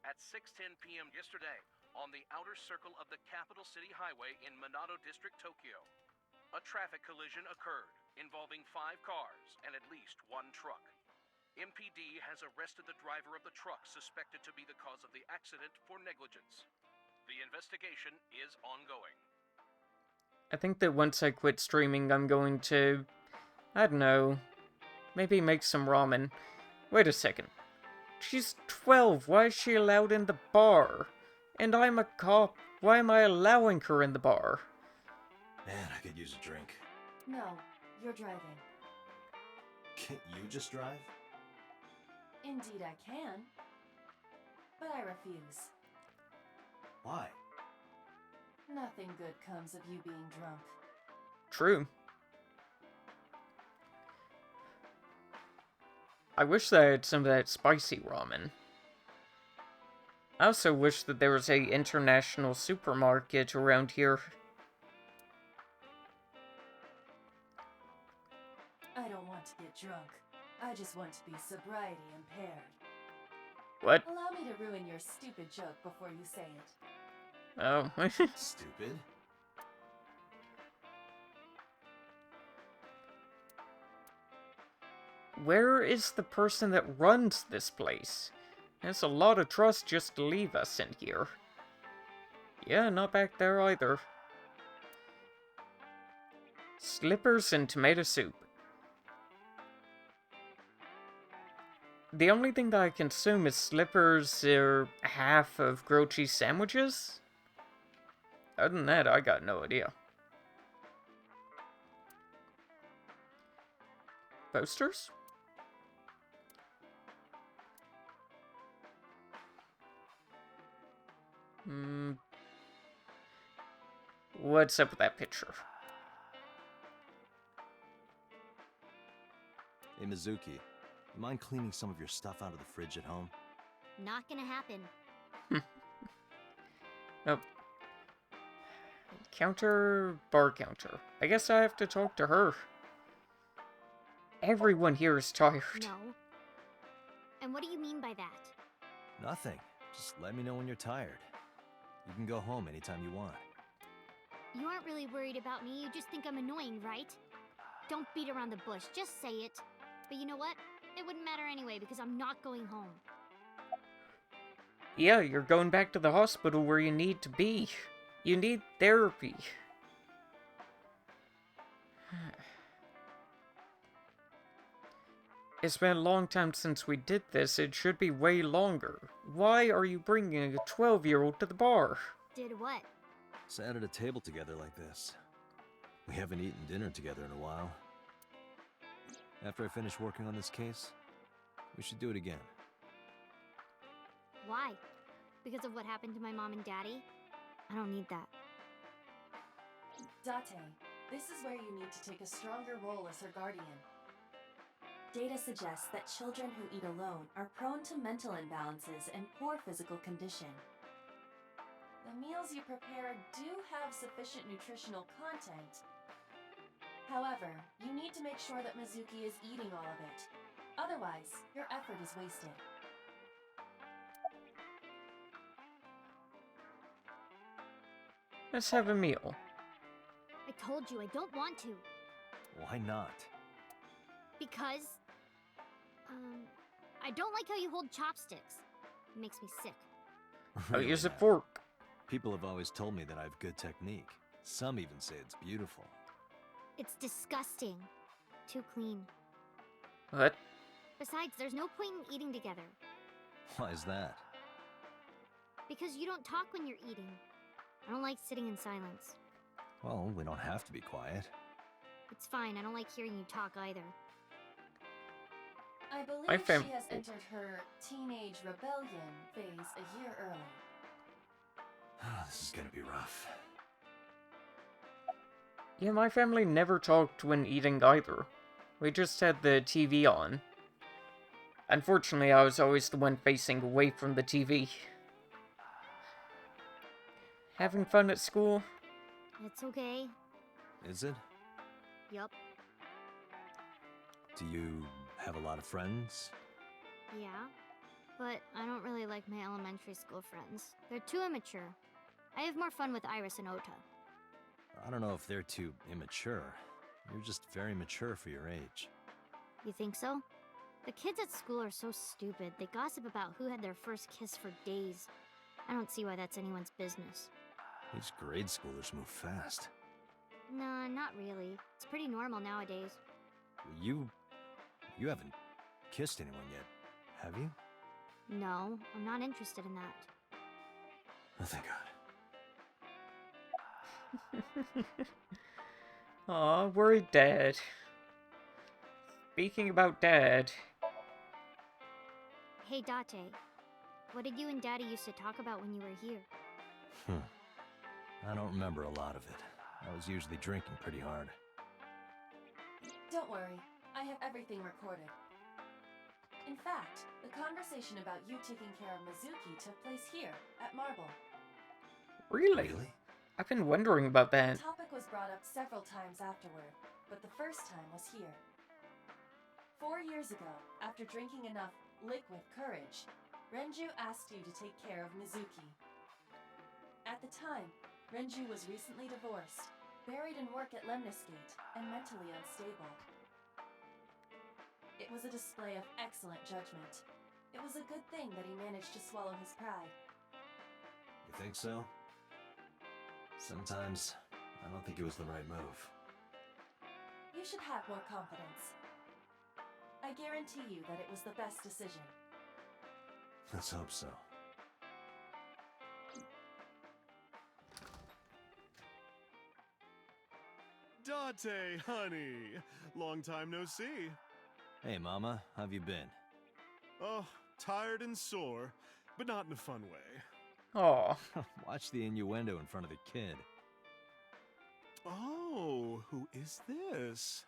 at 6:10 p.m. yesterday, on the outer circle of the Capital City Highway in Minato District, Tokyo, a traffic collision occurred involving 5 cars and at least 1 truck. MPD has arrested the driver of the truck suspected to be the cause of the accident for negligence. The investigation is ongoing. I think that once I quit streaming, I'm going to... I don't know. Maybe make some ramen. Wait a second. She's 12. Why is she allowed in the bar? And I'm a cop. Why am I allowing her in the bar? Man, I could use a drink. No, you're driving. Can't you just drive? Indeed I can. But I refuse. Why? Nothing good comes of you being drunk. True. I wish that I had some of that spicy ramen. I also wish that there was a international supermarket around here. I don't want to get drunk. I just want to be sobriety impaired. What? Allow me to ruin your stupid joke before you say it. Oh. Stupid? Where is the person that runs this place? That's a lot of trust just to leave us in here. Yeah, not back there either. Slippers and tomato soup. The only thing that I consume is slippers or half of grilled cheese sandwiches. Other than that, I got no idea. Posters? What's up with that picture? Hey, Mizuki, you mind cleaning some of your stuff out of the fridge at home? Not gonna happen. Oh. Bar counter. I guess I have to talk to her. Everyone here is tired. No. And what do you mean by that? Nothing. Just let me know when you're tired. You can go home anytime you want. You aren't really worried about me, you just think I'm annoying, right? Don't beat around the bush, just say it. But you know what? It wouldn't matter anyway, because I'm not going home. Yeah, you're going back to the hospital where you need to be. You need therapy. It's been a long time since we did this. It should be way longer. Why are you bringing a 12-year-old to the bar? Did what? Sat at a table together like this. We haven't eaten dinner together in a while. After I finish working on this case, we should do it again. Why? because of what happened to my mom and daddy. I don't need that. Date, this is where you need to take a stronger role as her guardian. Data suggests that children who eat alone are prone to mental imbalances and poor physical condition. The meals you prepare do have sufficient nutritional content. However, you need to make sure that Mizuki is eating all of it. Otherwise, your effort is wasted. Let's have a meal. I told you I don't want to. Why not? Because, I don't like how you hold chopsticks. It makes me sick. I'll use a Now, fork. people have always told me that I have good technique. Some even say it's beautiful. It's disgusting. Too clean. What? Besides, there's no point in eating together. Why is that? Because you don't talk when you're eating. I don't like sitting in silence. Well, we don't have to be quiet. It's fine, I don't like hearing you talk either. I believe My she has entered her teenage rebellion phase a year early. This is gonna be rough. Yeah, my family never talked when eating either. We just had the TV on. Unfortunately, I was always the one facing away from the TV. Having fun at school? It's okay. Is it? Yup. Do you have a lot of friends? Yeah. But I don't really like my elementary school friends. They're too immature. I have more fun with Iris and Ota. I don't know if they're too immature. You're just very mature for your age. You think so? The kids at school are so stupid. They gossip about who had their first kiss for days. I don't see why that's anyone's business. These grade schoolers move fast. Nah, not really. It's pretty normal nowadays. You haven't kissed anyone yet, have you? No, I'm not interested in that. Oh, thank God. Aw, worried dad. Speaking about dad. Hey, Date. What did you and Daddy used to talk about when you were here? I don't remember a lot of it. I was usually drinking pretty hard. Don't worry, I have everything recorded. In fact, the conversation about you taking care of Mizuki took place here, at Marble. Really? I've been wondering about that. The topic was brought up several times afterward, but the first time was here. 4 years ago, after drinking enough liquid courage, Renju asked you to take care of Mizuki. At the time, Renju was recently divorced, buried in work at Lemnisgate, and mentally unstable. It was a display of excellent judgment. It was a good thing that he managed to swallow his pride. You think so? Sometimes, I don't think it was the right move. You should have more confidence. I guarantee you that it was the best decision. Let's hope so. Date, honey. Long time no see. Hey, Mama, how've you been? Oh, tired and sore, but not in a fun way. Aw. Watch the innuendo in front of the kid. Oh, who is this?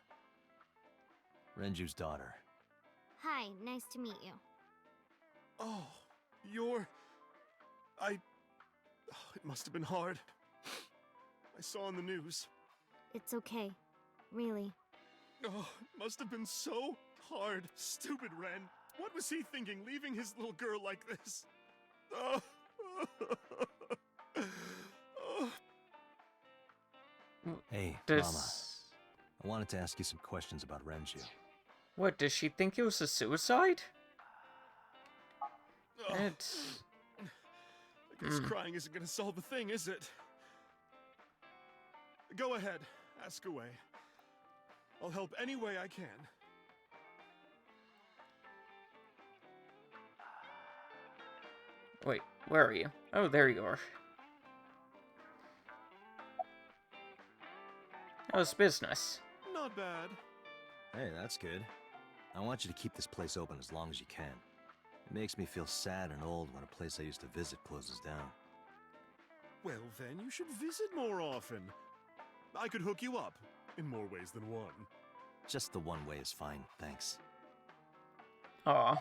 Renju's daughter. Hi, nice to meet you. Oh, you're... It must have been hard. I saw on the news. It's okay. Really. Oh, it must have been so hard. Stupid Ren. What was he thinking, leaving his little girl like this? Oh. Hey, Does... Mama. I wanted to ask you some questions about Renju. What, does she think it was a suicide? Oh. It's... I guess crying isn't gonna solve the thing, is it? Go ahead. Ask away. I'll help any way I can. Wait, where are you? Oh, there you are. How's business? Not bad. Hey, that's good. I want you to keep this place open as long as you can. It makes me feel sad and old when a place I used to visit closes down. Well, then you should visit more often. I could hook you up in more ways than one. Just the one way is fine, thanks. Aw.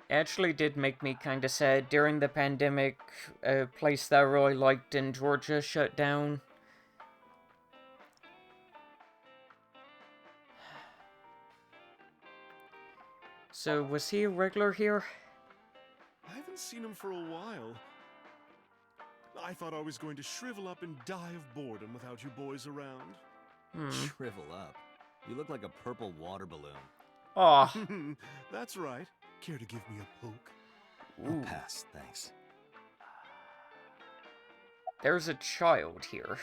Actually did make me kinda sad. During the pandemic, a place that I really liked in Georgia shut down. So, was he a regular here? I haven't seen him for a while. I thought I was going to shrivel up and die of boredom without you boys around. Shrivel up. You look like a purple water balloon. Aw. That's right. Care to give me a poke? I'll pass, thanks. There's a child here.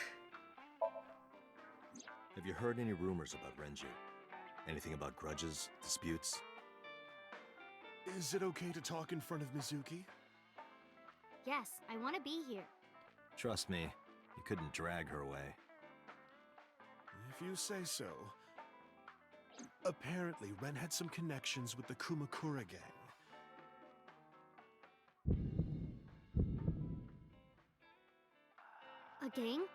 Have you heard any rumors about Renju? Anything about grudges, disputes? Is it okay to talk in front of Mizuki? Yes, I want to be here. Trust me, you couldn't drag her away. If you say so. Apparently, Ren had some connections with the Kumakura gang. A gang?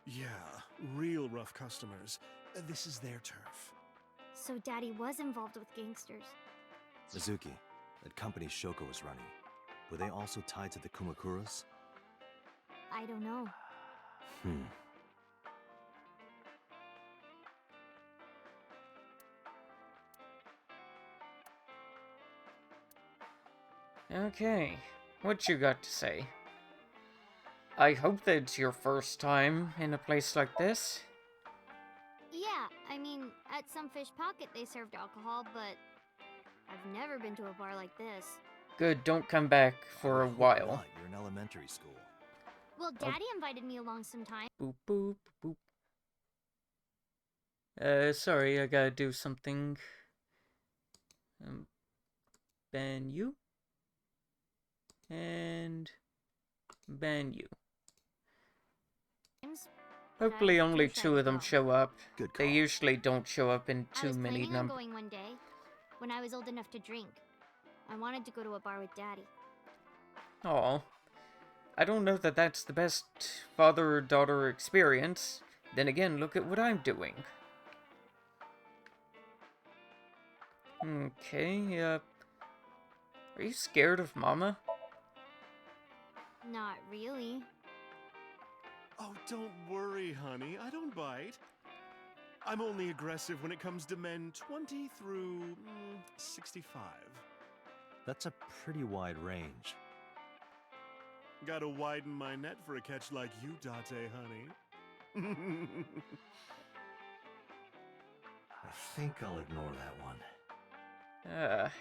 Yeah, real rough customers. This is their turf. So Daddy was involved with gangsters. Mizuki, that company Shoko was running, were they also tied to the Kumakuras? I don't know. Okay, what you got to say? I hope that it's your first time in a place like this. Yeah, I mean, at some fish pocket they served alcohol, but I've never been to a bar like this. Good, don't come back for a while. Not. You're in elementary school. Well, Daddy invited me along sometime. Boop, boop, boop. Sorry, I gotta do something. Ban you. And ban you. Hopefully only 2 of them show up. Good call. They usually don't show up in I too was many planning on numbers. going one day, when I was old enough to drink. I wanted to go to a bar with Daddy. Aw. I don't know that that's the best father-daughter experience. Then again, look at what I'm doing. Okay, are you scared of Mama? Not really. Oh, don't worry, honey. I don't bite. I'm only aggressive when it comes to men 20 through 65. That's a pretty wide range. Gotta widen my net for a catch like you, Date, honey. I think I'll ignore that one. I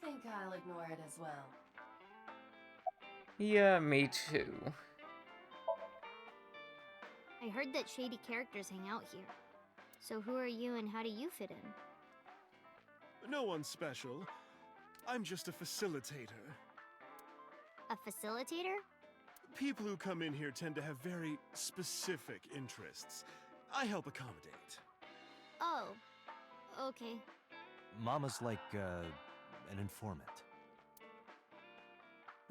think I'll ignore it as well. Yeah, me too. I heard that shady characters hang out here. So who are you and how do you fit in? No one special. I'm just a facilitator. A facilitator? People who come in here tend to have very specific interests. I help accommodate. Oh, okay. Mama's like, an informant.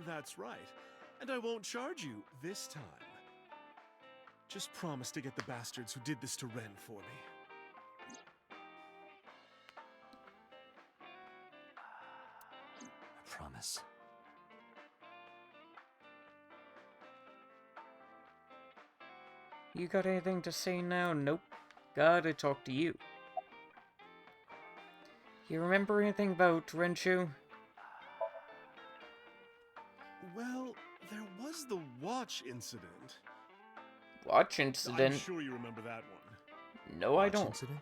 That's right. And I won't charge you this time. Just promise to get the bastards who did this to Ren for me. I promise. You got anything to say now? Nope. Gotta talk to you. You remember anything about Renju? Well, there was the watch incident. Watch incident? I'm sure you remember that one. No, I don't. Incident?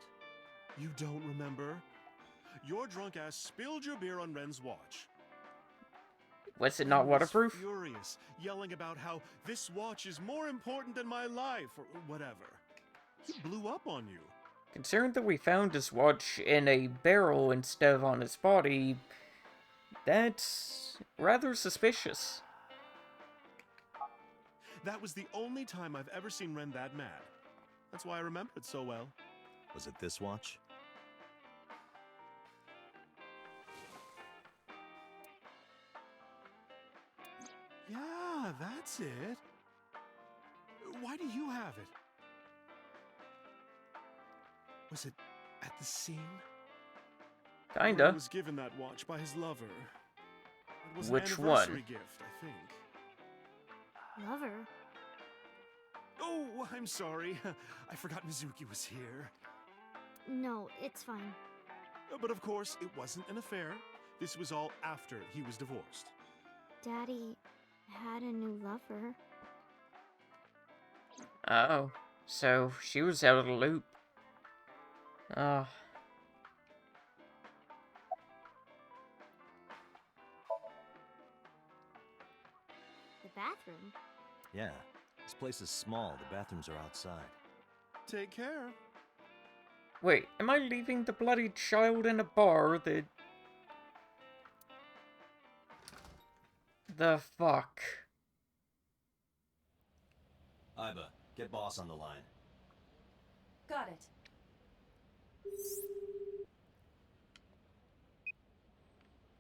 You don't remember? Your drunk ass spilled your beer on Ren's watch. Was it not waterproof? He was furious, yelling about how this watch is more important than my life, or whatever. He blew up on you. Considering that we found his watch in a barrel instead of on his body, that's rather suspicious. That was the only time I've ever seen Ren that mad. That's why I remember it so well. Was it this watch? that's it. Why do you have it? Was it at the scene? Ray Kinda. was given that watch by his lover. It was Which an anniversary one? gift, I think. Lover? Oh, I'm sorry. I forgot Mizuki was here. No, it's fine. But of course, it wasn't an affair. This was all after he was divorced. Daddy had a new lover. Oh, so she was out of the loop. Oh. The bathroom? Yeah, this place is small. The bathrooms are outside. Take care. Wait, am I leaving the bloody child in a bar? The fuck? Iba, get boss on the line. Got it.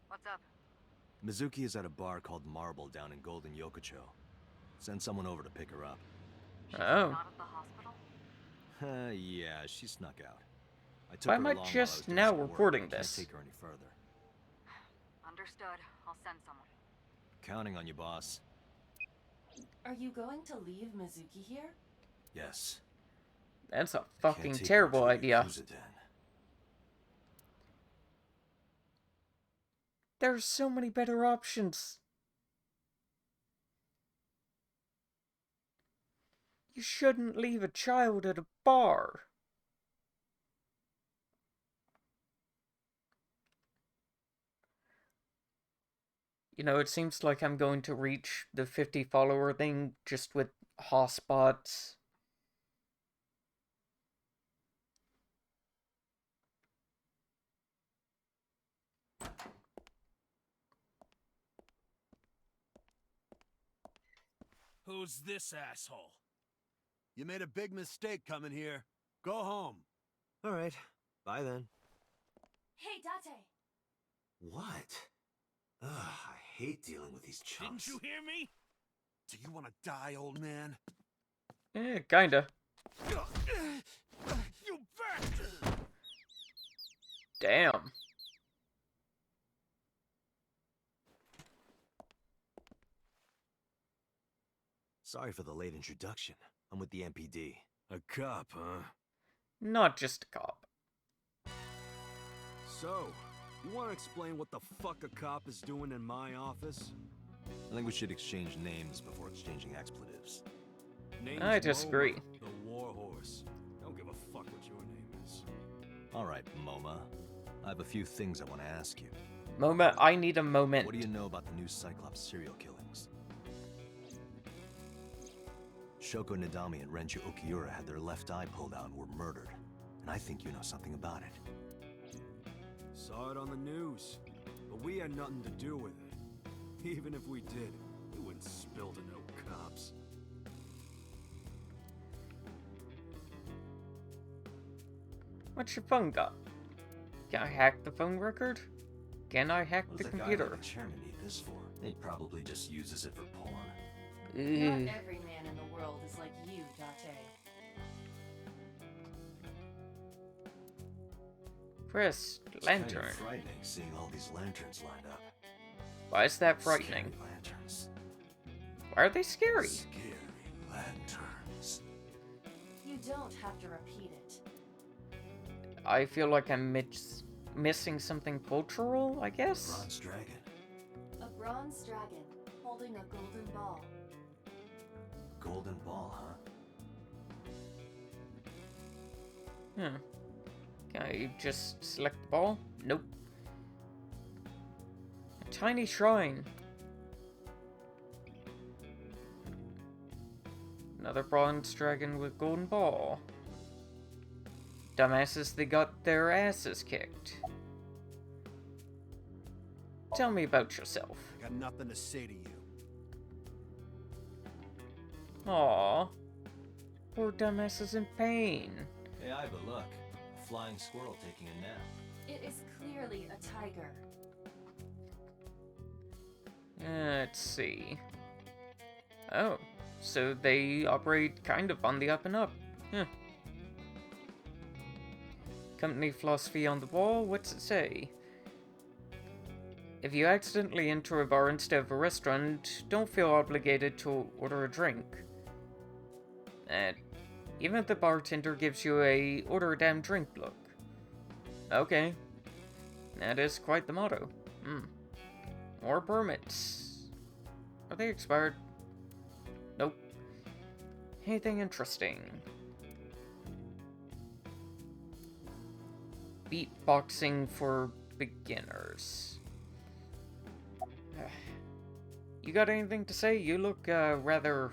What's up? Mizuki is at a bar called Marble down in Golden Yokocho. Send someone over to pick her up. Oh. Not at the hospital? Yeah, she snuck out. I took Why her am I along while just was doing now some work, reporting but I this? Can't take her any further. Understood. I'll send someone. Counting on you, boss. Are you going to leave Mizuki here? Yes. That's a Can't fucking take her terrible to the idea. Yakuza den. There's so many better options. You shouldn't leave a child at a bar. You know, it seems like I'm going to reach the 50 follower thing just with hotspots. Who's this asshole? You made a big mistake coming here. Go home. All right. Bye then. Hey, Date! What? Ugh, I hate dealing with these chumps. Didn't you hear me? Do you want to die, old man? Kinda. You bet! Damn. Sorry for the late introduction. I'm with the MPD. A cop, huh? Not just a cop. So, you want to explain what the fuck a cop is doing in my office? I think we should exchange names before exchanging expletives. Name's I disagree. Moma, the Warhorse. Don't give a fuck what your name is. All right, Moma. I have a few things I want to ask you. Moment, I need a moment. What do you know about the new Cyclops serial killings? Shoko Nadami and Renju Okiura had their left eye pulled out and were murdered. And I think you know something about it. Saw it on the news, but we had nothing to do with it. Even if we did, we wouldn't spill to no cops. What's your phone got? Can I hack the phone record? Can I hack the What's a guy computer? like the chairman need this for? He probably just uses it for porn. Not every man in the world is like you, Date. Press It's lantern. kind of frightening seeing all these lanterns lined up. Why is that frightening? Scary lanterns. Why are they scary? Scary lanterns. You don't have to repeat it. I feel like I'm missing something cultural, I guess? Bronze dragon. A bronze dragon holding a golden ball. Golden ball, huh? Can I just select the ball? Nope. A tiny shrine. Another bronze dragon with golden ball. Dumbasses, they got their asses kicked. Tell me about yourself. I got nothing to say to you. Aww. Poor dumbass is in pain. Hey, Iba, look. A flying squirrel taking a nap. It is clearly a tiger. Let's see. Oh, so they operate kind of on the up and up. Huh. Company philosophy on the wall, what's it say? If you accidentally enter a bar instead of a restaurant, don't feel obligated to order a drink. And even if the bartender gives you a order a damn drink look. Okay. That is quite the motto. More permits. Are they expired? Nope. Anything interesting? Beatboxing for beginners. You got anything to say? You look, rather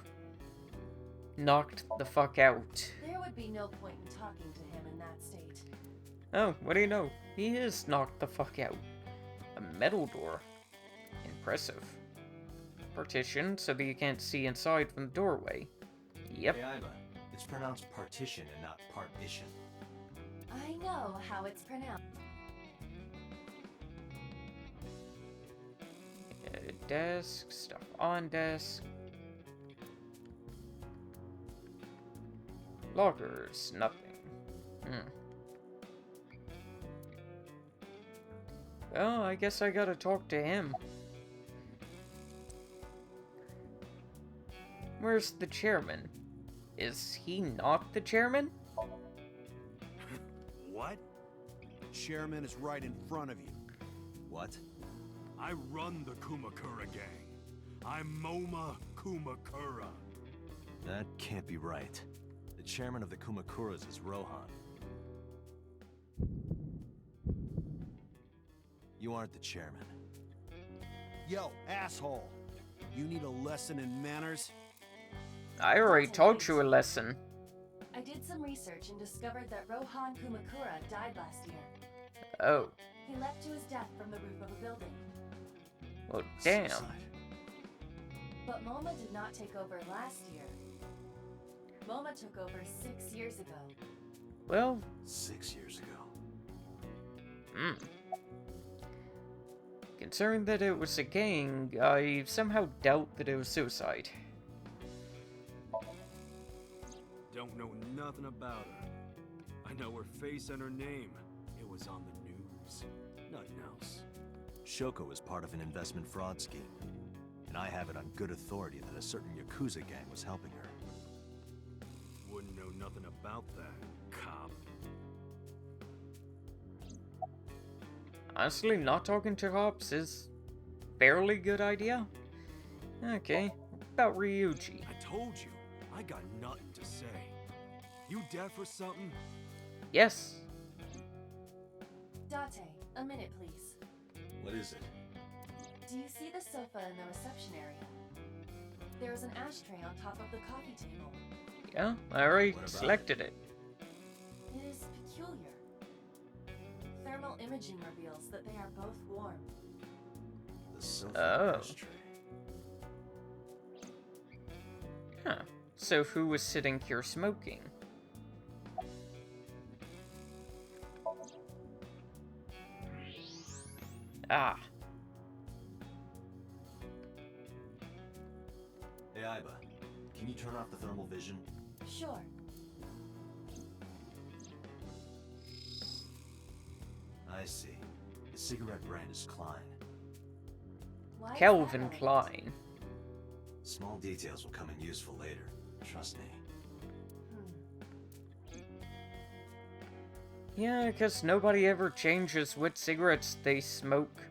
knocked the fuck out. There would be no point in talking to him in that state. Oh, what do you know? He is knocked the fuck out. A metal door. Impressive. Partition so that you can't see inside from the doorway. Yep. Hey, Iva, it's pronounced partition and not partition. I know how it's pronounced. Desk, stuff on desk. Lockers, nothing. Well, I guess I gotta talk to him. Where's the chairman? Is he not the chairman? What? The chairman is right in front of you. What? I run the Kumakura gang. I'm Moma Kumakura. That can't be right. The chairman of the Kumakuras is Rohan. You aren't the chairman. Yo, asshole! You need a lesson in manners? I already taught you a lesson. I did some research and discovered that Rohan Kumakura died last year. Oh. He leapt to his death from the roof of a building. Well, damn. But Moma did not take over last year. Moma took over 6 years ago. Well... 6 years ago. Considering that it was a gang, I somehow doubt that it was suicide. Don't know nothing about her. I know her face and her name. It was on the news. Nothing else. Shoko was part of an investment fraud scheme, and I have it on good authority that a certain Yakuza gang was helping her. Wouldn't know nothing about that, cop. Honestly, not talking to cops is a fairly good idea. Okay, what about Ryuji? I told you, I got nothing to say. You deaf or something? Yes. Date, a minute please. What is it? Do you see the sofa in the reception area? There is an ashtray on top of the coffee table. Yeah, I already selected it. It is peculiar. Thermal imaging reveals that they are both warm. The sofa ashtray. Huh. So who was sitting here smoking? Ah. Hey, Iba, can you turn off the thermal vision? Sure. I see. The cigarette brand is Klein. Why Calvin Klein. Small details will come in useful later. Trust me. Yeah, because nobody ever changes what cigarettes they smoke.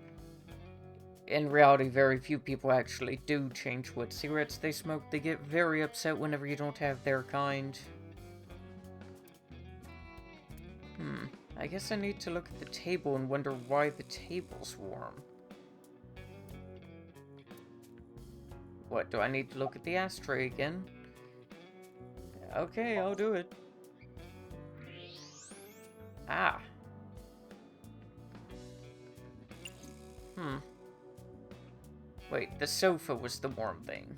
In reality, very few people actually do change what cigarettes they smoke. They get very upset whenever you don't have their kind. I guess I need to look at the table and wonder why the table's warm. What, do I need to look at the ashtray again? Okay, I'll do it. Ah. Wait, the sofa was the warm thing.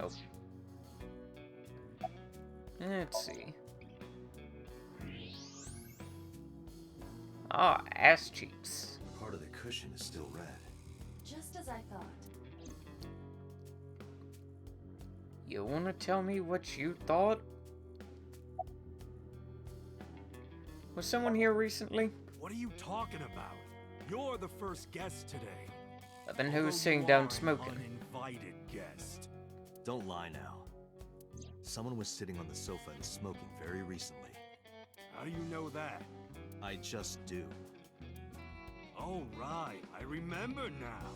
Oh. Let's see. Ah, ass cheeks. Part of the cushion is still red. Just as I thought. You wanna tell me what you thought? Was someone here recently? What are you talking about? You're the first guest today. Then Although who's sitting you down are an smoking? uninvited guest. Don't lie now. Someone was sitting on the sofa and smoking very recently. How do you know that? I just do. Oh, right. I remember now.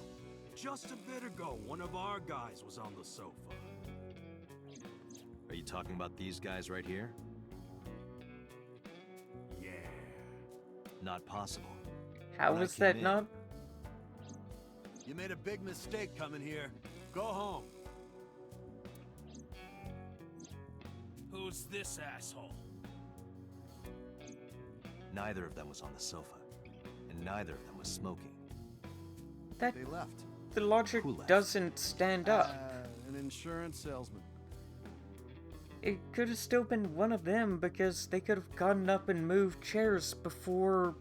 Just a bit ago, one of our guys was on the sofa. Are you talking about these guys right here? Yeah. Not possible. How When I was came that in- not? You made a big mistake coming here. Go home. Who's this asshole? Neither of them was on the sofa, and neither of them was smoking. That They left. the logic Who left? doesn't stand up. An insurance salesman. It could have still been one of them because they could have gotten up and moved chairs before.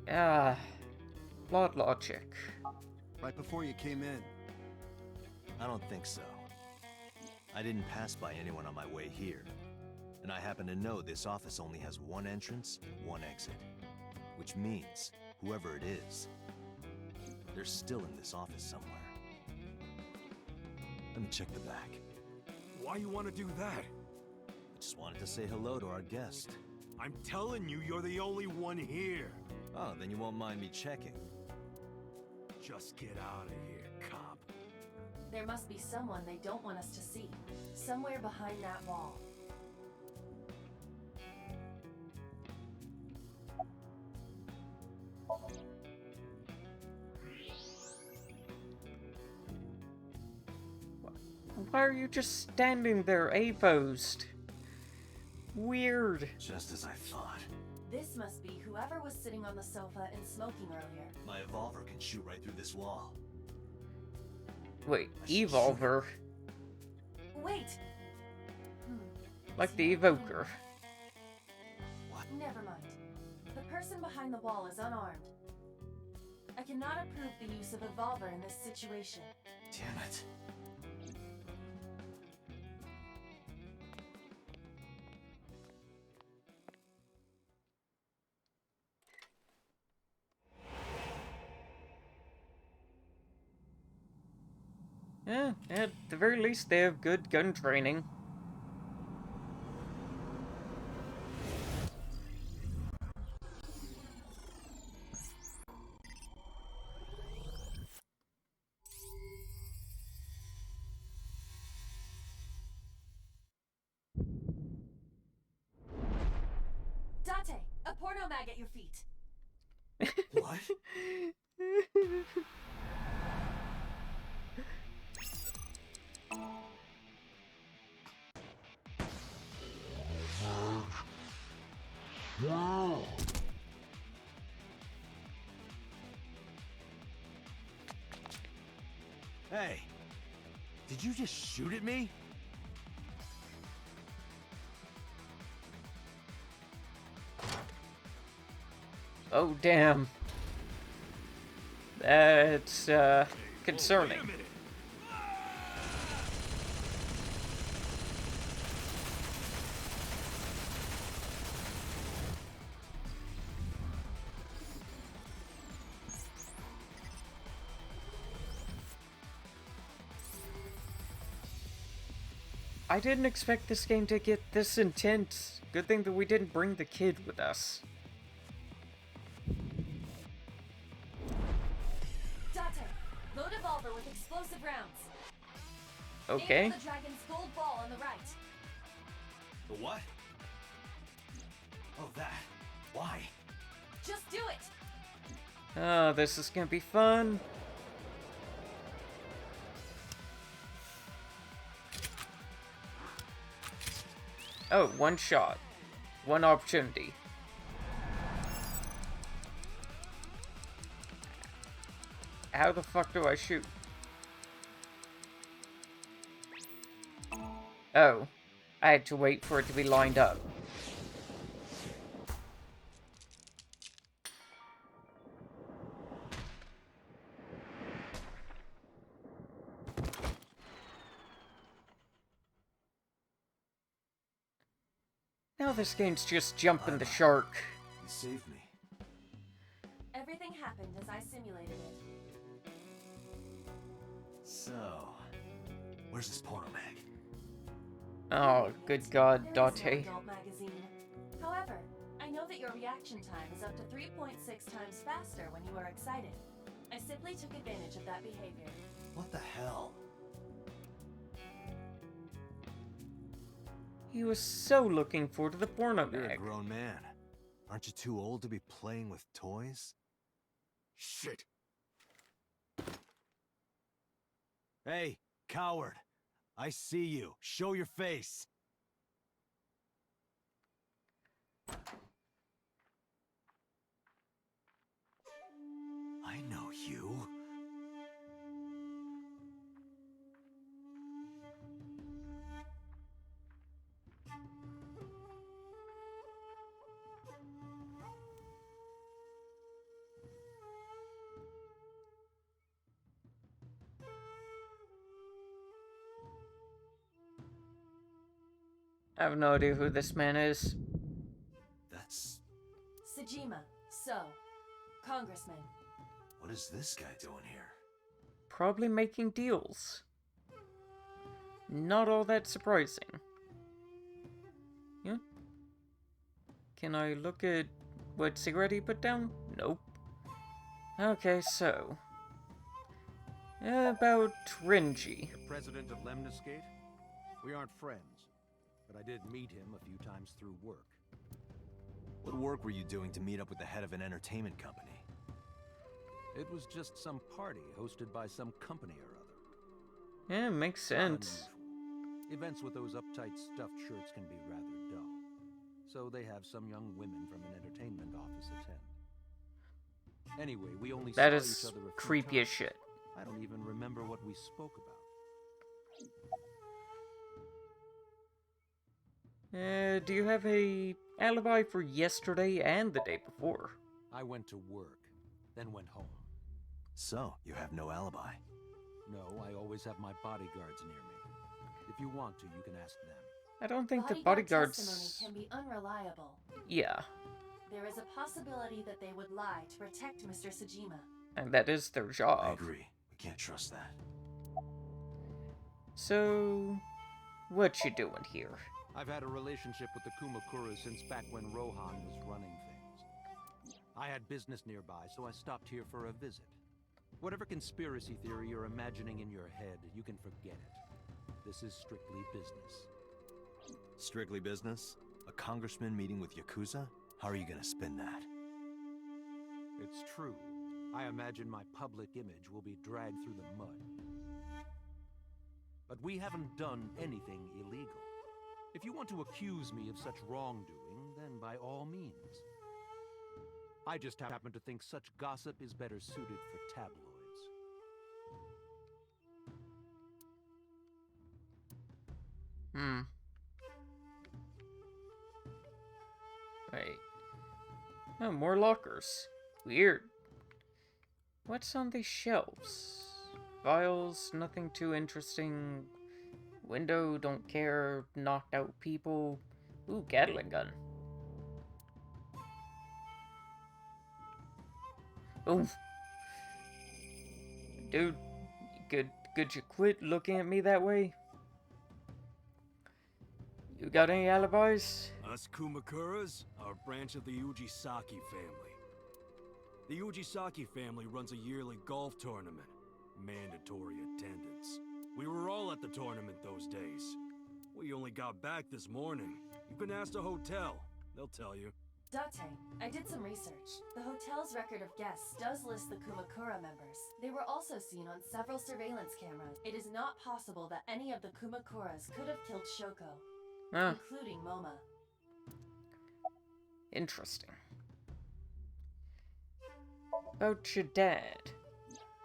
Plot logic. Right before you came in. I don't think so. I didn't pass by anyone on my way here. And I happen to know this office only has one entrance and one exit. Which means, whoever it is, they're still in this office somewhere. Let me check the back. Why you want to do that? I just wanted to say hello to our guest. I'm telling you, you're the only one here. Oh, then you won't mind me checking. Just get out of here, cop. There must be someone they don't want us to see. Somewhere behind that wall. Why are you just standing there, A-posed? Weird. Just as I thought. This must be whoever was sitting on the sofa and smoking earlier. My evolver can shoot right through this wall. Wait, I should Evolver? Wait! Like Is the he Evoker. Never mind. The person behind the wall is unarmed. I cannot approve the use of Evolver in this situation. Damn it. Yeah, at the very least they have good gun training. Date! A porno mag at your feet! What? Hey, did you just shoot at me? Oh, damn. That's, concerning. Wait a minute. I didn't expect this game to get this intense. Good thing that we didn't bring the kid with us. Date! Load Evolver with explosive rounds. Okay. Aim for the dragon's gold ball on the right. The what? Oh, that. Why? Just do it! Oh, this is gonna be fun. Oh, one shot. One opportunity. How the fuck do I shoot? Oh. I had to wait for it to be lined up. Now this game's just jumping the shark. You saved me. Everything happened as I simulated it. So, where's this porno mag? Oh, good God, There is no Date. adult magazine. However, I know that your reaction time is up to 3.6 times faster when you are excited. I simply took advantage of that behavior. What the hell? He was so looking forward to the porno You're a mag. grown man. Aren't you too old to be playing with toys? Shit. Hey, coward. I see you. Show your face. I know you. I have no idea who this man is. That's... Sejima, so, Congressman. What is this guy doing here? Probably making deals. Not all that surprising. Yeah. Can I look at what cigarette he put down? Nope. Okay, so... about Renji. The president of Lemniscate? We aren't friends, but I did meet him a few times through work. What work were you doing to meet up with the head of an entertainment company? It was just some party hosted by some company or other. Yeah, makes sense. Unusual. Events with those uptight stuffed shirts can be rather dull. So they have some young women from an entertainment office attend. Anyway, we only That saw is each other a few creepy as times. shit. I don't even remember what we spoke about. Do you have a alibi for yesterday and the day before? I went to work, then went home. So, you have no alibi? No, I always have my bodyguards near me. If you want to, you can ask them. I don't think the Bodyguard bodyguards... testimony can be unreliable. Yeah, There is a possibility that they would lie to protect Mr. Sejima. and that is their job. I agree. We can't trust that. So, what you doing here? I've had a relationship with the Kumakuras since back when Rohan was running things. I had business nearby, so I stopped here for a visit. Whatever conspiracy theory you're imagining in your head, you can forget it. This is strictly business. Strictly business? A congressman meeting with Yakuza? How are you gonna spin that? It's true. I imagine my public image will be dragged through the mud. But we haven't done anything illegal. If you want to accuse me of such wrongdoing, then by all means. I just happen to think such gossip is better suited for tabloids. Wait. Oh, more lockers. Weird. What's on these shelves? Vials, nothing too interesting. Window, don't care. Knocked out people. Ooh, Gatling gun. Ooh. Dude, could you quit looking at me that way? You got any alibis? Us Kumakuras are a branch of the Ujisaki family. The Ujisaki family runs a yearly golf tournament. Mandatory attendance. We were all at the tournament those days. We only got back this morning. You can ask the hotel. They'll tell you. Date, I did some research. The hotel's record of guests does list the Kumakura members. They were also seen on several surveillance cameras. It is not possible that any of the Kumakuras could have killed Shoko, including Moma. Interesting. About your dad.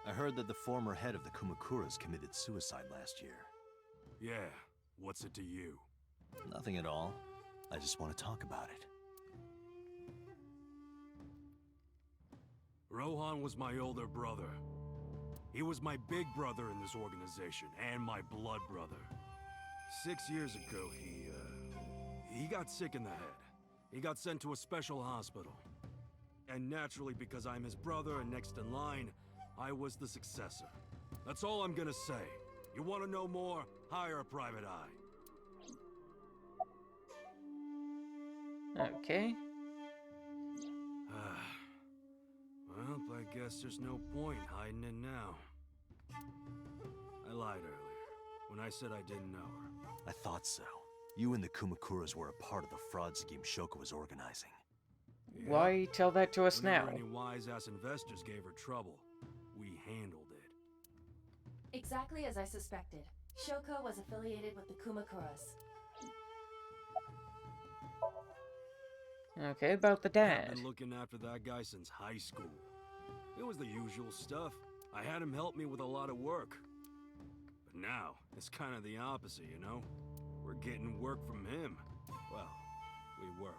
I heard that the former head of the Kumakuras committed suicide last year. Yeah, what's it to you? Nothing at all. I just want to talk about it. Rohan was my older brother. He was my big brother in this organization, and my blood brother. 6 years ago, he he got sick in the head. He got sent to a special hospital. And naturally, because I'm his brother and next in line, I was the successor. That's all I'm gonna say. You want to know more? Hire a private eye. Okay. Well, I guess there's no point hiding it now. I lied earlier, when I said I didn't know her. I thought so. You and the Kumakuras were a part of the fraud scheme Shoko was organizing. Yeah. Why tell that to us Whenever now? any wise-ass investors gave her trouble, we handled it. Exactly as I suspected. Shoko was affiliated with the Kumakuras. Okay, about the I've dad. been looking after that guy since high school. It was the usual stuff. I had him help me with a lot of work. But now, it's kind of the opposite, you know? We're getting work from him. Well, we were.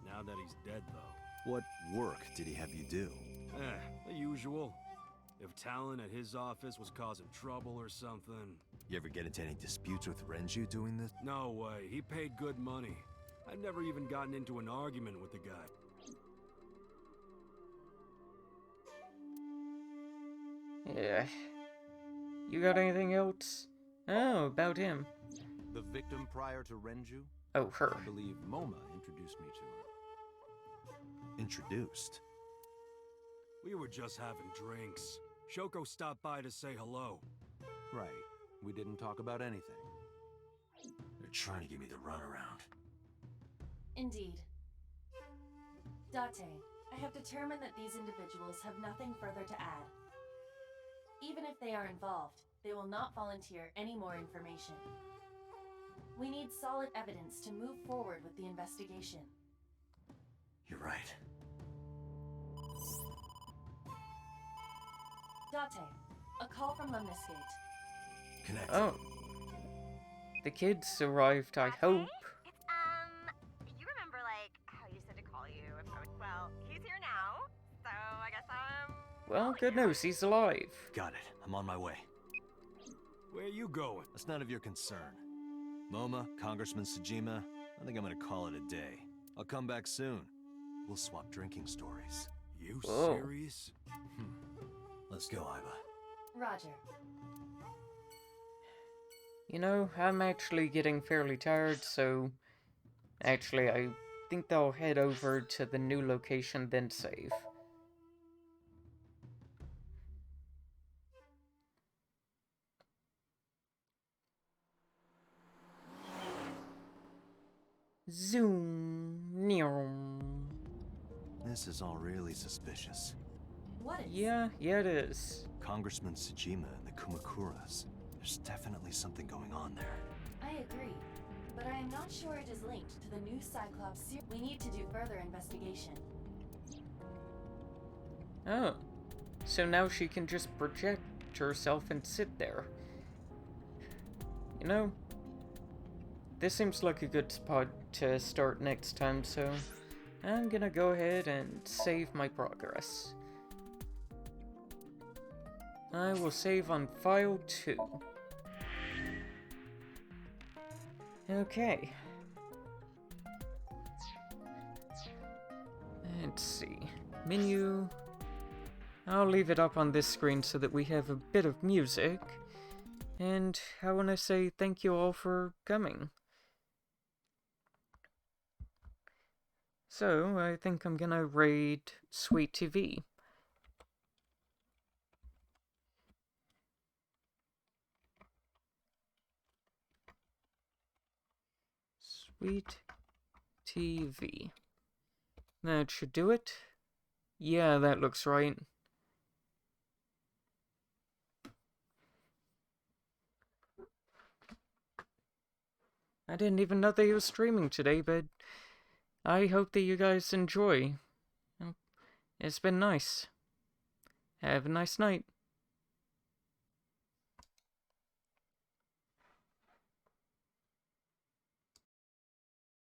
Now that he's dead, though. What work did he have you do? The usual. If Talon at his office was causing trouble or something... You ever get into any disputes with Renju doing this? No way. He paid good money. I've never even gotten into an argument with the guy. Yeah. You got anything else? Oh, about him. The victim prior to Renju? Oh, her. I believe Moma introduced me to her. Introduced? We were just having drinks. Shoko stopped by to say hello. Right. We didn't talk about anything. They're trying to give me the runaround. Indeed. Date, I have determined that these individuals have nothing further to add. Even if they are involved, they will not volunteer any more information. We need solid evidence to move forward with the investigation. You're right. Date, a call from Lemniscate. Connect. Oh. The kids arrived, I hope. You remember, like, how you said to call you if I was... Well, he's here now, so I guess Well, good news, he's alive. Got it. I'm on my way. Where you going? That's none of your concern. Moma, Congressman Tsujima, I think I'm gonna call it a day. I'll come back soon. We'll swap drinking stories. You Whoa. serious? Let's go, Iba. Roger. You know, I'm actually getting fairly tired, so... Actually, I think they'll head over to the new location, then save. Zoom. Neom. This is all really suspicious. What is? Yeah, it is. Congressman Tsujima and the Kumakuras. There's definitely something going on there. I agree, but I am not sure it is linked to the new Cyclops series. We need to do further investigation. Oh. So now she can just project herself and sit there. You know, this seems like a good spot to start next time, so I'm gonna go ahead and save my progress. I will save on file 2. Okay. Let's see. Menu. I'll leave it up on this screen so that we have a bit of music. And I want to say thank you all for coming. So, I think I'm gonna raid Sweet TV. Sweet TV. That should do it. Yeah, that looks right. I didn't even know that he was streaming today, but I hope that you guys enjoy. It's been nice. Have a nice night.